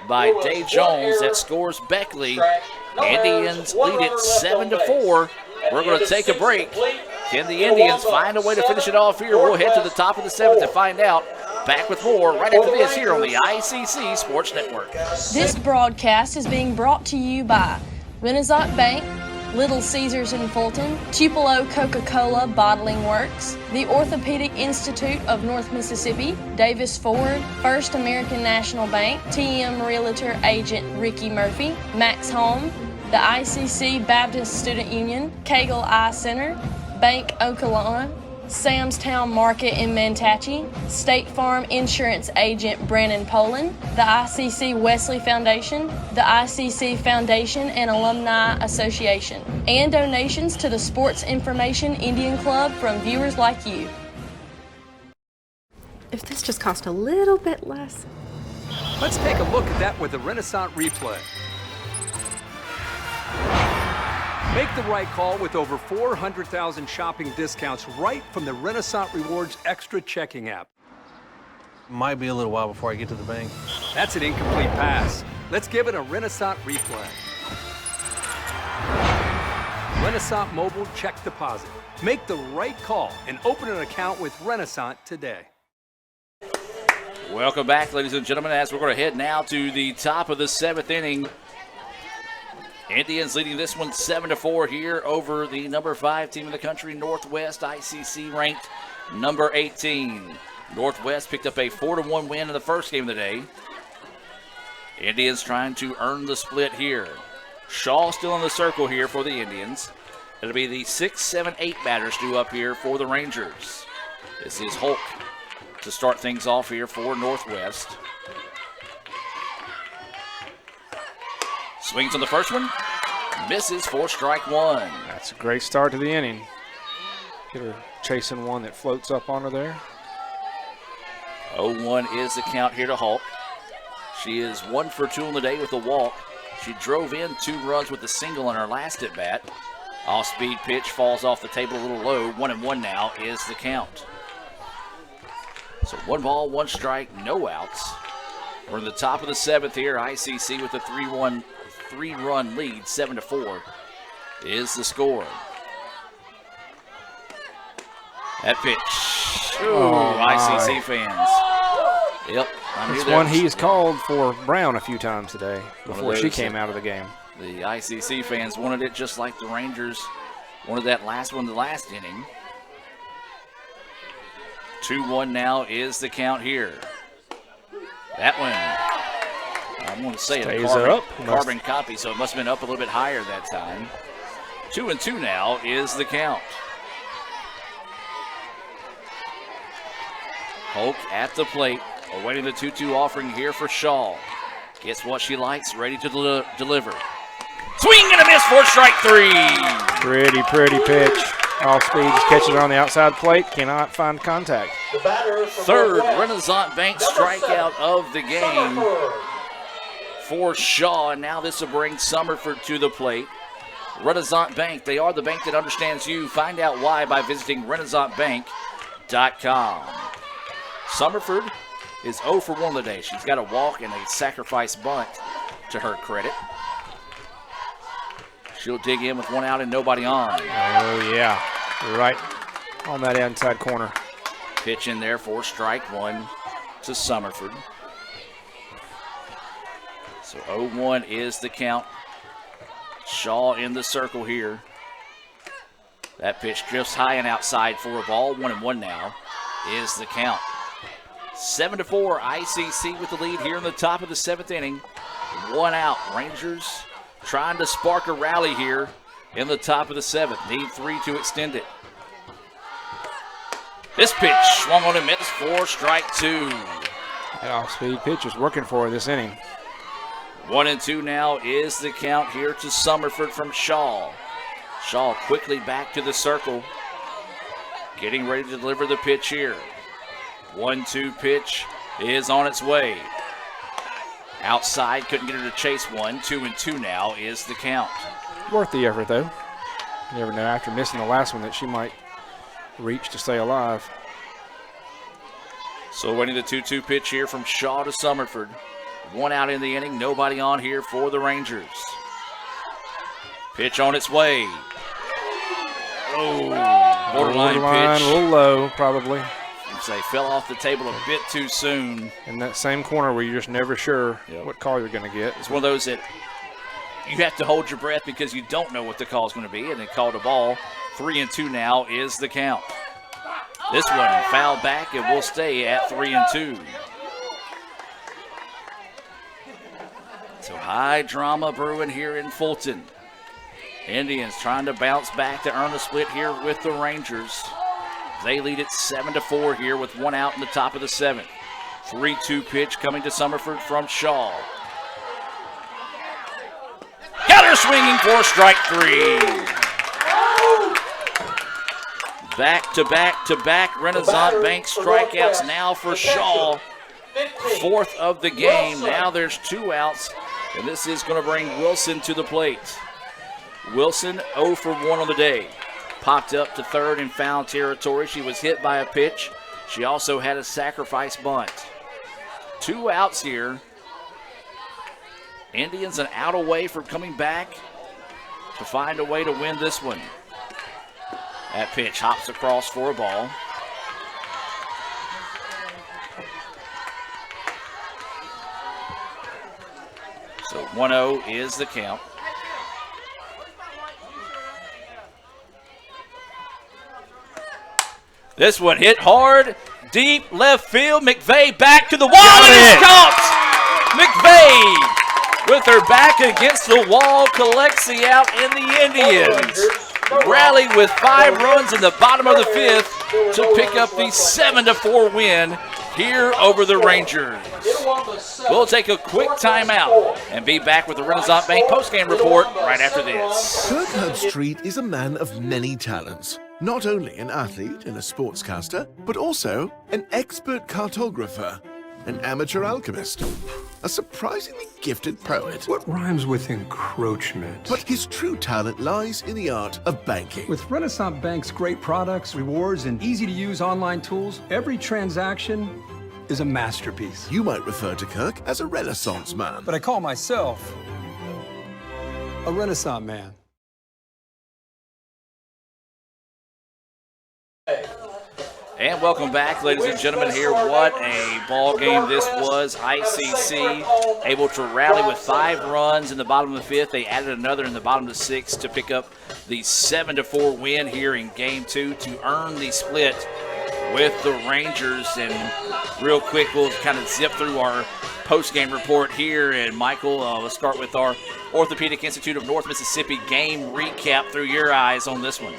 by Day Jones that scores Beckley. Indians lead it 7-4. We're going to take a break. Can the Indians find a way to finish it off here? We'll head to the top of the 7th to find out. Back with more right after this here on the ICC Sports Network. This broadcast is being brought to you by Renaissance Bank, Little Caesars in Fulton, Tupelo Coca-Cola Bottling Works, the Orthopedic Institute of North Mississippi, Davis Ford, First American National Bank, TM Realtor Agent Ricky Murphy, Max Home, the ICC Baptist Student Union, Cagle Eye Center, Bank Okolona, Sam's Town Market in Mantachie, State Farm Insurance Agent Brandon Poland, the ICC Wesley Foundation, the ICC Foundation and Alumni Association, and donations to the Sports Information Indian Club from viewers like you. If this just cost a little bit less. Let's take a look at that with the Renaissance replay. Make the right call with over 400,000 shopping discounts right from the Renaissance Rewards Extra checking app. Might be a little while before I get to the bank. That's an incomplete pass. Let's give it a Renaissance replay. Renaissance Mobile Check Deposit. Make the right call and open an account with Renaissance today. Welcome back, ladies and gentlemen, as we're going to head now to the top of the 7th inning. Indians leading this one 7-4 here over the number 5 team in the country, Northwest, ICC ranked number 18. Northwest picked up a 4-1 win in the first game of the day. Indians trying to earn the split here. Shaw still in the circle here for the Indians. It'll be the 6, 7, 8 batters due up here for the Rangers. This is Hulk to start things off here for Northwest. Swings on the first one, misses for strike one. That's a great start to the inning. Get her chasing one that floats up on her there. 0-1 is the count here to Hulk. She is 1 for 2 on the day with a walk. She drove in 2 runs with a single in her last at bat. Off-speed pitch falls off the table a little low. 1-1 now is the count. So 1 ball, 1 strike, no outs. We're in the top of the 7th here. ICC with a 3-run lead, 7-4 is the score. That pitch. ICC fans. Yep. It's one he's called for Brown a few times today before she came out of the game. The ICC fans wanted it just like the Rangers wanted that last one the last inning. 2-1 now is the count here. That one, I'm going to say a carbon copy, so it must have been up a little bit higher that time. 2-2 now is the count. Hoke at the plate, awaiting the 2-2 offering here for Shaw. Gets what she likes, ready to deliver. Swing and a miss for strike 3. Pretty pitch. Off speed, just catches it on the outside plate, cannot find contact. Third Renaissance Bank strikeout of the game for Shaw, and now this will bring Summerford to the plate. Renaissance Bank, they are the bank that understands you. Find out why by visiting renaissancebank.com. Summerford is 0 for 1 today. She's got a walk and a sacrifice bunt to her credit. She'll dig in with 1 out and nobody on. Oh, yeah. Right on that inside corner. Pitch in there for strike 1 to Summerford. So 0-1 is the count. Shaw in the circle here. That pitch drifts high and outside for a ball. 1-1 now is the count. 7-4, ICC with the lead here in the top of the 7th inning. 1 out. Rangers trying to spark a rally here in the top of the 7th. Need 3 to extend it. This pitch swung on and missed for strike 2. That off-speed pitch is working for her this inning. 1-2 now is the count here to Summerford from Shaw. Shaw quickly back to the circle. Getting ready to deliver the pitch here. 1-2 pitch is on its way. Outside, couldn't get her to chase one. 2-2 now is the count. Worth the effort, though. You never know, after missing the last one, that she might reach to stay alive. So winning the 2-2 pitch here from Shaw to Summerford. 1 out in the inning, nobody on here for the Rangers. Pitch on its way. Oh, borderline pitch. A little low, probably. I'd say fell off the table a bit too soon. In that same corner where you're just never sure what call you're going to get. It's one of those that you have to hold your breath because you don't know what the call is going to be, and they called a ball. 3-2 now is the count. This one fouled back and will stay at 3-2. So high drama brewing here in Fulton. Indians trying to bounce back to earn a split here with the Rangers. They lead it 7-4 here with one out in the top of the 7th. 3-2 pitch coming to Summerford from Shaw. Got her swinging for strike 3. Back-to-back Renaissance Bank strikeouts now for Shaw. 4th of the game. Now there's 2 outs, and this is going to bring Wilson to the plate. Wilson 0 for 1 on the day. Popped up to third in foul territory. She was hit by a pitch. She also had a sacrifice bunt. 2 outs here. Indians an out away from coming back to find a way to win this one. That pitch hops across for a ball. So 1-0 is the count. This one hit hard, deep left field. McVeigh back to the wall, and it's caught. McVeigh with her back against the wall collects the out, and the Indians rally with 5 runs in the bottom of the 5th to pick up the 7-4 win here over the Rangers. We'll take a quick timeout and be back with the Renaissance Bank postgame report right after this. Kirk Herbstreit is a man of many talents. Not only an athlete and a sportscaster, but also an expert cartographer, an amateur alchemist, a surprisingly gifted poet. What rhymes with encroachment? But his true talent lies in the art of banking. With Renaissance Bank's great products, rewards, and easy-to-use online tools, every transaction is a masterpiece. You might refer to Kirk as a Renaissance man. But I call myself a Renaissance man. And welcome back, ladies and gentlemen, here. What a ball game this was. ICC able to rally with 5 runs in the bottom of the 5th. They added another in the bottom of the 6th to pick up the 7-4 win here in Game 2 to earn the split with the Rangers. And real quick, we'll kind of zip through our post-game report here. And Michael, let's start with our Orthopedic Institute of North Mississippi game recap through your eyes on this one.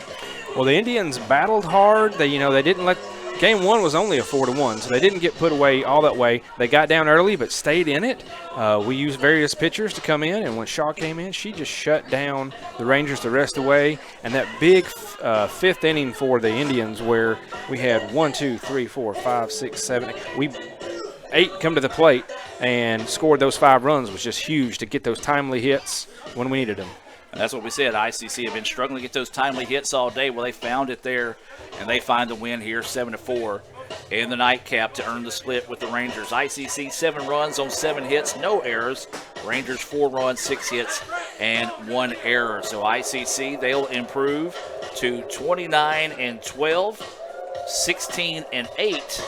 Well, the Indians battled hard. They didn't let. Game 1 was only a 4-1, so they didn't get put away all that way. They got down early, but stayed in it. We used various pitchers to come in, and when Shaw came in, she just shut down the Rangers the rest of the way. And that big 5th inning for the Indians, where we had 1, 2, 3, 4, 5, 6, 7, 8 come to the plate and scored those 5 runs, was just huge to get those timely hits when we needed them. And that's what we said. ICC have been struggling to get those timely hits all day. Well, they found it there, and they find the win here, 7-4 in the nightcap to earn the split with the Rangers. ICC 7 runs on 7 hits, no errors. Rangers 4 runs, 6 hits, and 1 error. So ICC, they'll improve to 29-12, 16-8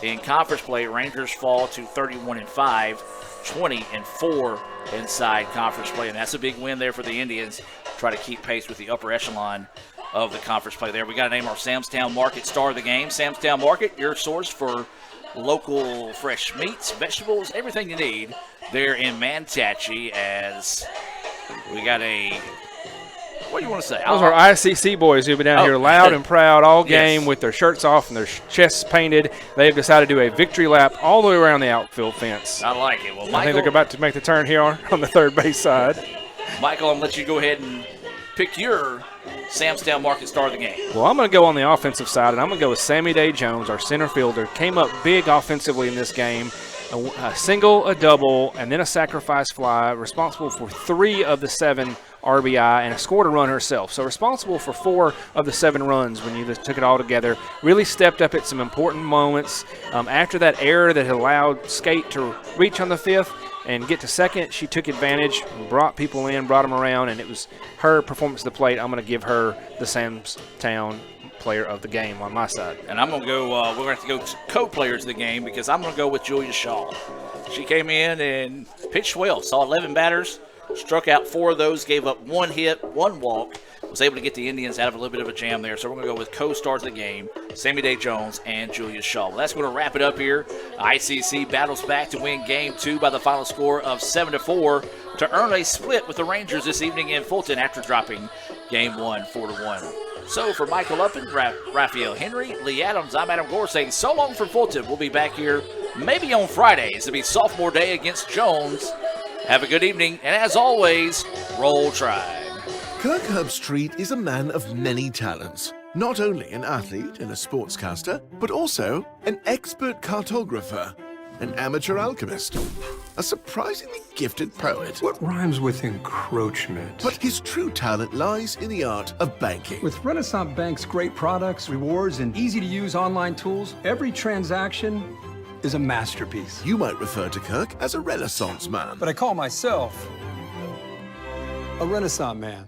in conference play. Rangers fall to 31-5. 20-4 inside conference play, and that's a big win there for the Indians. Try to keep pace with the upper echelon of the conference play there. We got to name our Samstown Market star of the game. Samstown Market, your source for local fresh meats, vegetables, everything you need there in Manatee. As we got a, what do you want to say? Those are ICC boys who've been down here loud and proud all game with their shirts off and their chests painted. They've decided to do a victory lap all the way around the outfield fence. I like it. Well, Michael, I think they're about to make the turn here on the third base side. Michael, I'm going to let you go ahead and pick your Samstown Market star of the game. Well, I'm going to go on the offensive side, and I'm going to go with Sammy Day Jones, our center fielder. Came up big offensively in this game. A single, a double, and then a sacrifice fly, responsible for 3 of the 7 RBI, and scored a run herself. So responsible for 4 of the 7 runs when you took it all together. Really stepped up at some important moments. After that error that had allowed Skate to reach on the 5th and get to second, she took advantage, brought people in, brought them around, and it was her performance at the plate. I'm going to give her the Samstown player of the game on my side. And I'm going to go, we're going to have to go to co-players of the game because I'm going to go with Julia Shaw. She came in and pitched well, saw 11 batters, struck out 4 of those, gave up 1 hit, 1 walk, was able to get the Indians out of a little bit of a jam there. So we're going to go with co-stars of the game, Sammy Day Jones and Julia Shaw. Well, that's going to wrap it up here. ICC battles back to win Game 2 by the final score of 7-4 to earn a split with the Rangers this evening in Fulton after dropping Game 1 4-1. So for Michael Uppin, Raphael Henry, Lee Adams, I'm Adam Gore saying so long from Fulton. We'll be back here maybe on Fridays. It'll be sophomore day against Jones. Have a good evening, and as always, roll Tribe. Kirk Herbstreit is a man of many talents. Not only an athlete and a sportscaster, but also an expert cartographer, an amateur alchemist, a surprisingly gifted poet. What rhymes with encroachment? But his true talent lies in the art of banking. With Renaissance Bank's great products, rewards, and easy-to-use online tools, every transaction is a masterpiece. You might refer to Kirk as a Renaissance man. But I call myself a Renaissance man.